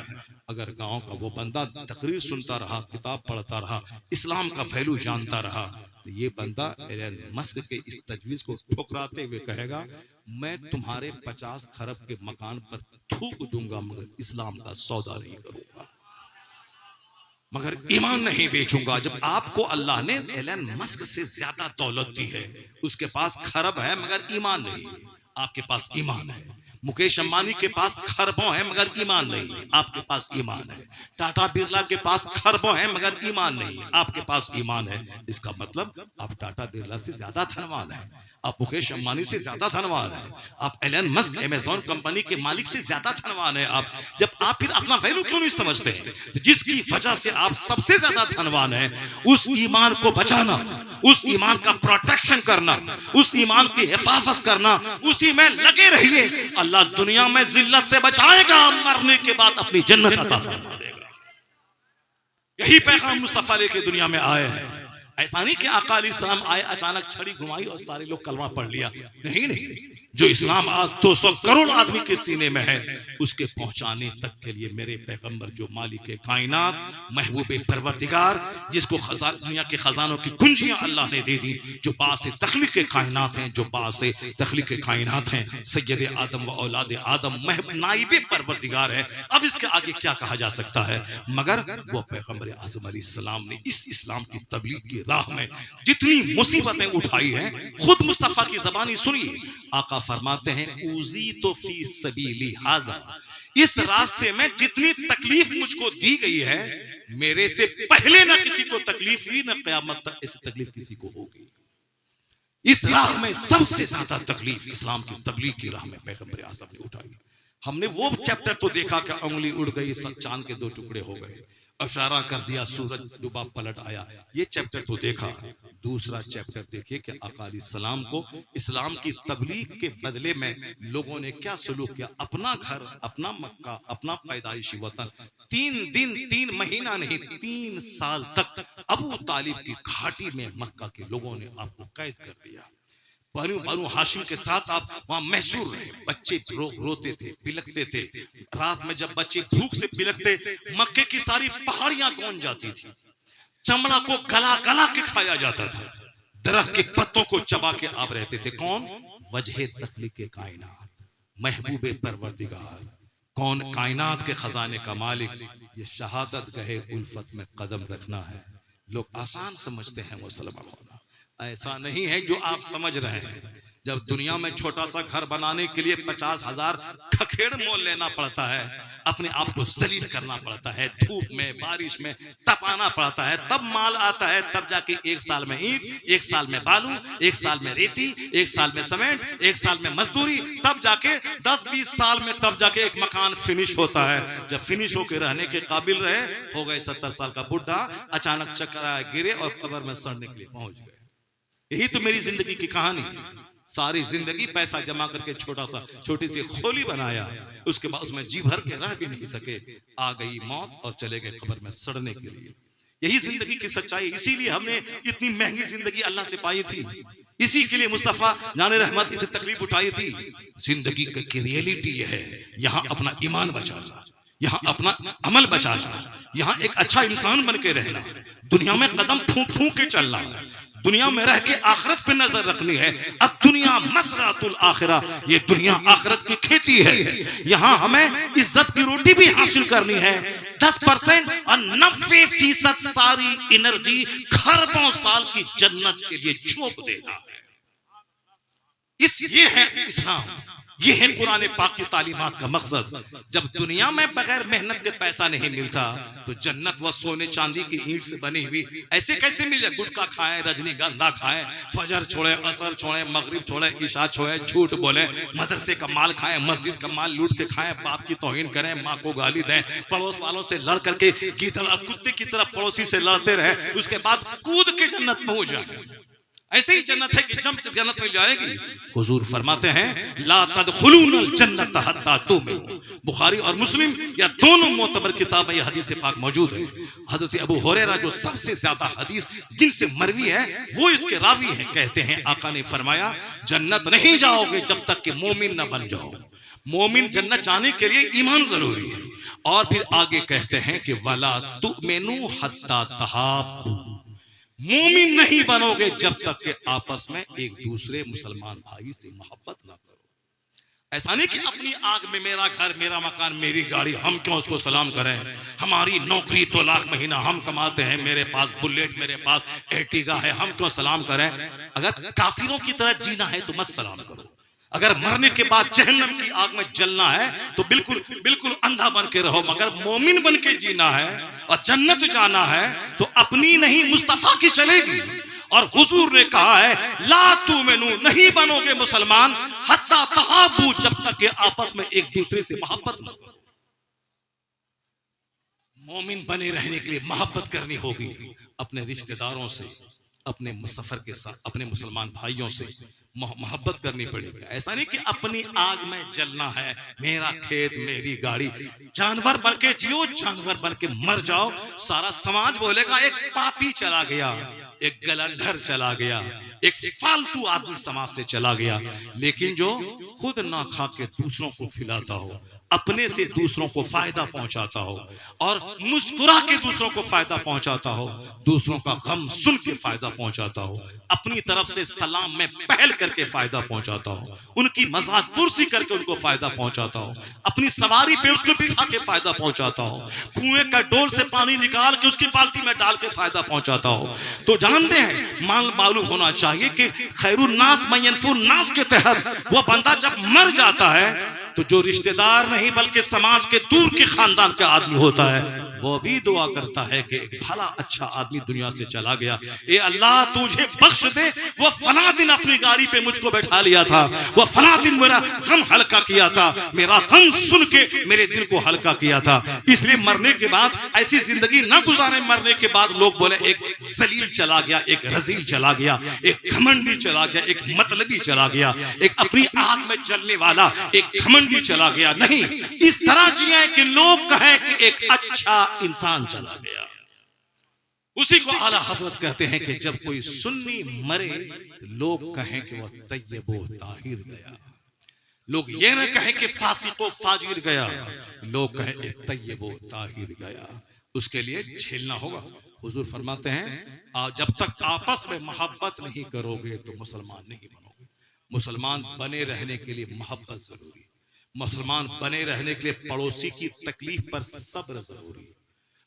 अगर गांव का वो बंदा तकरीर सुनता रहा, किताब पढ़ता रहा, इस्लाम का वैल्यू जानता रहा, तो ये बंदा एलन मस्क के इस तजवीज को ठुकराते हुए कहेगा मैं तुम्हारे 50 खरब के मकान पर थूक दूंगा मगर इस्लाम का सौदा नहीं करूंगा, मगर ईमान नहीं बेचूंगा। जब आपको अल्लाह ने एलन मस्क से ज्यादा दौलत दी है, उसके पास खरब है मगर ईमान नहीं, आपके पास ईमान है। मुकेश अंबानी के पास खरबों है मगर ईमान नहीं, आपके पास ईमान है। टाटा बिरला के पास खरबों है मगर ईमान नहीं, आपके पास ईमान है। इसका मतलब आप टाटा बिरला से ज्यादा धनवान है, आप मुकेश अंबानी से ज्यादा धनवान है, आप एलन मस्क अमेज़न कंपनी के मालिक से ज्यादा धनवान है। आप जब आप फिर अपना वैल्यू क्यों नहीं समझते हैं? जिसकी वजह से आप सबसे ज्यादा धनवान है, उस ईमान को बचाना, उस ईमान का प्रोटेक्शन करना, उस ईमान की हिफाजत करना, उसी में लगे रहिए। अल्लाह दुनिया में जिल्लत से बचाएगा, मरने के बाद अपनी जन्नत अता फरमा देगा। यही पैगाम मुस्तफा लेके दुनिया में आए हैं। ऐसा नहीं कि आका अलैहिस्सलाम आए, अचानक छड़ी घुमाई और सारे लोग कलमा पढ़ लिया। नहीं, जो इस्लाम आज 200 करोड़ आदमी के सीने में है, उसके पहुंचाने तक के लिए मेरे पैगंबर जो मालिक कायनात, महबूब परवरदिगार, जिसको दुनिया के खजानों की कुंजियां अल्लाह ने दे दी, जो बासे तख्लीक के कायनात हैं, जो बासे तख्लीक के कायनात हैं, सैयद आदम व औलाद आदम, नाइब परवरदिगार है। अब इसके आगे क्या कहा जा सकता है? मगर वो पैगंबर आज़म अलैहिस्सलाम ने इस इस्लाम की तबलीग की राह में जितनी मुसीबतें उठाई हैं, खुद मुस्तफा की ज़बानी सुनिए। आका फरमाते हैं उज़ी तो फी सबीली हाज़ा, इस रास्ते में जितनी तकलीफ मुझको दी गई है, मेरे से पहले ना किसी को तकलीफ हुई, ना क़यामत तक ऐसी तकलीफ किसी को होगी। इस राह में सबसे ज्यादा तकलीफ इस्लाम की तबलीग की राह में पैगंबर आज़म ने उठाई। हमने वो चैप्टर तो देखा कि उंगली उड़ गई, चांद के 2 टुकड़े हो गए, इशारा कर दिया, सूरज डूबा पलट आया, ये चैप्टर तो देखा। दूसरा चैप्टर देखिए कि आका अलैहिस्सलाम को इस्लाम की तबलीग के बदले में लोगों ने क्या सलूक किया। अपना घर, अपना मक्का, अपना पैदाइशी वतन 3 दिन 3 महीना नहीं 3 साल तक अबू तालिब की घाटी में मक्का के लोगों ने आपको कैद कर दिया। बनु हाशिम के साथ आप वहां महसूर रहे। बच्चे रोते थे, बिलखते थे। रात में जब बच्चे भूख से बिलखते, मक्के की सारी पहाड़ियां गूंज जाती थी। चमड़ा को गला गला के खाया जाता था। दरख्त के पत्तों को चबा के आप रहते थे। कौन? वजह तख्लीक कायनात, महबूबे परवरदिगार, कौन? कायनात के खजाने का मालिक। ये शहादत गहे उल्फत में कदम रखना है। लोग आसान समझते हैं मुसलमान होना, ऐसा नहीं है जो आप समझ रहे हैं। जब दुनिया में छोटा सा घर बनाने के लिए 50,000 खखेड़ मोल लेना पड़ता है, अपने आप को जलील करना पड़ता है, धूप में बारिश में तपाना पड़ता है, तब माल आता है। तब जाके 1 साल में ईंट, 1 साल में बालू, 1 साल में रेती, 1 साल में सीमेंट, 1 साल में मजदूरी, तब जाके 10-20 साल में तब जाके एक मकान फिनिश होता है। जब फिनिश होकर रहने के काबिल रहे, हो गए 70 साल का बुढ़ा, अचानक चक्कर आया, गिरे और कब्र में सड़ने के लिए पहुंच गए। यही तो मेरी जिंदगी की कहानी है। सारी जिंदगी पैसा जमा करके छोटी सी खोली बनाया, उसके बाद उसमें जी भर के रह भी नहीं सके, आ गई मौत और चले गए कब्र में सड़ने के लिए। यही जिंदगी की सच्चाई। इसीलिए हमने इतनी महंगी जिंदगी अल्लाह से पाई थी। इसी के लिए मुस्तफा जाने रहमत इतनी तकलीफ उठाई थी। जिंदगी की रियलिटी है, यहाँ अपना ईमान बचाना, यहाँ अपना अमल बचाना, यहाँ एक अच्छा इंसान बन के रहना, दुनिया में कदम फूंक फूंक के चलना है, दुनिया में रह के आखिरत पे नजर रखनी है। अब दुनिया मसरातुल आखिरा, ये दुनिया आखिरत की खेती है। यहाँ हमें इज्जत की रोटी भी हासिल करनी है। 10% और 90% सारी एनर्जी खरबों साल की जन्नत के लिए झोंक देना है। ये है इस्लाम, ये है कुरान पाक की तालीमात का मकसद। जब दुनिया में बगैर मेहनत के पैसा नहीं मिलता, तो जन्नत व सोने चांदी की ईंट से बनी हुई ऐसे कैसे मिले? गुटखा खाएं, रजनीगंधा खाएं, फजर छोड़े, असर छोड़े, मगरिब छोड़े, इशा छोड़े, झूठ बोले, मदरसे का माल खाएं, मस्जिद का माल लूट के खाएं, बाप की तौहीन करें, माँ को गाली दें, पड़ोस वालों से लड़ करके गीदड़ और कुत्ते की तरह पड़ोसी से लड़ते रहे, उसके बाद कूद के जन्नत पहुंच जाए। ऐसे ही जन्नत है कि जब जन्नत मिल जाएगी, हुजूर फरमाते हैं ला तदखुलूनल जन्नत हत्ता तुमिनू। बुखारी और मुस्लिम या दोनों मोतबर किताब में यह हदीस पाक मौजूद है। हजरत अबू हुरैरा जो सबसे ज्यादा हदीस जिनसे मरवी है, वो इसके रावी हैं। कहते हैं आका ने फरमाया, जन्नत नहीं जाओगे जब तक कि मोमिन न बन जाओ। मोमिन जन्नत जाने के लिए ईमान जरूरी है। और फिर आगे कहते हैं कि वला तुमिनू हत्ता तहाब्बू, मोमिन नहीं बनोगे जब तक के आपस में एक दूसरे मुसलमान भाई से मोहब्बत ना करो। ऐसा नहीं कि अपनी आग में मेरा घर, मेरा मकान, मेरी गाड़ी, हम क्यों उसको सलाम करें? हमारी नौकरी तो लाख महीना हम कमाते हैं, मेरे पास बुलेट, मेरे पास एर्टिगा है, हम क्यों सलाम करें? अगर काफिरों की तरह जीना है तो मत सलाम करो। अगर मरने के बाद जहन्नम की आग में जलना है तो बिल्कुल बिल्कुल अंधा बन के रहो। मगर मोमिन बन के जीना है और जन्नत जाना है तो अपनी नहीं मुस्तफा की चलेगी। और हुजूर ने कहा है ला तुमिनू, नहीं बनोगे मुसलमान हत्ता तहाबू, जब तक के आपस में एक दूसरे से मोहब्बत न करो। मोमिन बने रहने के लिए मोहब्बत करनी होगी अपने रिश्तेदारों से, अपने मुसफर के साथ, अपने मुसलमान भाइयों से मोहब्बत करनी पड़ेगी। ऐसा नहीं कि अपनी आग में जलना है, मेरा खेत, मेरी गाड़ी। जानवर बन के जियो, जानवर बन के मर जाओ। सारा समाज बोलेगा एक पापी चला गया, एक गलंधर चला गया, एक फालतू आदमी समाज से चला गया। लेकिन जो खुद ना खा के दूसरों को खिलाता हो, अपने से दूसरों को फायदा पहुंचाता हो और मुस्कुरा के दूसरों को फायदा पहुंचाता हो, दूसरों का गम सुन के फायदा पहुंचाता हो, अपनी तरफ से सलाम में पहल करके फायदा पहुंचाता हो, उनकी मजाक पुरसी करके उनको फायदा पहुंचाता हो, अपनी सवारी पे उसको बिठा के फायदा पहुंचाता हो, कुएं का डोल से पानी निकाल के उसकी बाल्टी में डाल के फायदा पहुंचाता हो, तो जानते हैं मालूम होना चाहिए कि खैरुन नास मयनफुन नास के तहत वो बंदा जब मर जाता है तो तो जो रिश्तेदार नहीं बल्कि समाज के दूर के खानदान का आदमी होता है वो भी दुआ करता है कि एक भला अच्छा आदमी दुनिया से चला गया, ए अल्लाह तुझे बख्श दे, वो फला दिन अपनी गाड़ी पे मुझको बैठा लिया था, वो फला दिन मेरा गम हल्का किया था, मेरा गम सुन के मेरे दिल को हल्का किया था। इसलिए मरने के बाद ऐसी जिंदगी ना गुजारे, मरने के बाद लोग बोले एक जलील चला गया, एक रजील चला गया, एक घमंडी चला गया, एक मतलबी चला गया, एक अपनी आग में जलने वाला एक घमंडी चला गया। नहीं, इस तरह जिए कि लोग कहें कि एक अच्छा इंसान चला गया। उसी को आला हजरत कहते हैं कि जब कोई सुन्नी मरे लोग कहें कि वह तय्यबो ताहिर गया। लोग ये न कहें कि फासिको फाजिर गया, लोग कहें एक तय्यबो ताहिर गया। उसके लिए झेलना होगा। हुजूर फरमाते हैं जब तक आपस में मोहब्बत नहीं करोगे तो मुसलमान नहीं बनोगे। मुसलमान बने रहने के लिए मोहब्बत जरूरी, मुसलमान बने रहने के लिए पड़ोसी की तकलीफ पर सब्र जरूरी,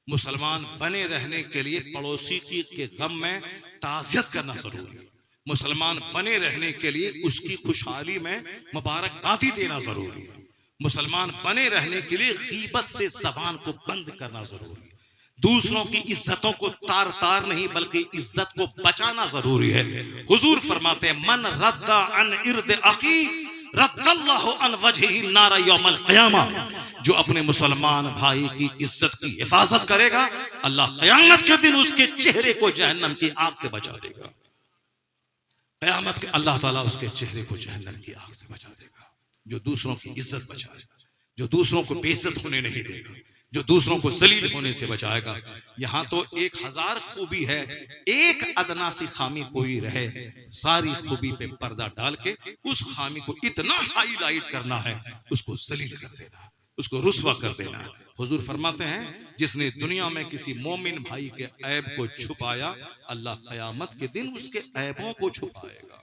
मुसलमान बने रहने के लिए पड़ोसी के गम में ताज़ियत करना जरूरी, मुसलमान बने रहने के लिए उसकी खुशहाली में मुबारकबादी देना जरूरी, मुसलमान बने रहने के लिए गीबत से ज़बान को बंद करना जरूरी, दूसरों की इज्जतों को तार तार नहीं बल्कि इज्जत को बचाना जरूरी है। हुजूर फरमाते हैं मन रद्दा अन इर्द अखी रद्दल्लाहु अन वजहिही नारा यौमल क़यामा। जो अपने मुसलमान भाई की इज्जत की हिफाजत करेगा अल्लाह क़यामत के दिन उसके चेहरे को जहन्नम की आग से बचा देगा। क़यामत के अल्लाह ताला उसके चेहरे को जहन्नम की आग से बचा देगा। जो दूसरों की इज्जत बचाएगा, जो दूसरों को बेइज्जत होने नहीं देगा, जो दूसरों को जलील होने से बचाएगा। यहाँ तो 1000 खूबी है, एक अदना सी खामी कोई रहे सारी खूबी पे पर्दा डाल के उस खामी को इतना हाईलाइट करना है, उसको जलील कर देना, उसको रुस्वा कर देना। हुजूर फरमाते हैं जिसने दुनिया में किसी मोमिन भाई के ऐब को छुपाया अल्लाह क़यामत के दिन उसके ऐबों को छुपाएगा।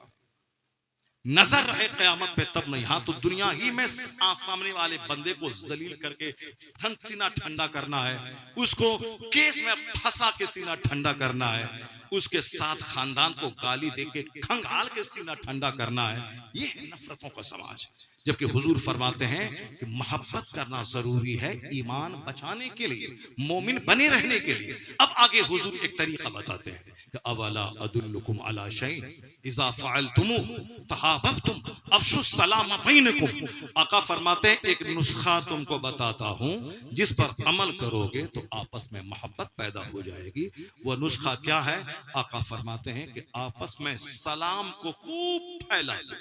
नजर रहे क़यामत पे तब नहीं। हाँ तो दुनिया ही में सामने वाले बंदे को जलील करके सीना ठंडा करना है, उसको केस में फंसा के सीना ठंडा करना है, उसके साथ खानदान को गाली देके खंगाल के सीना ठंडा करना है। ये है नफरतों का समाज। जबकि हुजूर फरमाते हैं कि मोहब्बत करना जरूरी है ईमान बचाने के लिए, मोमिन बने रहने के लिए। अब आगे हुजूर एक तरीका बताते हैं कि अवला अदुल्लुकुम अला शैइन इज़ा फ़अलतुमूहु तहाब्बतुम अफ़शु सलाम बैनकुम। आका फरमाते हैं एक नुस्खा तुमको बताता हूँ जिस पर अमल करोगे तो आपस में मोहब्बत पैदा हो जाएगी। वह नुस्खा क्या है? आका फरमाते हैं कि आपस में सलाम को खूब फैला दो।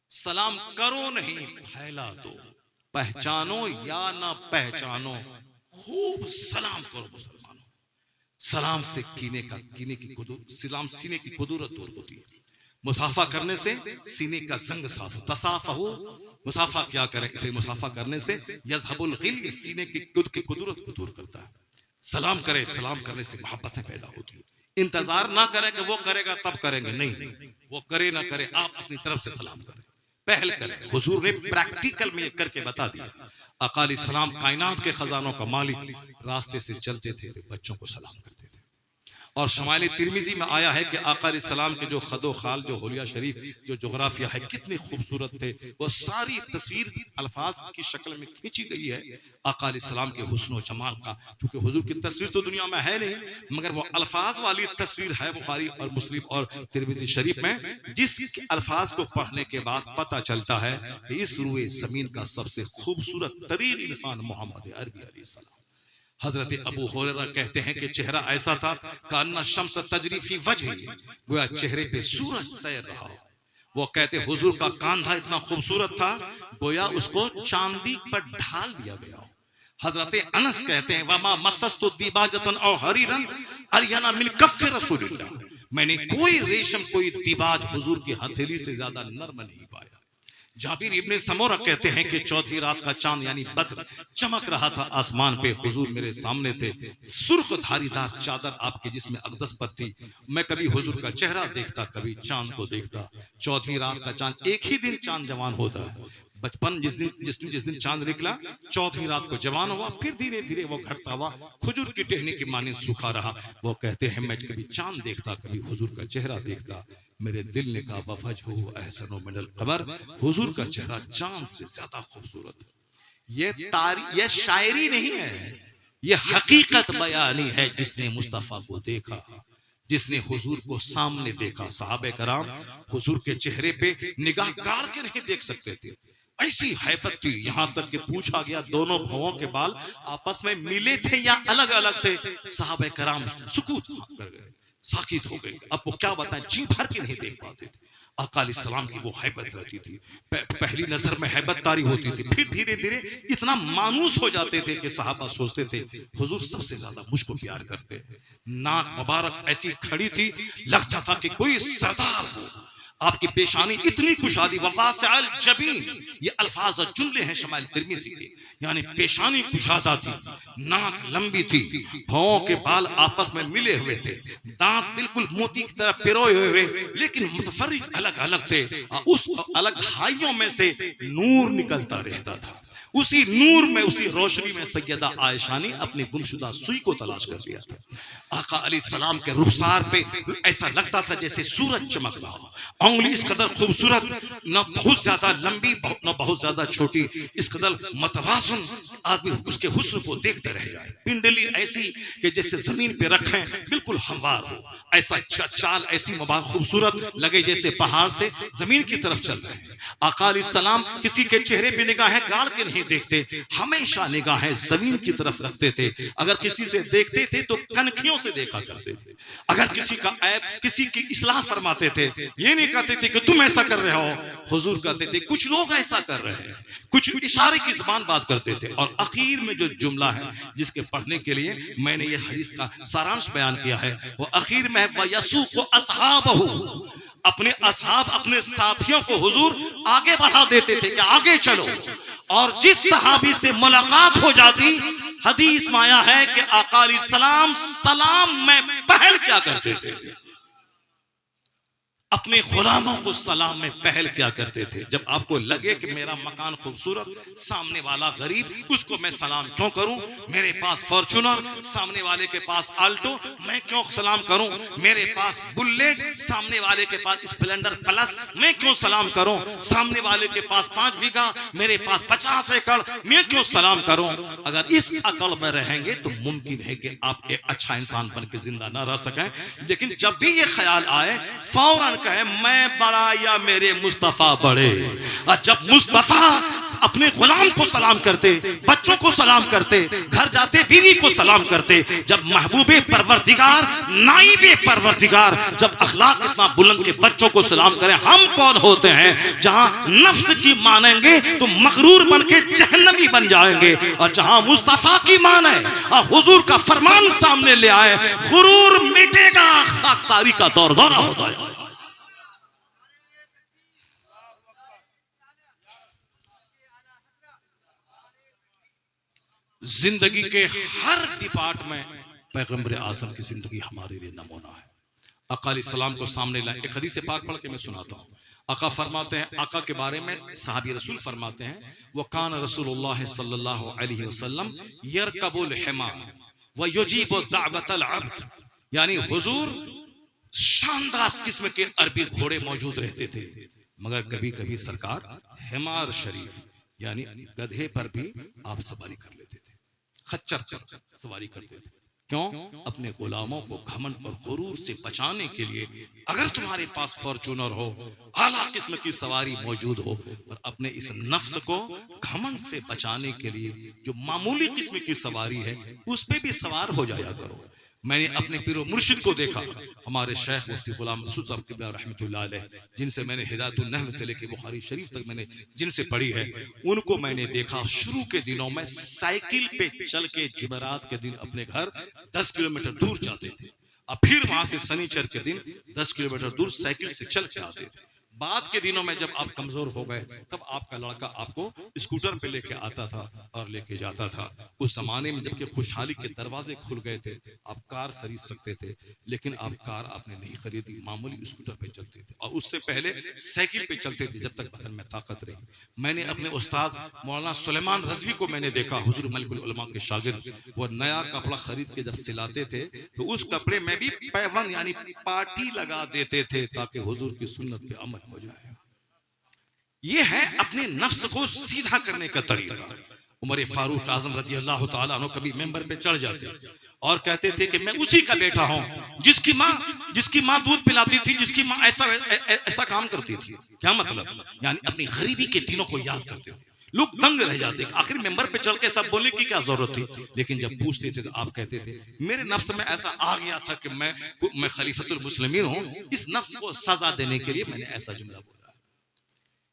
सलाम करो नहीं, फैला दो। पहचानो या ना पहचानो, खूब सलाम करो मुसलमानों। सलाम से सीने की कुदरत दूर होती है। मुसाफा करने से सीने का जंग साफ हो। तसाफहु, मुसाफा क्या करे? इसे मुसाफा करने से यज़हबुल गिल, सीने की कुदरत को दूर करता है। सलाम करे, सलाम करने से मोहब्बतें पैदा होती है। इंतजार ना करें कि वो करेगा तब करेंगे, नहीं, वो करे ना करे आप अपनी तरफ से सलाम करें, पहल करें। हुजूर ने प्रैक्टिकल में करके बता दिया। आका अलैहिस्सलाम कायनात के खजानों का मालिक, रास्ते से चलते थे तो बच्चों को सलाम करते थे। और शमाइल तिरमिजी में आया है कि आका अलैहिस्सलाम के जो खदो खाल, जो हुलिया शरीफ, जो जोग्राफिया है, कितने खूबसूरत थे। वो सारी तस्वीर अल्फाज की शक्ल में खींची गई है आका अलैहिस्सलाम के हुस्न व जमाल का। चूंकि हुजूर की तस्वीर तो दुनिया में है नहीं, मगर वो अल्फाज वाली तस्वीर है बुखारी और मुस्लिम और तिरमिजी शरीफ में, जिस अल्फाज को पढ़ने के बाद पता चलता है कि इस रूए जमीन का सबसे खूबसूरत तरीन इंसान मोहम्मद अरबी अलैहिस्सलाम। हजरत अबू हुरैरा कहते हैं कि चेहरा ऐसा था कान्ना शम्स तजरी फी वजही, गोया चेहरे पे सूरज तैर रहा हो। वो कहते हुजूर का कांधा इतना खूबसूरत था गोया उसको चांदी पर ढाल दिया गया हो। हजरत अनस कहते हैं वमा मसस्तु दिबाजतन औ हरीरन अरियाना मिन कफ रसूलिल्लाह, मैंने कोई रेशम, कोई दिबाज हुजूर की हथेली से ज्यादा नर्म नहीं पाया। जाबिर इब्ने समोरा कहते हैं कि चौथी रात का चांद यानी बद्र चमक रहा था आसमान पे। हुजूर मेरे सामने थे, सुर्ख धारीदार चादर आपके जिस्म अक़दस पर थी। मैं कभी हुजूर का चेहरा देखता, कभी चांद को देखता। चौथी रात का चांद, एक ही दिन चांद जवान होता है। बचपन जिस दिन चांद निकला, चौथी रात को जवान हुआ, फिर धीरे धीरे वो घटता हुआ खजूर की टहनी की माने सूखा रहा। वो कहते हैं मैं कभी चांद देखता, कभी हुजूर का चेहरा देखता। मेरे दिल ने कहा वफजहु अहसनु मिनल कमर, हुजूर का चेहरा चांद से ज्यादा खूबसूरत है। ये शायरी नहीं है, ये हकीकत बयानी है। जिसने मुस्तफा को देखा, जिसने हुजूर को सामने देखा, सहाबे कराम हुजूर के चेहरे पे निगाह गाड़ के नहीं देख सकते थे, ऐसी हैबत थी। यहां तक कि पूछा गया दोनों भवों के बाल आपस में मिले थे या अलग अलग थे? सहाबे कराम सुकूत कर गए, साकित हो गए। अब वो क्या बताएं, जी भर के नहीं देख पाते थे। आका अलैहिस्सलाम की वो हैबत रहती थी, पहली नजर में हैबत तारी होती थी, फिर धीरे धीरे इतना मानूस हो जाते थे कि सहाबा सोचते थे हुजूर सबसे ज्यादा मुझको प्यार करते हैं। नाक मुबारक ऐसी खड़ी थी, लगता था कि कोई सरदार हो। आपकी पेशानी इतनी कुशादी, वफासिल जबीन, ये अल्फाज और जुमले हैं शमाइल तिर्मिज़ी के, यानी पेशानी कुशादा थी, नाक लंबी थी, भौं के बाल आपस में मिले हुए थे, दांत बिल्कुल मोती की तरह पिरोए हुए, लेकिन मुतफर्रिक अलग अलग थे। उस अलग हाइयों में से नूर निकलता रहता था। उसी नूर में, उसी रोशनी में सैयदा आयशा ने अपनी गुमशुदा सुई को तलाश कर लिया था। आका अलैहिस्सलाम के रुखसार पे ऐसा लगता था जैसे सूरज चमक रहा हो। उंगली इस कदर खूबसूरत, न बहुत ज्यादा लंबी न बहुत ज्यादा छोटी, इस कदर मतवाज़ुन, आदमी उसके हुस्न को देखते रह जाए। पिंडली ऐसी कि जैसे जमीन पे रखें बिल्कुल हमवार हो, ऐसा चाल ऐसी मुबारक खूबसूरत लगे जैसे पहाड़ से जमीन की तरफ चल रहे हैं। आका अलैहिस्सलाम किसी के चेहरे पे निगाहें गाड़ के नहीं देखते, हमेशा निगाहें जमीन की तरफ रखते थे। अगर किसी से देखते थे तो कनखियों से देखा करते थे। अगर किसी का ऐब, किसी की इस्लाह फरमाते थे, ये नहीं कहते थे कि तुम ऐसा कर रहे हो। हुजूर कहते थे कुछ लोग ऐसा कर रहे हैं, कुछ इशारे की ज़बान बात करते थे। और आखिर में जो जुमला है जिसके पढ़ने के लिए मैंने ये हदीस का सारांश बयान किया है, वो आखिर में है वयसूक़ु अस्हाबहु, अपने असहाब, अपने साथियों को हुजूर आगे बढ़ा देते थे कि आगे चलो। और जिस सहाबी से मुलाकात हो जाती, हदीस में आया है कि आका अलैहिस्सलाम सलाम में पहल क्या करते थे, अपने गुलामों को सलाम में पहल क्या करते थे। जब आपको लगे कि मेरा मकान खूबसूरत, सामने वाला गरीब, उसको मैं सलाम क्यों करूं? मेरे पास फॉर्च्यूनर, सामने वाले के पास आल्टो, मैं क्यों सलाम करूं? मेरे पास बुलेट, सामने वाले के पास स्प्लेंडर प्लस, मैं क्यों सलाम करूं? सामने वाले के पास 5 बीघा, मेरे पास 50 एकड़, मैं क्यों सलाम करूं? अगर इस अकल में रहेंगे तो मुमकिन है कि आप एक अच्छा इंसान बन के जिंदा ना रह सकें। लेकिन जब भी ये ख्याल आए, फौरन कहे मैं बड़ा या मेरे मुस्तफा बड़े। और जब मुस्तफा अपने गुलाम को सलाम करते, बच्चों को सलाम करते, घर जाते बीवी को सलाम करते, जब महबूबे परवरदिगार, नाइबे परवरदिगार, जब अखलाक इतना बुलंद के बच्चों को सलाम करें, हम कौन होते हैं जहां नफ्स की मानेंगे तो मगरूर बन के जहन्नमी बन जाएंगे, और जहां मुस्तफा की माने और हुजूर का फरमान सामने ले आए, गुरूर मिटेगा, खाकसारी का दौर दौरा होता है। जिंदगी के हर डिपार्ट में पैगंबर आज़म की जिंदगी हमारे लिए नमूना है। आका अलैहिस्सलाम को सामने लाए। एक हदीस पाक पढ़ के मैं सुनाता हूँ। आका फरमाते हैं, आका के बारे में सहाबी रसूल फरमाते हैं, वो कान रसूलुल्लाह सल्लल्लाहु अलैहि वसल्लम यरकबुल हिमार व युजीबु दावतल अब्द, यानी हुजूर शानदार किस्म के अरबी घोड़े मौजूद रहते थे, मगर कभी कभी सरकार हिमार शरीफ यानी गधे पर भी आप सवारी कर लेते थे, खच्चर पर सवारी करते थे। क्यों? अपने गुलामों को घमंड और गुरूर से बचाने के लिए। अगर तुम्हारे पास फॉर्च्यूनर हो, आला किस्म की सवारी मौजूद हो, और अपने इस नफ्स को घमंड से बचाने के लिए जो मामूली किस्म की सवारी है उस पे भी सवार हो जाया करो। मैंने अपने पीरो मुर्शिद को देखा, हमारे शेख मुफ्ती गुलाम मसूद साहब क़िबला रहमतुल्लाह अलैह, जिनसे मैंने हिदायतुन नहव से लेकर बुखारी शरीफ तक मैंने जिनसे पढ़ी है, उनको मैंने देखा शुरू के दिनों में साइकिल पे चल के जुमेरात के दिन अपने घर 10 किलोमीटर दूर जाते थे, और फिर वहां से शनिचर के दिन 10 किलोमीटर दूर साइकिल से चल के आते थे। बाद के दिनों में जब आप कमजोर हो गए तब आपका लड़का आपको स्कूटर पे लेके आता था और लेके जाता था। उस जमाने में जबकि खुशहाली के दरवाजे खुल गए थे, आप कार खरीद सकते थे, लेकिन आप कार आपने नहीं खरीदी, मामूली स्कूटर पे चलते थे और उससे पहले साइकिल पे चलते थे जब तक बदन में ताकत रही। मैंने अपने उस्ताद मौलाना सुलेमान रजवी को मैंने देखा, हुजूर मलिकुल उलमा के शागिर्द, वो नया कपड़ा खरीद के जब सिलाते थे तो उस कपड़े में भी पैबंद यानी पार्टी लगा देते थे ताकि हुजूर की सुन्नत पे अमल हो जाए। ये है अपने नफ्स को सीधा करने का तरीका। उमर फारूक आजम रजी अल्लाह तआला अन्हु कभी मेंबर पे चढ़ जाते और कहते थे कि मैं उसी का बेटा हूं जिसकी माँ दूध पिलाती थी, जिसकी माँ ऐसा काम करती थी। क्या मतलब? यानी अपनी गरीबी के दिनों को याद करते थे। लोग दंग रह जाते, आखिर मेंबर पे चढ़ के सब बोलने की क्या जरूरत थी? लेकिन जब पूछते थे तो आप कहते थे मेरे नफ्स में ऐसा आ गया था कि मैं खलीफतुल मुस्लिमीन हूं, इस नफ्स को सजा देने के लिए मैंने ऐसा जुमला बोला।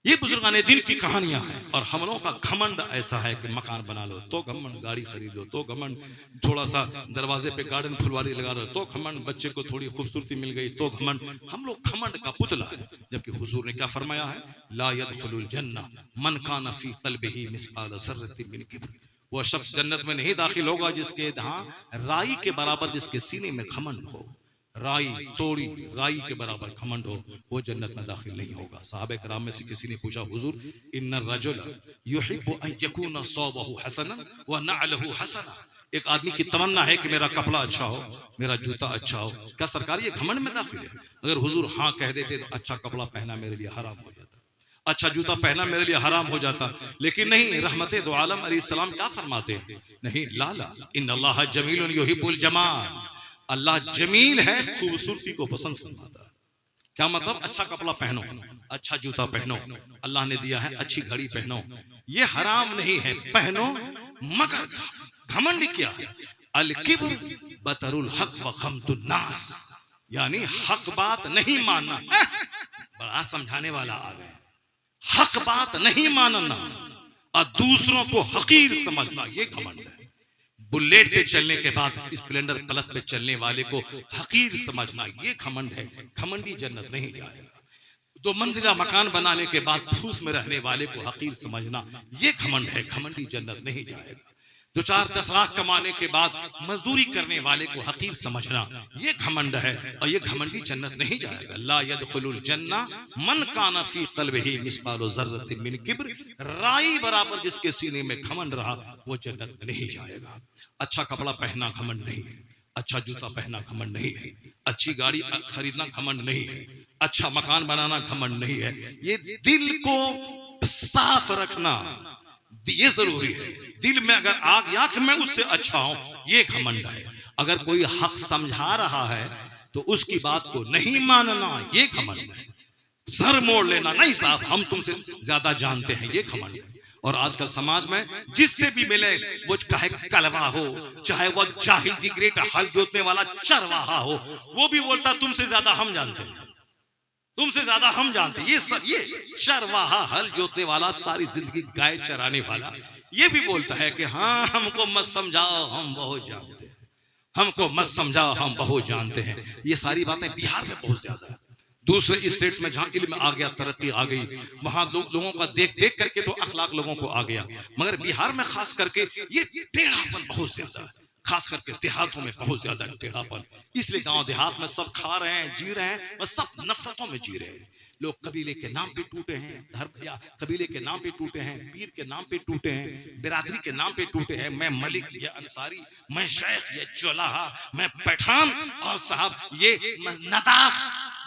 ये बुजुर्गाने दिन की कहानियां हैं। और हम लोगों का घमंड ऐसा है कि मकान बना लो तो घमंड, गाड़ी खरीद लो तो घमंड, थोड़ा सा दरवाजे पे गार्डन फुलवारी लगा लो तो घमंड, बच्चे को थोड़ी खूबसूरती मिल गई तो घमंड। हम लोग घमंड का पुतला है, जबकि हुजूर ने क्या फरमाया है? ला यदखुलुल जन्नह मन कान फी क़ल्बिही मिस्क़ाल ज़र्रतिन मिन किब्र। वो शख्स जन्नत में नहीं दाखिल होगा जिसके यहाँ राई के बराबर जिसके सीने में घमंड हो। राई तोड़ी राई के बराबर घमंड हो, वो जन्नत में दाखिल नहीं होगा। साहबे कराम में से किसी ने पूछा, हुजूर इन्ना रजुल युहिब्बु अन यकूना सौबहु हसना व नअलहु हसना। एक आदमी की तमन्ना है कि मेरा कपड़ा अच्छा हो, मेरा जूता अच्छा हो। क्या सरकार ये घमंड में दाखिल है? अगर हुजूर हाँ कह देते तो अच्छा कपड़ा पहना मेरे लिए हराम हो जाता, अच्छा जूता पहना मेरे लिए हराम हो जाता। लेकिन नहीं, रहमते दो आलम अलैहिस्सलाम क्या फरमाते हैं? नहीं, लाला इन्नल्लाह जमीलुन युहिब्बुल जमाल। अल्लाह जमील है, खूबसूरती को पसंद फरमाता है। क्या मतलब? अच्छा कपड़ा पहनो, अच्छा जूता पहनो, अल्लाह ने दिया है अच्छी घड़ी पहनो, ये हराम नहीं है, पहनो। मगर घमंड क्या है? अल किब्र बतरुल हक व खमतुन नास, यानी हक बात नहीं मानना। बड़ा समझाने वाला आ गया। हक बात नहीं मानना और दूसरों को हकीर समझना, ये घमंड है। बुलेट पे चलने के बाद स्प्लेंडर प्लस पे चलने वाले को हकीर समझना, ये घमंड है। घमंडी जन्नत नहीं जाएगा। 2 मंजिला मकान बनाने के बाद फूस में रहने वाले को हकीर समझना, ये घमंड है। घमंडी जन्नत नहीं जाएगा। 2-4-10 लाख कमाने के बाद मजदूरी करने वाले को हकीर समझना, ये घमंड है और ये घमंडी जन्नत नहीं जाएगा। ला यदखुलुल जन्नह मन काना फी क़ल्बिही मिस्क़ाल ज़र्रतिन मिन किब्र। राई बराबर जिसके सीने में घमंड रहा वो जन्नत में नहीं जाएगा। अच्छा कपड़ा पहनना घमंड नहीं है, अच्छा जूता पहनना घमंड नहीं है, अच्छी गाड़ी खरीदना घमंड नहीं है, अच्छा मकान बनाना घमंड नहीं है। ये दिल को साफ रखना ये जरूरी है। दिल में अगर आ गया कि मैं उससे अच्छा हूं, ये घमंड है। अगर कोई हक समझा रहा है तो उसकी बात को नहीं मानना, ये घमंड है। सर मोड़ लेना, नहीं साहब हम तुमसे ज्यादा जानते हैं, ये घमंड है। और आजकल समाज में जिससे भी मिले, वो चाहे कलवा हो, चाहे वो जाहिल दी ग्रेट हल जोतने वाला चरवाहा हो, वो भी बोलता तुमसे ज्यादा हम जानते हैं, तुमसे ज्यादा हम जानते हैं। ये चरवाहा हल जोतने वाला, सारी जिंदगी गाय चराने वाला, ये भी बोलता है कि हाँ हमको मत समझाओ हम बहुत जानते हैं, हमको मत समझाओ हम बहुत जानते हैं। ये सारी बातें बिहार में बहुत ज्यादा है। दूसरे स्टेट्स में जहां इल्म आ गया, तरक्की आ गई, वहां लोगों का देख देख करके तो अखलाक लोगों को आ गया। मगर बिहार में खास करके ये टेढ़ापन बहुत ज्यादा है, खास करके देहातों में बहुत ज्यादा टेढ़ापन। इसलिए गांव देहात में सब खा रहे हैं, जी रहे हैं, बस सब नफरतों में जी रहे हैं। लोग कबीले के नाम पे टूटे हैं, धर्म या कबीले के नाम पे टूटे हैं, पीर के नाम पे टूटे हैं, बिरादरी के नाम पे टूटे हैं। मैं मलिक या अंसारी, मैं शेख या चौलाहा, मैं पठान और साहब ये नदाफ।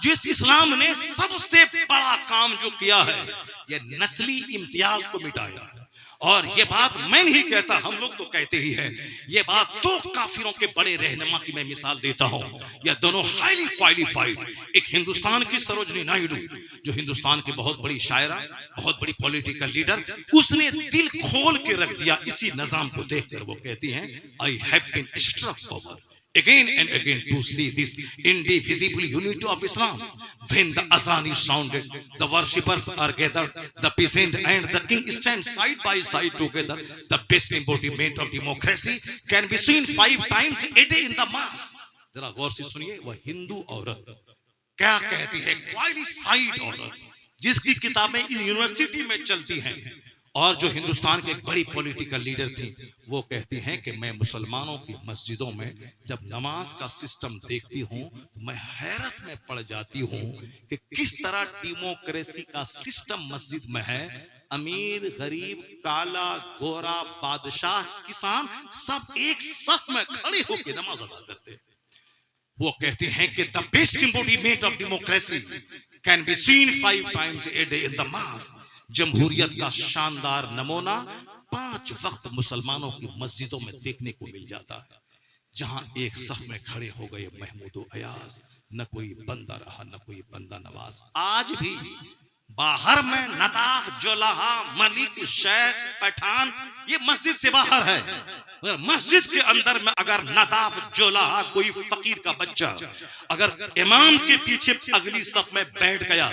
जिस इस्लाम ने सबसे बड़ा काम जो किया है, ये नस्ली इम्तियाज को मिटाया है। और ये बात मैं नहीं कहता, हम लोग तो कहते ही हैं। ये बात 2 काफिरों के बड़े रहनुमा की मैं मिसाल देता हूं। ये दोनों हाईली क्वालिफाइड। एक हिंदुस्तान की सरोजनी नायडू, जो हिंदुस्तान की बहुत बड़ी शायरा, बहुत बड़ी पॉलिटिकल लीडर, उसने दिल खोल के रख दिया इसी निजाम को देखकर। वो कहती हैं, I have been struck over again and again to see this indivisible unity of Islam. When the azan is sounded, the worshippers are gathered, the peasant and the king stand side by side together. The best embodiment of democracy can be seen 5 times a day in the mass. जरा गौर से सुनिए, वह हिंदू औरत क्या कहती है, qualified औरत, जिसकी किताबें यूनिवर्सिटी में चलती हैं, और जो हिंदुस्तान के एक बड़ी पॉलिटिकल लीडर थी, वो कहती हैं कि मैं मुसलमानों की मस्जिदों में जब नमाज का सिस्टम देखती हूँ तो मैं हैरत में पड़ जाती हूँ कि किस तरह डेमोक्रेसी का सिस्टम मस्जिद में है। अमीर, गरीब, काला, गोरा, बादशाह, किसान सब एक सफ में खड़े होकर नमाज अदा करते हैं। वो कहते हैं कि the best embodiment of democracy can be seen 5 times a day in the mosque। जमहूरियत का शानदार नमूना 5 वक्त मुसलमानों की मस्जिदों में देखने को मिल जाता है, जहां एक सफ में खड़े हो गए महमूद अयाज, न कोई बंदा रहा न कोई बंदा नवाज। आज भी बाहर में नदाफ, जोलाहा, मलिक, शेख, पठान, ये मस्जिद से बाहर है, मगर मस्जिद के अंदर में अगर नदाफ, जोलाहा, कोई फकीर का बच्चा अगर इमाम के पीछे अगली सफ में बैठ गया,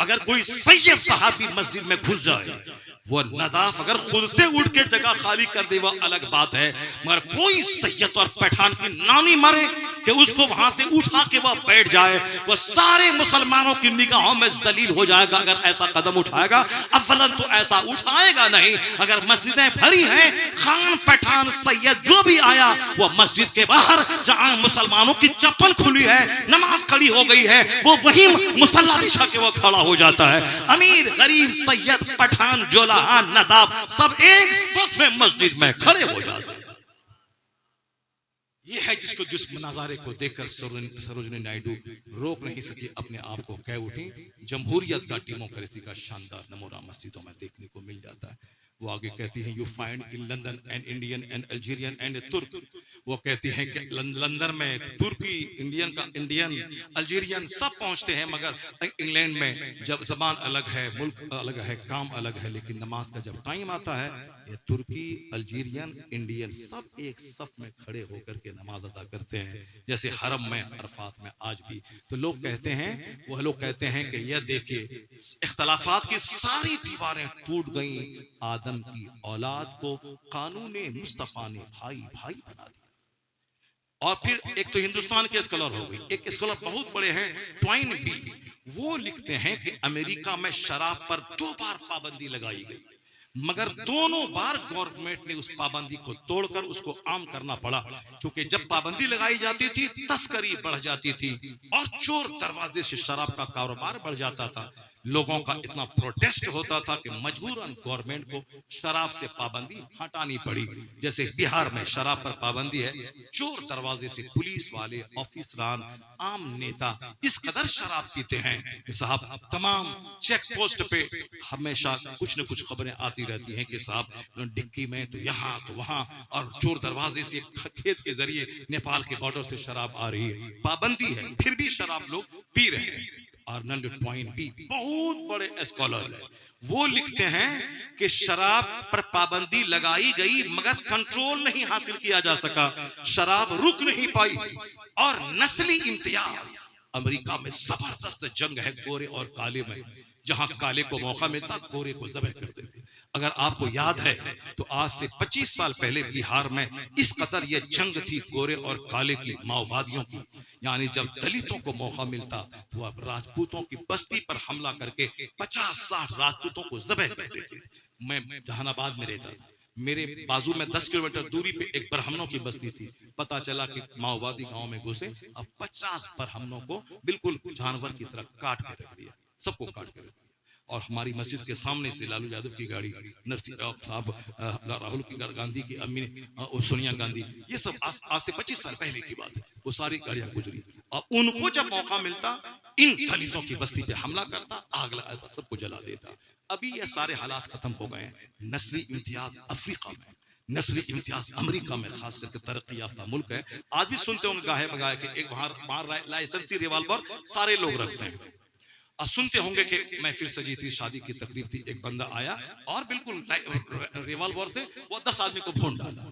अगर कोई सैयद साहबी मस्जिद में घुस जाए, वो नदाफ अगर खुद से उठ के जगह खाली कर दे वो अलग बात है, मगर कोई सैयद और पठान की नानी मारे कि उसको वहां से उठा के वह बैठ जाए, वह सारे मुसलमानों की निगाहों में जलील हो जाएगा अगर ऐसा कदम उठाएगा। अव्वलन तो ऐसा उठाएगा नहीं। अगर मस्जिदें भरी हैं, खान, पठान, सैयद जो भी आया वो मस्जिद के बाहर जहां मुसलमानों की चप्पल खुली है, नमाज खड़ी हो गई है, वो वही मुसल्ला बिछा के वो खड़ा हो जाता है। अमीर, गरीब, सैयद, पठान, जोलाहा, नदाब सब एक सफ में मस्जिद में खड़े हो जाते हैं। ये है जिसको जिस नजारे को देखकर सरोजिनी नायडू रोक नहीं सकी, अपने आप को कह उठी। जमहूरियत का, डेमोक्रेसी का शानदार नमूना मस्जिदों में देखने को मिल जाता है। वो आगे कहती हैं, you find in London an Indian and Algerian and तुर्क। वो कहती हैं कि लंदन में तुर्की, इंडियन, अल्जीरियन सब पहुंचते हैं, मगर इंग्लैंड में जब जबान अलग है, मुल्क अलग है, काम अलग है, लेकिन नमाज का जब टाइम आता है, ये तुर्की, अल्जीरियन, इंडियन सब एक सफ में खड़े होकर के नमाज अदा करते हैं, जैसे हरम में, अरफात में आज भी। तो लोग कहते हैं, वह लोग कहते हैं कि यह देखिए, इख्तलाफात की सारी दीवारें टूट गई, आदम की औलाद को कानूने मुस्तफा ने भाई भाई बना दिया। और फिर एक तो हिंदुस्तान के स्कॉलर हो गई, एक स्कॉलर बहुत बड़े हैं, ट्वाइन बी, वो लिखते हैं कि अमेरिका में शराब पर 2 बार पाबंदी लगाई गई, मगर दोनों बार गवर्नमेंट ने उस पाबंदी को तोड़कर उसको आम करना पड़ा, क्योंकि जब पाबंदी लगाई जाती थी तस्करी बढ़ जाती थी और चोर दरवाजे से शराब का कारोबार बढ़ जाता था। लोगों का इतना प्रोटेस्ट होता था कि मजबूरन गवर्नमेंट को शराब से पाबंदी हटानी पड़ी। जैसे बिहार में शराब पर पाबंदी है, चोर दरवाजे से पुलिस वाले, ऑफिसरान, आम नेता इस कदर शराब पीते हैं कि साहब तमाम चेक पोस्ट पे हमेशा कुछ न कुछ खबरें आती रहती हैं कि साहब डिक्की में तो यहाँ तो वहां, और चोर दरवाजे से खेत के जरिए नेपाल के बॉर्डर से शराब आ रही है। पाबंदी है फिर भी शराब लोग पी रहे हैं। आर्नल्ड ट्वाइन भी बहुत बड़े स्कॉलर हैं, वो लिखते हैं कि शराब पर पाबंदी लगाई गई मगर कंट्रोल नहीं हासिल किया जा सका, शराब रुक नहीं पाई। और नस्ली इम्तियाज, अमेरिका में जबरदस्त जंग है गोरे और काले में, जहां काले को मौका मिलता गोरे को ज़बह कर देते। अगर आपको याद है तो आज से 25 साल पहले बिहार में इस कदर ये जंग थी गोरे और काले की, माओवादियों की, यानी जब दलितों को मौका मिलता तो अब राजपूतों की बस्ती पर हमला करके 50-60 राजपूतों को ज़बह कर देते। मैं जहानाबाद में रहता था, मेरे बाजू में 10 किलोमीटर दूरी पे एक ब्राह्मणों की बस्ती थी। पता चला कि माओवादी गांव में घुसे, अब 50 ब्राह्मणों को बिल्कुल जानवर की तरह काट के रख दिया, सबको काट के रख दिया। और हमारी मस्जिद के सामने से लालू यादव की गाड़ी, नरसिंह साहब, राहुल की गांधी की अम्मी, सोनिया गांधी, ये सब आज से 25 साल पहले की बात है, वो सारी गाड़ियां गुजरी। और उनको जब मौका मिलता इन दलितों की बस्ती पे हमला करता, आग लगाता, सबको जला देता। अभी ये सारे हालात खत्म हो गए हैं। नस्ली इम्तियाज अफ्रीका में, नस्ली इम्तियाज अमेरिका में, खास करके तरक्की याफ्ता मुल्क है। आज भी सुनते होंगे गाहे बगाए के एक बाहर लाइसेंसी रिवॉल्वर सारे लोग रखते हैं। और सुनते होंगे कि मैं फिर सजी थी, शादी की तकरीब थी, एक बंदा आया और बिल्कुल रिवॉल्वर से वो 10 आदमी को भून डाला।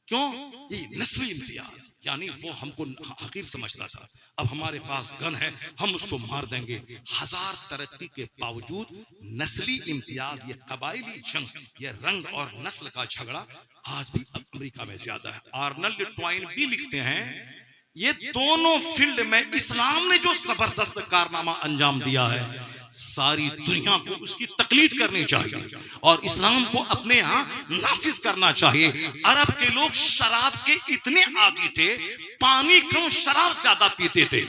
क्यों? ये नस्ली इम्तियाज, यानी वो हमको हकीर समझता था, अब हमारे पास गन है, हम उसको मार देंगे। हजार तरक्की के बावजूद नस्ली इम्तियाज, ये कबायली जंग, ये रंग और नस्ल का झगड़ा आज भी अमेरिका में ज्यादा है। आर्नल्ड ट्वाइन भी लिखते हैं, ये दोनों फील्ड में इस्लाम ने जो जबरदस्त कारनामा अंजाम दिया है, सारी दुनिया को उसकी तकलीद करनी चाहिए और इस्लाम को अपने यहाँ नाफिज करना चाहिए। अरब के लोग शराब के इतने आदी थे, पानी कम शराब ज्यादा पीते थे।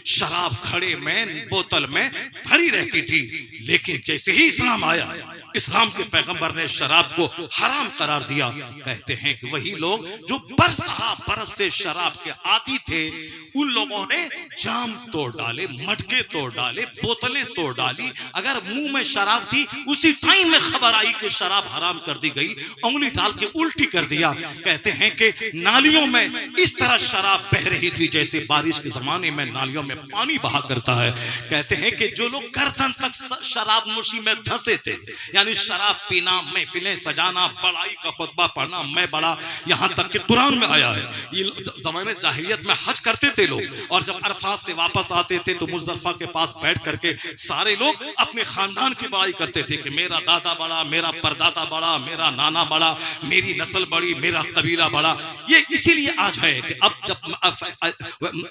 शराब घड़े में बोतल में भरी रहती थी, लेकिन जैसे ही इस्लाम आया, इस्लाम के पैगंबर ने शराब को हराम करार दिया। कहते हैं कि वही लोग जो बरस से शराब के आदी थे, उन लोगों ने जाम तोड़ डाले, मटके तोड़ डाले, बोतलें तोड़ डाली। अगर मुंह में शराब थी, उसी टाइम में खबर आई कि शराब हराम कर दी गई, उंगली डाल के उल्टी कर दिया। कहते हैं कि नालियों में इस तरह शराब बह रही थी जैसे बारिश के जमाने में नालियों में पानी बहा करता है। कहते हैं कि जो लोग गर्दन तक शराब नोशी में धंसे थे, यानी शराब पीना, महफिलें सजाना, बड़ाई का खुतबा पढ़ना, मैं बड़ा, यहाँ तक कि कुरान में आया है। ये जमाने जाहिलियत में हज करते थे लोग, और जब अरफात से वापस आते थे तो मुजदलिफा के पास बैठ करके सारे लोग अपने खानदान की बड़ाई करते थे कि मेरा दादा बड़ा, मेरा परदादा बड़ा, मेरा नाना बड़ा, मेरी नस्ल बड़ी, मेरा कबीला बड़ा। ये इसीलिए आज है कि अब जब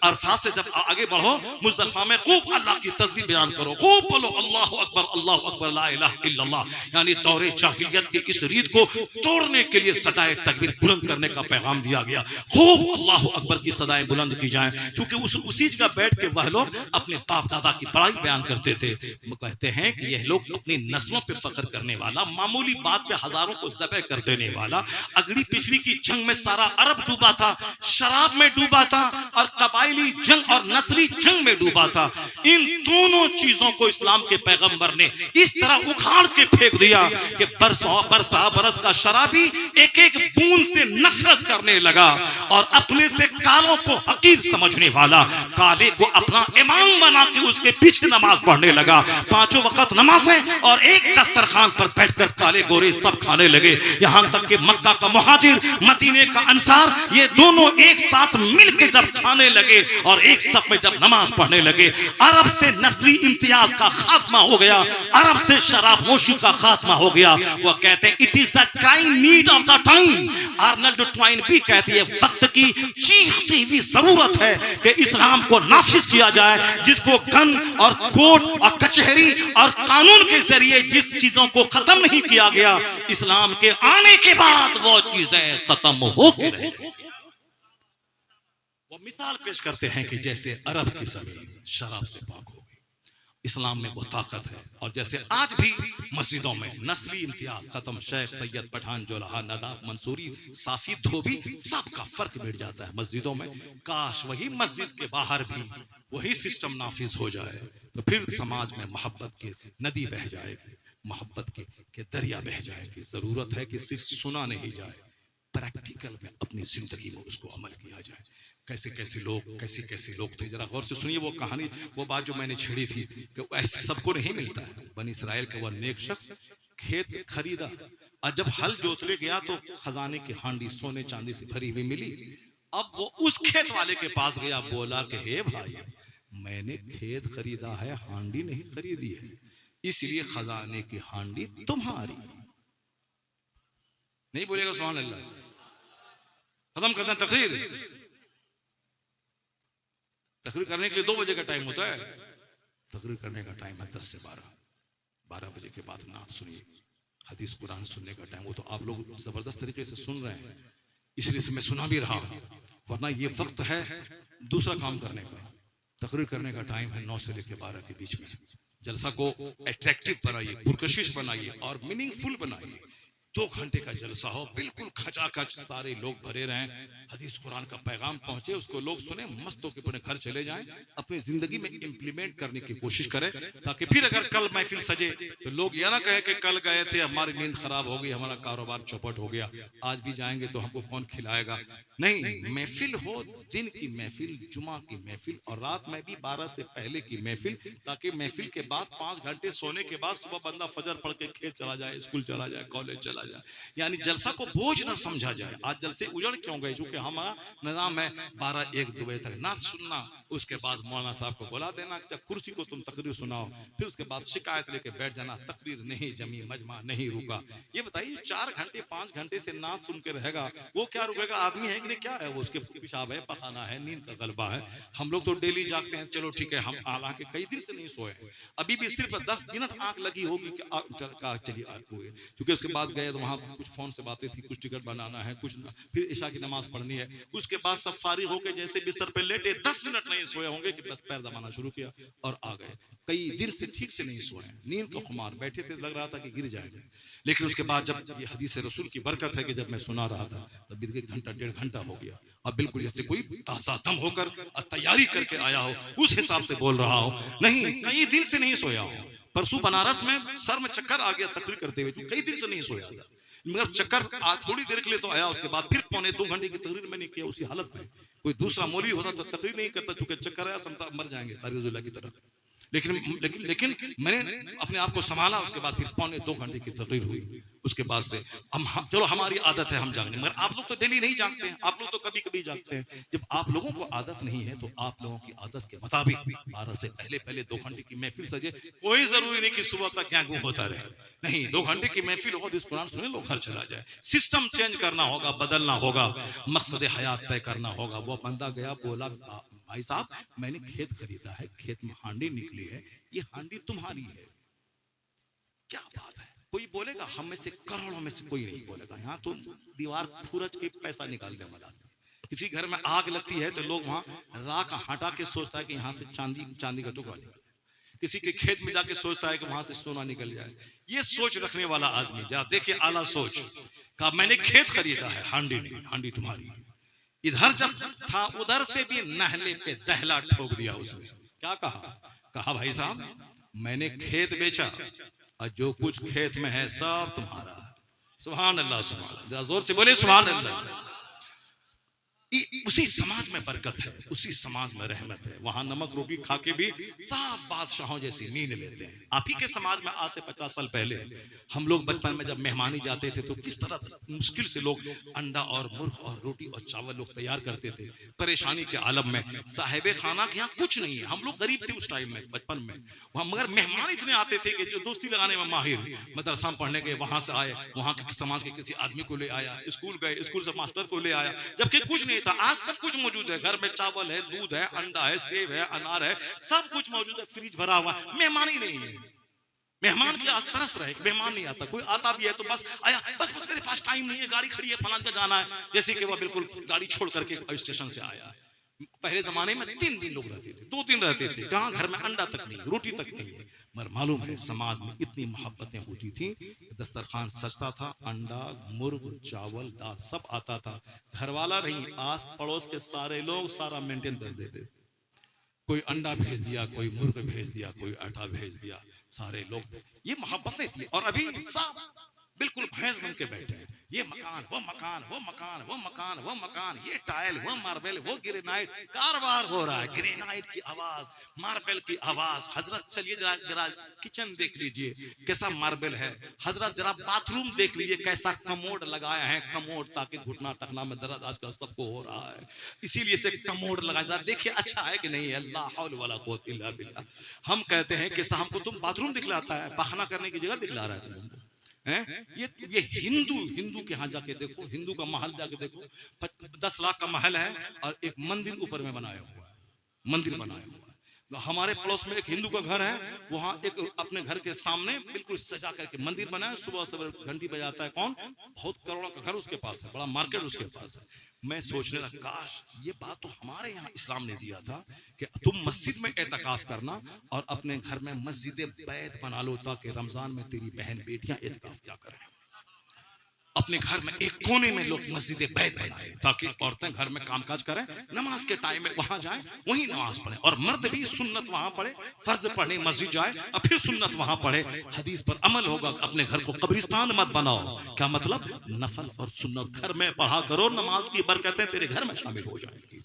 अरफात से जब आगे बढ़ो, मुजदलिफा में खूब अल्लाह की तस्बीह बयान करो, खूब बोलो अल्लाहु अकबर, ला इलाहा इल्लल्लाह। यानी दौरे जाहिलियत के इस रीत को तोड़ने के लिए सदाए तकबीर बुलंद करने का पैगाम दिया गया। खूब अल्लाहु अकबर की सदाएं बुलंद की जाएं, क्योंकि उसी जगह बैठ के वह लोग अपने बाप दादा की बड़ाई बयान करते थे। वो कहते हैं कि यह लोग अपनी नस्लों पे फख्र करने वाला, मामूली बात पे हजारों को ज़बह कर देने वाला, अगली पिछली की जंग में सारा अरब डूबा था, शराब में डूबा था, और कबायली जंग और नस्ली जंग में डूबा था। इन दोनों चीजों को इस्लाम के पैगंबर ने इस तरह उखाड़ के फेंक दिया कि बरस का शराबी एक एक बूंद से नफरत करने लगा, और अपने से कालों को हकीर समझने वाला काले को अपना इमाम बना के उसके पीछे नमाज पढ़ने लगा। पांचों वक्त नमाजें और एक दस्तरखान पर बैठकर काले गोरे सब खाने लगे। यहां तक कि मक्का का मुहाजिर, मदीने का अंसार, ये दोनों एक साथ मिलकर जब खाने लगे और एक साथ में जब नमाज पढ़ने लगे, अरब से नस्ली इम्तियाज का खात्मा हो गया, अरब से शराबनोशी का खात्मा हो गया। वो कहते हैं it is the crime need of the time. Arnold twine भी कहती है वक्त की चीखती हुई जरूरत है कि इस्लाम को नाफिज किया जाए, जिसको गन और कोर्ट और कचहरी और कानून के जरिए जिस चीजों को खत्म नहीं किया गया, इस्लाम के आने के बाद वो चीजें खत्म हो के रह जाएंगी। वो मिसाल पेश करते हैं कि जैसे अरब की जमीन शराब से पाक हो गई, इस्लाम में वो ताकत है। और जैसे आज भी मस्जिदों में नस्ली इम्तियाज खत्म, शेख, सैयद, पठान, जोलाहा, नदाब, मंसूरी, साफी, धोबी, सबका फर्क मिट जाता है मस्जिदों में। काश वही मस्जिद के बाहर भी वही सिस्टम नाफिज हो जाए, तो फिर समाज में मोहब्बत की नदी बह जाएगी, मोहब्बत के दरिया बह जाएगी। जरूरत है कि सिर्फ सुना नहीं जाए, प्रैक्टिकल में अपनी जिंदगी में उसको अमल किया जाए। कैसे कैसे लोग थे, जरा गौर से सुनिए वो कहानी, वो बात जो मैंने छेड़ी थी कि ऐसे सबको नहीं मिलता है। बनी इस्राएल का वह नेक शख्स खेत खरीदा, और जब हल जोतने गया तो खजाने की हांडी सोने चांदी से भरी हुई मिली। अब वो उस खेत वाले के पास गया, बोला कि हे भाई, मैंने खेत खरीदा है, हांडी नहीं खरीदी है, इसलिए खजाने की हांडी तुम्हारी। नहीं बोलेगा सुभान अल्लाह। खत्म करते हैं तकरीर। तकरीर करने के लिए 2 बजे का टाइम होता है, तकरीर करने का टाइम है 10 से 12 बजे के बाद नात सुनिए, हदीस कुरान सुनने का टाइम। वो तो आप लोग जबरदस्त तरीके से सुन रहे हैं, इसलिए से मैं सुना भी रहा हूं, वरना ये वक्त है दूसरा काम करने का। तकरीर करने का टाइम है 9 से लेकर 12 के बीच में। जलसा को अट्रैक्टिव बनाइए, पुरकशिश बनाइए और मीनिंगफुल बनाइए। 2 घंटे का जलसा हो, बिल्कुल खचाखच सारे लोग भरे रहें, हदीस कुरान का पैगाम पहुंचे, उसको लोग सुने, मस्त होकर अपने घर चले जाएं, अपनी जिंदगी में इंप्लीमेंट करने की कोशिश करें, ताकि फिर अगर कल महफिल सजे तो लोग यह ना कहे कि कल गए थे, हमारी नींद खराब हो गई, हमारा कारोबार चौपट हो गया, आज भी जाएंगे तो हमको कौन खिलाएगा। नहीं, महफिल हो, दिन की महफिल, जुमा की महफिल, और रात में भी 12 से पहले की महफिल, ताकि महफिल के बाद 5 घंटे सोने के बाद सुबह बंदा फजर पढ़ के खेत चला जाए, स्कूल चला जाए, कॉलेज चला जाए। यानी जलसा को बोझ ना समझा जाए। आज जलसे उजड़ क्यों गए? क्योंकि हमारा निजाम है 12-1 2 बजे तक नाच सुनना, उसके बाद मौलाना साहब को बुला देना, कुर्सी को तुम तकरीर सुनाओ, फिर उसके बाद शिकायत लेके बैठ जाना, तकरीर नहीं जमी, मजमा नहीं रुका। ये बताइए 4 घंटे 5 घंटे से नाच सुन के रहेगा, वो क्या रुकेगा? आदमी है नींद में क्या है, वो उसके पेशाब है, पखाना है, नींद का गलबा है। हम लोग तो डेली जागते हैं, चलो ठीक है, हम हालांकि कई दिन से नहीं सोए हैं, अभी भी सिर्फ 10 मिनट आंख लगी होगी कि चलिए हुए, क्योंकि उसके बाद गए तो वहाँ कुछ फोन से बातें थी, कुछ टिकट बनाना है, कुछ फिर ईशा की नमाज पढ़नी है, उसके बाद सब फारिग होकर जैसे बिस्तर पे लेटे 10 मिनट नहीं सोए होंगे कि बस पैर दबाना शुरू किया और आ गए। कई दिन से ठीक से नहीं सोए, नींद का खुमार, बैठे थे लग रहा था कि गिर जाएंगे। लेकिन उसके बाद जब ये हदीस रसूल की बरकत है कि जब मैं सुना रहा था तब बीत गए घंटा 1.5 घंटा हो गया, और बिल्कुल जैसे कोई ताज़ा दम होकर तैयारी करके आया हो उस हिसाब से बोल रहा हो। नहीं, कई दिन से नहीं सोया हो। परसों बनारस में सर में चक्कर आ गया तकरीर करते हुए, कई दिन से नहीं सोया था, मगर चक्कर थोड़ी देर के लिए तो आया, उसके बाद फिर 1.25 घंटे की तकरीर मैंने किया उसी हालत में। कोई दूसरा मौलवी होता तो तकरीर नहीं करता, चूंकि चक्कर आया, समझा मर जाएंगे कारिजुल्लाह की तरह। लेकिन मैंने अपने आप को संभाला, उसके बाद फिर 1.25 घंटे की तकरीर हुई। उसके बाद से चलो हमारी आदत है हम जागने, मगर आप लोग तो डेली नहीं जागते हैं, आप लोग तो कभी कभी जागते हैं। जब आप लोगों को आदत नहीं है तो आप लोगों की आदत के मुताबिक 12 से पहले 2 घंटे की महफिल सजे। कोई जरूरी नहीं कि सुबह तक क्या होता रहे, नहीं, 2 घंटे की महफिल हो, इस कुरान सुने लो, घर चला जाए। सिस्टम चेंज करना होगा, बदलना होगा, मकसद हयात तय करना होगा। वो बंदा गया, बोला भाई साहब मैंने खेत खरीदा है, खेत में हांडी निकली है, ये हांडी तुम्हारी है। क्या बात है, कोई बोलेगा? हम में से करोड़ों में से कोई नहीं बोलेगा। यहाँ तो दीवार खुरच के पैसा निकालने वाला। किसी घर में आग लगती है तो लोग वहां राख हटा के सोचता है कि यहाँ से चांदी का टुकड़ा निकल, किसी के खेत में जाके सोचता है कि वहां से सोना निकल जाए। ये सोच रखने वाला आदमी, जरा देखिए आला सोच का, मैंने खेत खरीदा है, हांडी नहीं, हांडी तुम्हारी है। इधर जब था उधर से भी नहले पे दहला ठोक दिया उसने। क्या कहा भाई साहब मैंने खेत बेचा और जो कुछ खेत में है सब तुम्हारा। सुभान अल्लाह, सुभान अल्लाह, जोर से बोले सुभान अल्लाह। उसी समाज में बरकत है, उसी समाज में रहमत है। वहां नमक रोटी खा के भी सब बादशाहों जैसी नींद लेते हैं। आप ही के समाज में आज से 50 साल पहले हम लोग बचपन में जब मेहमानी जाते थे तो किस तरह मुश्किल से लोग अंडा और मुर्ग और रोटी और चावल लोग तैयार करते थे, परेशानी के आलम में। साहिबे खाना के यहाँ कुछ नहीं है, हम लोग गरीब थे उस टाइम में, बचपन में। वहां मगर मेहमान इतने आते थे कि जो दोस्ती लगाने में माहिर, मदरसा पढ़ने के वहां से आए, वहां के समाज के किसी आदमी को ले आया, स्कूल गए, स्कूल से मास्टर को ले आया, जबकि कुछ नहीं था। आज सब कुछ मौजूद है, घर में चावल है, दूध है, अंडा है, सेब है, अनार है, सब कुछ मौजूद है, फ्रिज भरा हुआ। मेहमान ही नहीं है, मेहमान की आज तरस रहे, मेहमान नहीं आता। कोई आता भी है तो बस आया, बस मेरे पास टाइम नहीं है, गाड़ी खड़ी है, फलाना जाना है, जैसे कि वो बिल्कुल गाड़ी छोड़ करके स्टेशन से आया। पहले जमाने में 3 दिन लोग रहते थे, 2 दिन रहते थे, कहाँ घर में अंडा तक नहीं, रोटी तक नहीं है। मगर मालूम है समाज में इतनी मोहब्बतें होती थी, दस्तरखान सस्ता था, अंडा, मुर्ग, चावल, दाल सब आता था। घर वाला नहीं, आस पड़ोस के सारे लोग सारा मेंटेन कर देते। कोई अंडा भेज दिया, कोई मुर्ग भेज दिया, कोई आटा भेज दिया, सारे लोग। ये मोहब्बतें थी। और अभी सब बिल्कुल भैंस बन के बैठे हैं। ये मकान, वो मकान, वो मकान, वो मकान, वो मकान, ये टाइल, वो मार्बल, वो ग्रेनाइट, कारबार हो रहा है। ग्रेनाइट की आवाज, मार्बल की आवाज। हजरत चलिए जरा किचन देख लीजिए कैसा मार्बल है। हजरत जरा बाथरूम देख लीजिए कैसा कमोड लगाया है, कमोड, ताकि घुटना टखना में दर्द आजकल सबको हो रहा है, इसीलिए से कमोड लगाया। देखिए अच्छा है कि नहीं है। अल्लाह हौल वला कुव्वत इल्ला बिल्लाह। हम कहते हैं कि साहब को तुम बाथरूम दिखलाता है, पाखना करने की जगह दिखला रहा है तुमको। ये हिंदू के यहाँ जाके देखो, हिंदू का महल जाके देखो, 10 लाख का महल है और एक मंदिर ऊपर में बनाया हुआ है, मंदिर बनाया हुआ है। हमारे पड़ोस में एक हिंदू का घर है, वहां एक अपने घर के सामने बिल्कुल सजा करके मंदिर बना है। सुबह सुबह घंटी बजाता है कौन? बहुत करोड़ों का घर उसके पास है, बड़ा मार्केट उसके पास है। मैं सोचने लगा काश ये बात तो हमारे यहाँ इस्लाम ने दिया था कि तुम मस्जिद में एतकाफ करना और अपने घर में मस्जिद बैत बना लो, ताकि रमजान में तेरी बहन बेटियां एतकाफ क्या करें। अपने घर में एक कोने में लोग मस्जिद बैत बनाए, ताकि औरतें घर में कामकाज करें, नमाज के टाइम में वहां जाएं, वहीं नमाज पढ़े, और मर्द भी सुन्नत वहां पढ़े, फर्ज पढ़ने मस्जिद जाए और फिर सुन्नत वहां पढ़े। हदीस पर अमल होगा। अपने घर को कब्रिस्तान मत बनाओ। क्या मतलब? नफल और सुन्नत घर में पढ़ा करो, नमाज की बरकतें तेरे घर में शामिल हो जाएंगी।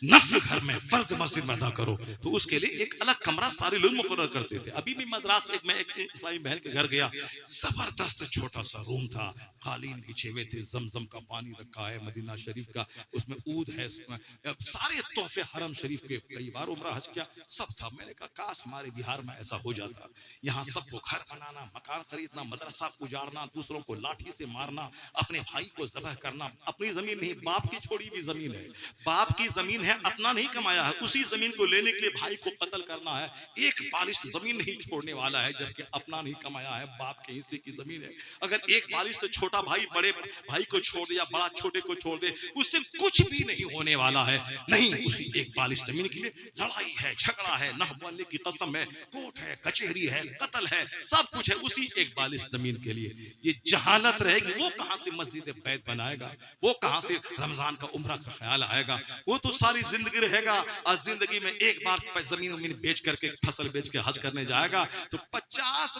नफ्ल घर में फर्ज मस्जिद में अदा करो, तो उसके लिए एक अलग कमरा सारे लोग मुकर्रर करते थे। अभी भी मद्रास मैं एक इस्लामी बहन के घर गया, जबरदस्त छोटा सा रूम था, कालीन बिछे हुए थे, जमजम का पानी रखा है मदीना शरीफ का, उसमें ऊद है, उसमें सारे तोहफे हरम शरीफ के, कई बार उम्रा हज किया, सब था। मैंने कहा काश हमारे बिहार में ऐसा हो जाता। यहाँ सबको घर बनाना, मकान खरीदना, मदरसा उजाड़ना, दूसरों को लाठी से मारना, अपने भाई को जबह करना। अपनी जमीन नहीं, बाप की छोड़ी भी जमीन है, बाप की जमीन है, अपना नहीं कमाया है, उसी जमीन को लेने के लिए भाई को कत्ल करना है। एक बालिश जमीन नहीं छोड़ने वाला है, जबकि अपना नहीं कमाया है, बाप के हिस्से की जमीन है। अगर एक बालिश से छोटा भाई बड़े भाई को छोड़ दे या बड़ा छोटे को छोड़ दे, उससे कुछ भी नहीं होने वाला है। नहीं, उसी एक बालिश जमीन के लिए लड़ाई है, झगड़ा है, ना बोलने की कसम है, कोर्ट है, कचहरी है, कत्ल है, सब कुछ है उसी एक बालिश जमीन के लिए। ये जहालत रहेगी, वो कहां से मस्जिद बैत बनाएगा, वो कहां से रमजान का उम्रा का ख्याल आएगा। वो तो सारी जिंदगी रहेगा, और जिंदगी में एक बार जमीन बेच करके, फसल बेच के हज करने जाएगा, तो 50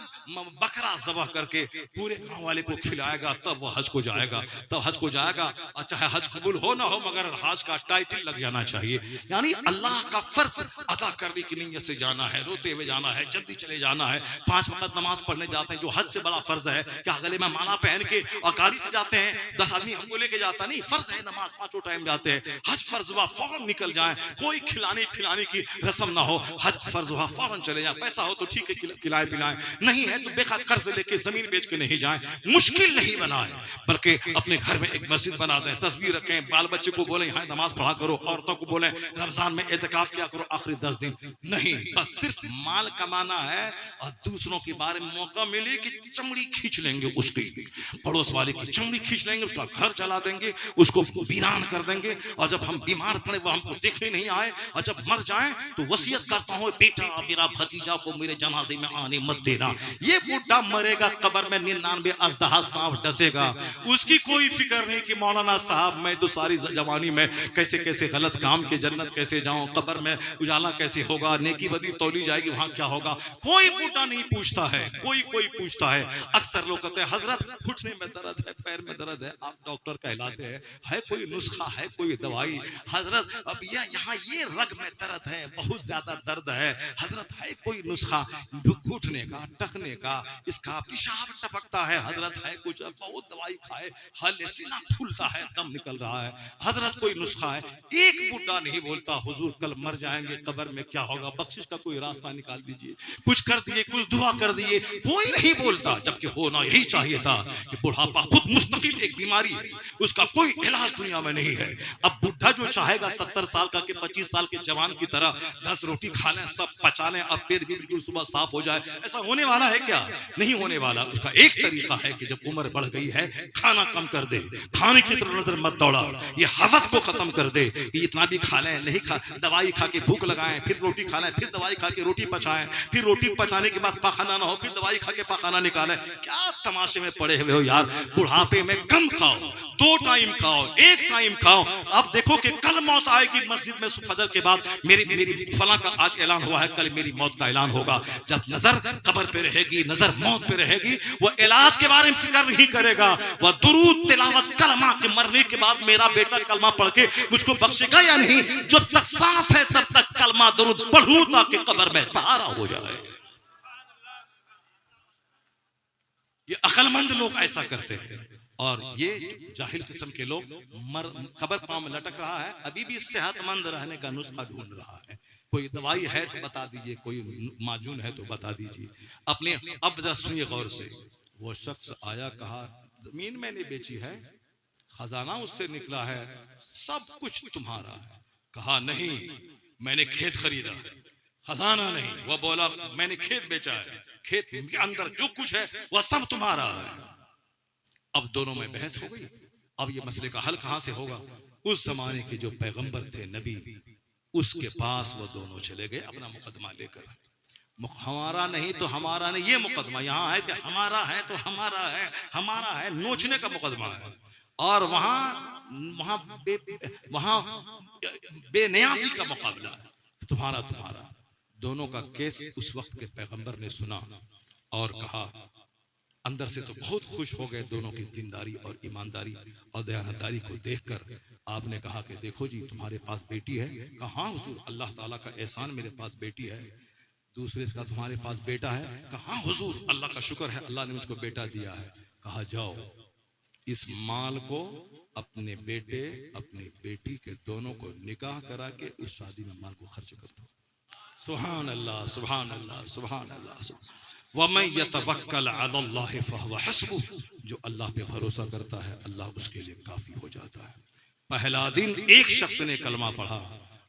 बकरा ज़बह करके पूरे गांव वाले को खिलाएगा, तब वो हज को जाएगा, तब हज को जाएगा। और चाहे हज कबूल हो ना हो, मगर हज का टाइटल लग जाना चाहिए। यानी अल्लाह का फर्ज अदा करने की नीयत से जाना है, रोते हुए जाना है, जल्दी चले जाना है। 5 वक्त नमाज पढ़ने जाते हैं, जो हज से बड़ा फर्ज है। क्या गले में माला पहन के और गाड़ी से जाते हैं, 10 आदमी हमको लेके जाता नहीं, फर्ज है नमाज 5 टाइम जाते हैं। हज फर्ज हुआ फौरन निकल जाए, कोई खिलाने पिलाने की रस्म ना हो, हज फर्ज हुआ फौरन चले जाए। पैसा हो तो ठीक है, खिलाए पिलाए, नहीं है तो बेकार कर्ज लेके जमीन बेच के नहीं जाए। मुश्किल नहीं बनाए, बल्कि अपने घर में एक मस्जिद बना दें, तस्बीह रखें, बाल बच्चे को बोले यहाँ नमाज पढ़ा करो, औरतों को बोले रमजान में एतकाफ किया करो आखिरी 10 दिन। नहीं, बस सिर्फ माल कमाना है, और दूसरों के बारे में मौका मिले कि चमड़ी खींच लेंगे, उसकी पड़ोस वाले की चमड़ी खींच लेंगे, उसका घर जला देंगे, उसको वीरान कर देंगे। और जब हम बीमार पड़े वो हमको देखने नहीं आए, और जब मर जाए तो वसीयत करता हूँ, बेटा मेरा भतीजा को मेरे जनाजे में आने मत देना। ये बूढ़ा मरेगा, कब्र में 99 अजदहा सांप डसेगा, उसकी कोई फिक्र नहीं कि मौलाना साहब मैं तो सारी जवानी में कैसे कैसे गलत काम के जन्नत कैसे जाऊं, कब्र में उजाला कैसे होगा, नेकी बदी तौली जाएगी, वहां क्या होगा। कोई बूढ़ा नहीं पूछता है, कोई पूछता है। अक्सर लोग कहते हैं हजरत घुटने में दर्द है, पैर में दर्द है, आप डॉक्टर कहलाते हैं, है कोई नुस्खा, है कोई दवाई? हजरत अब यहाँ ये रग में दर्द है, बहुत ज्यादा दर्द है, हजरत है कोई नुस्खा घुटने का, टकने का, इसका पेशाब टपकता है, हजरत है कुछ, बहुत दवाई खाए, हल सीना फूलता है, दम निकल रहा है, हजरत कोई नुस्खा है? एक बुढ़ा नहीं बोलता हुजूर कल मर जाएंगे, कब्र में क्या होगा, बख्शिश का कोई रास्ता निकाल दीजिए, कुछ कर दिए, कुछ दुआ कर दिए, कोई नहीं बोलता। जबकि होना यही चाहिए था कि बुढ़ापा खुद मुस्तकिल एक बीमारी है, उसका कोई इलाज दुनिया में नहीं है। अब बुढ़ा जो चाहेगा 70 साल का कि 25 साल के जवान की तरह 10 रोटी खा लें, सब पचा लें, अब पेट भी बिल्कुल सुबह साफ हो जाए, ऐसा होने वाला है क्या? नहीं होने वाला। उसका एक तरीका है कि जब उम्र बढ़ गई है, खाना कम कर दे, खाने की तरफ नजर मत दौड़ा, ये हवस को खत्म कर दे कि इतना भी खा लें, नहीं खा, दवाई खा के भूख लगाएं, फिर रोटी खा लें, फिर दवाई खा के रोटी पचाएं, फिर रोटी पचाने के बाद पाखाना ना हो, फिर दवाई खा के पाखाना निकालें। क्या तमाशे में पड़े हुए हो यार। बुढ़ापे में कम खाओ, 2 टाइम खाओ, 1 टाइम खाओ। अब देखो कि कल मौत आएगी मस्जिद में फजर के बाद, मेरी फला का आज ऐलान हुआ है, कल मेरी मौत का ऐलान होगा। जब नजर कब्र पे रहेगी, नजर मौत पे रहेगी, वो इलाज के बारे में फिक्र नहीं करेगा, वह दुरूद तिलावत कलमा के मरने के बाद मेरा बेटा कलमा पढ़ के मुझको बख्शेगा या नहीं। जब तक सांस है तब तक कलमा दुरूद पढ़ूं ताकि कब्र में सहारा हो जाए। ये अक्लमंद लोग ऐसा करते हैं, और ये जाहिल किस्म के लोग कब्र पांव में लटक रहा है, अभी भी सेहतमंद रहने का नुस्खा ढूंढ रहा है। कोई दवाई है तो बता दीजिए, कोई माजून है तो बता दीजिए अपने। अब जरा सुनिए गौर से। वो शख्स आया, कहा जमीन मैंने बेची है, खजाना उससे निकला है, सब कुछ तुम्हारा है। कहा नहीं, मैंने खेत खरीदा है, खजाना नहीं। वह बोला मैंने खेत बेचा है, खेत के अंदर जो कुछ है वह सब तुम्हारा है। अब दोनों में बहस हो गई। अब ये मसले का हल कहां से होगा? उस जमाने के जो पैगंबर थे, नबी, उसके पास वो दोनों चले गए अपना मुकदमा लेकर। हमारा नहीं तो हमारा नहीं, ये मुकदमा यहाँ है कि हमारा है तो हमारा है, हमारा है, नोचने का मुकदमा है। और वहां बेनियाजी का मुकाबला है, तुम्हारा दोनों का केस उस वक्त के पैगंबर ने सुना और कहा अंदर से तो बहुत खुश हो गए दोनों की दीनदारी और ईमानदारी और दयानतदारी को देखकर। आपने कहा कि देखो जी तुम्हारे पास बेटी है। कहा हाँ हुजूर, अल्लाह ताला का एहसान, मेरे पास बेटी है। दूसरे से कहा तुम्हारे पास बेटा है। कहा हाँ हुजूर, अल्लाह का शुक्र है, अल्लाह ने मुझको बेटा दिया है। कहा जाओ इस माल को अपने बेटे अपनी बेटी के दोनों को निकाह करा के उस शादी में माल को खर्च कर दो। सुभान अल्लाह, सुभान अल्लाह, सुभान अल्लाह। वमन यतवक्कल अलल्लाह फहुव हस्बुह, जो अल्लाह पे भरोसा करता है अल्लाह उसके लिए काफी हो जाता है। पहला दिन एक शख्स ने कलमा पढ़ा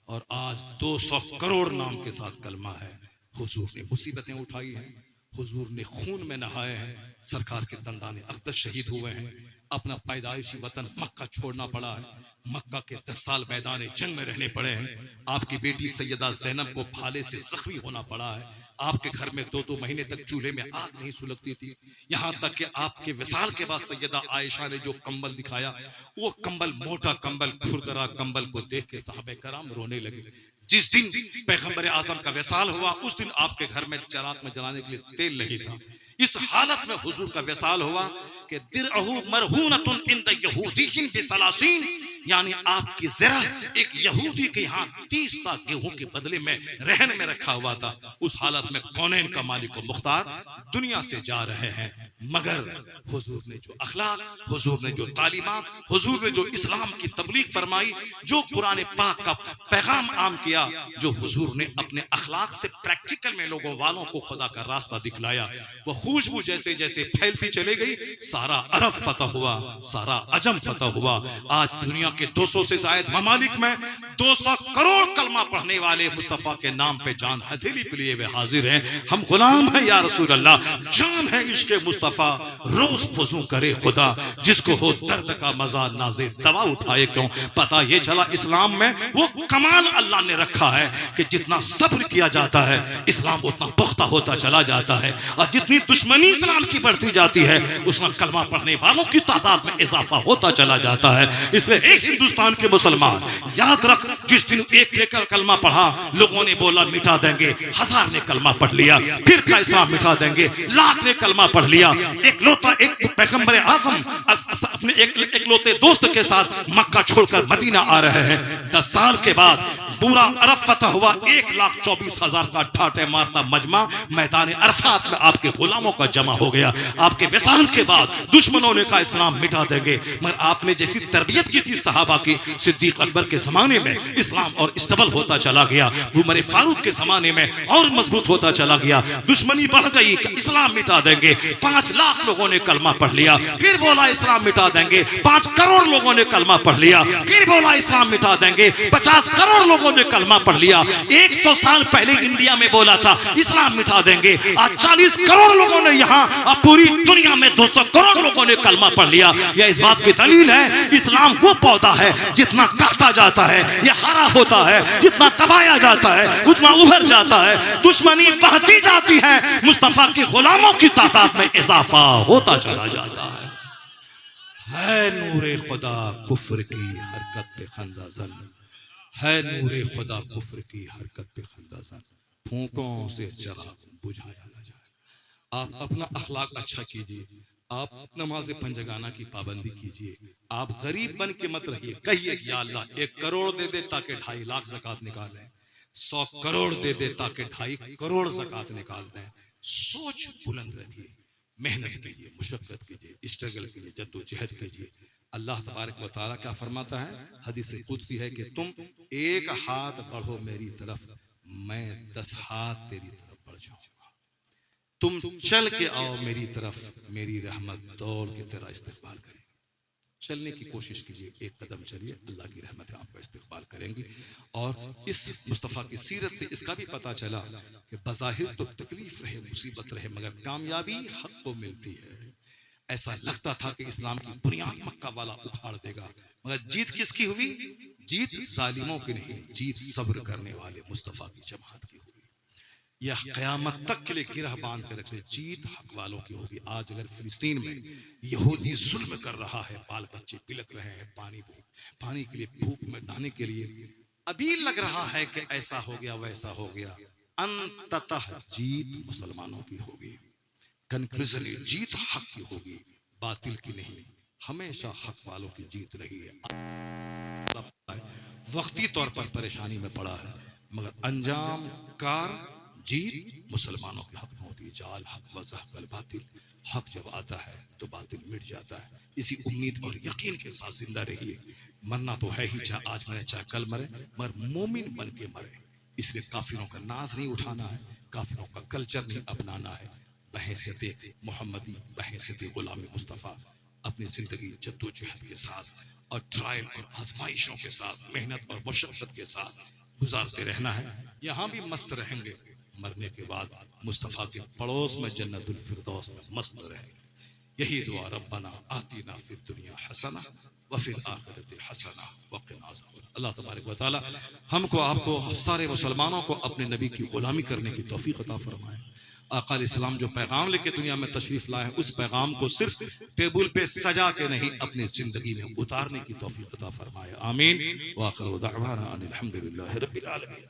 और आज 200 करोड़ नाम के साथ कलमा है। हुजूर ने मुसीबतें उठाई हैं, हुजूर ने खून में नहाए हैं, सरकार के दंदाने अक़दस शहीद हुए हैं, अपना पैदाइशी वतन मक्का छोड़ना पड़ा है, मक्का के 10 साल मैदान जंग में रहने पड़े हैं। आपकी बेटी सैयदा ज़ैनब को भाले से जख्मी होना पड़ा है। आपके घर में 2-2 महीने तक चूल्हे में आग नहीं सुलगती थी। यहाँ तक कि आपके विसाल के बाद सैयदा आयशा ने जो कंबल दिखाया, वो कंबल, मोटा कंबल, खुरदरा कंबल को देख के साहबे कराम रोने लगे। जिस दिन पैगंबर आजम का विसाल हुआ उस दिन आपके घर में चराग में जलाने के लिए तेल नहीं था। इस हालत में हुजूर का विसाल हुआ कि दिरअहू मरहूनतुन इंद यहूदिय्यिन बिसलासीन, यानी आपकी ज़रा एक यहूदी के यहाँ 30 सा गेहूं के बदले में रहन में रखा हुआ था। उस हालत में कौनैन का मालिक व मुख्तार दुनिया से जा रहे हैं, मगर हुजूर ने जो अखलाक, हुजूर ने जो तालीमात, हुजूर ने जो इस्लाम की तबलीग फरमाई, जो कुरान पाक का पैगाम आम किया, जो हुजूर ने अपने अखलाक से प्रैक्टिकल में लोगों वालों को खुदा का रास्ता दिखलाया, वो खुशबू जैसे जैसे फैलती चली गई, सारा अरब फतह हुआ, सारा अजम फतह हुआ। आज दुनिया के 200 से जायद ममालिक में 200 करोड़ कलमा पढ़ने वाले मुस्तफा के नाम पे जान हथेली पे लिए वे हाजिर हैं। हम गुलाम हैं या रसूल अल्लाह, जान है इश्क मुस्तफा, रोज वज़ू करे खुदा, जिसको हो दर्द का मजा नाज़े दवा उठाए क्यों। पता ये चला इस्लाम में वो कमाल अल्लाह ने रखा है कि जितना सब्र किया जाता है इस्लाम उतना पुख्ता होता चला जाता है, और जितनी दुश्मनी इस्लाम की बढ़ती जाती है उसमें कलमा पढ़ने वालों की तादाद में इजाफा होता चला जाता है। इसलिए एक हिंदुस्तान के मुसलमान याद रख, जिस दिन एक लेकर कलमा पढ़ा लोगों ने बोला मिटा देंगे, 1000 ने कलमा पढ़ लिया, फिर का इस्लाम मिटा देंगे, 1,00,000 ने कलमा पढ़ लिया। एक पैगंबर आज़म अपने एक लोते दोस्त के साथ मक्का छोड़कर मदीना आ रहे हैं। 10 साल के बाद पूरा अरब फतह हुआ, 1,24,000 का ठाटे मारता मजमा मैदान अरफात में आपके गुलामों का जमा हो गया। आपके विसाल के बाद दुश्मनों ने कहा इस्लाम मिटा देंगे, मगर आपने जैसी तरबियत की थी सहाबा की, सिद्दीक अकबर के जमाने में इस्लाम और स्टेबल होता चला गया, उमर फारूक के जमाने में और मजबूत होता चला गया। दुश्मनी बढ़ गई, इस्लाम मिटा देंगे, 5 लाख लोगों ने कलमा पढ़ लिया, फिर बोला इस्लाम मिटा देंगे, 5 करोड़ लोगों ने कलमा पढ़ लिया, फिर बोला इस्लाम मिटा देंगे, 50 करोड़ लोगों ने कलमा पढ़ लिया। 100 साल पहले इंडिया में बोला था इस्लाम मिटा देंगे, आज 40 करोड़ लोगों ने यहाँ, अब पूरी दुनिया में 200 करोड़ लोगों ने कलमा पढ़ लिया। यह इस बात की दलील है इस्लाम वो पौधा है जितना काटा जाता है यह हरा होता है, जितना दबाया जाता है उतना उभर जाता है, दुश्मनी बढ़ती जाती है, मुस्तफा के गुलामों की तादाद में इजाफा होता चला जाता है नूरे खुदा कुफ्र की हरकत पे खंदाजन, है नूरे खुदा कुफ्र की हरकत पे खंदाजन, फूंकों से चराग बुझाया ना जाए। आप अपना अखलाक अच्छा कीजिए, आप नमाज पंजगाना की पाबंदी कीजिए, आप गरीब बन के मत रहिए। कहिए या अल्लाह 1 करोड़ दे दे ताकि 2.5 लाख ज़कात निकालें, 100 करोड़ दे दे ताकि 2.5 करोड़ ज़कात निकाल दें। सोच बुलंद रखिए, मेहनत कीजिए, मुशक्कत कीजिए, स्ट्रगल कीजिए, जद्दोजहद कीजिए। अल्लाह तबारक व तआला क्या फरमाता है, हदीस कुदसी है कि तुम 1 हाथ बढ़ो मेरी तरफ, मैं 10 हाथ तेरी तरफ बढ़ जाऊंगा। तुम चल के आओ मेरी तरफ, मेरी रहमत दौड़ के तेरा इस्तेकबाल करें। चलने की कोशिश कीजिए, 1 कदम चलिए, अल्लाह की रहमत आपका इस्तेकबाल करेंगी। और इस मुस्तफ़ा की सीरत से इसका भी पता चला कि बज़ाहिर तो तकलीफ रहे, मुसीबत रहे, मगर कामयाबी हक को मिलती है। ऐसा लगता था कि इस्लाम की बुनियाद मक्का वाला उखाड़ देगा, मगर जीत किसकी हुई? जीत जालिमों की नहीं, जीत सब्र करने वाले मुस्तफ़ा की जमात की हुई। यह क़यामत तक के लिए गिरह बांध कर रखे, जीत हक वालों की होगी। आज अगर फिलिस्तीन में यहूदी जुल्म कर रहा है, बाल बच्चे पिलक रहे हैं पानी के लिए, भूख में नहाने के लिए, अभी लग रहा है कि ऐसा हो गया वैसा हो गया, अंततः जीत मुसलमानों की होगी। कंक्लूजन, जीत हक की होगी, बातिल की नहीं। हमेशा हक वालों की जीत रही है। वक्ती तौर पर परेशानी में पड़ा है, मगर अंजाम कार जीत मुसलमानों के हक में होती है। जाल हक व ज़हक़ल बातिल, हक जब आता है तो बातिल मिट जाता है। इसी उम्मीद और यकीन के साथ जिंदा रहिए। मरना तो है ही, चाहे आज मरे चाहे कल मरे, मगर मोमिन बन के मरे। इसलिए काफिरों का नाज नहीं उठाना है, काफिरों का कल्चर नहीं अपनाना है। बहैसियत मोहम्मदी, बहैसियत गुलामी मुस्तफ़ा अपनी जिंदगी जद्दोजहद के साथ और ट्रायल और आजमाइशों के साथ, मेहनत और मुशक्कत के साथ गुजारते रहना है। यहाँ भी मस्त रहेंगे, मरने के बाद मुस्तफ़ा के पड़ोस में जन्नतुल फिरदौस में मस्त रहेंगे। यही दुआ, रब्बना आतिना फिद दुनिया हसना व फिल आखिरति हसना व क़िना अज़ाबन्नार। अल्लाह तबारक व तआला हमको आपको सारे मुसलमानों को अपने नबी की गुलामी करने की तौफीक अता फरमाए। आका अलैहिस्सलाम जो पैगाम लेके दुनिया में तशरीफ लाए, उस पैगाम को सिर्फ टेबल पे सजा के नहीं, अपनी जिंदगी में उतारने की तौफीक अता फरमाए। आमीन। व आखिरु दअवाना अनिल हम्दुलिल्लाहि रब्बिल आलमीन।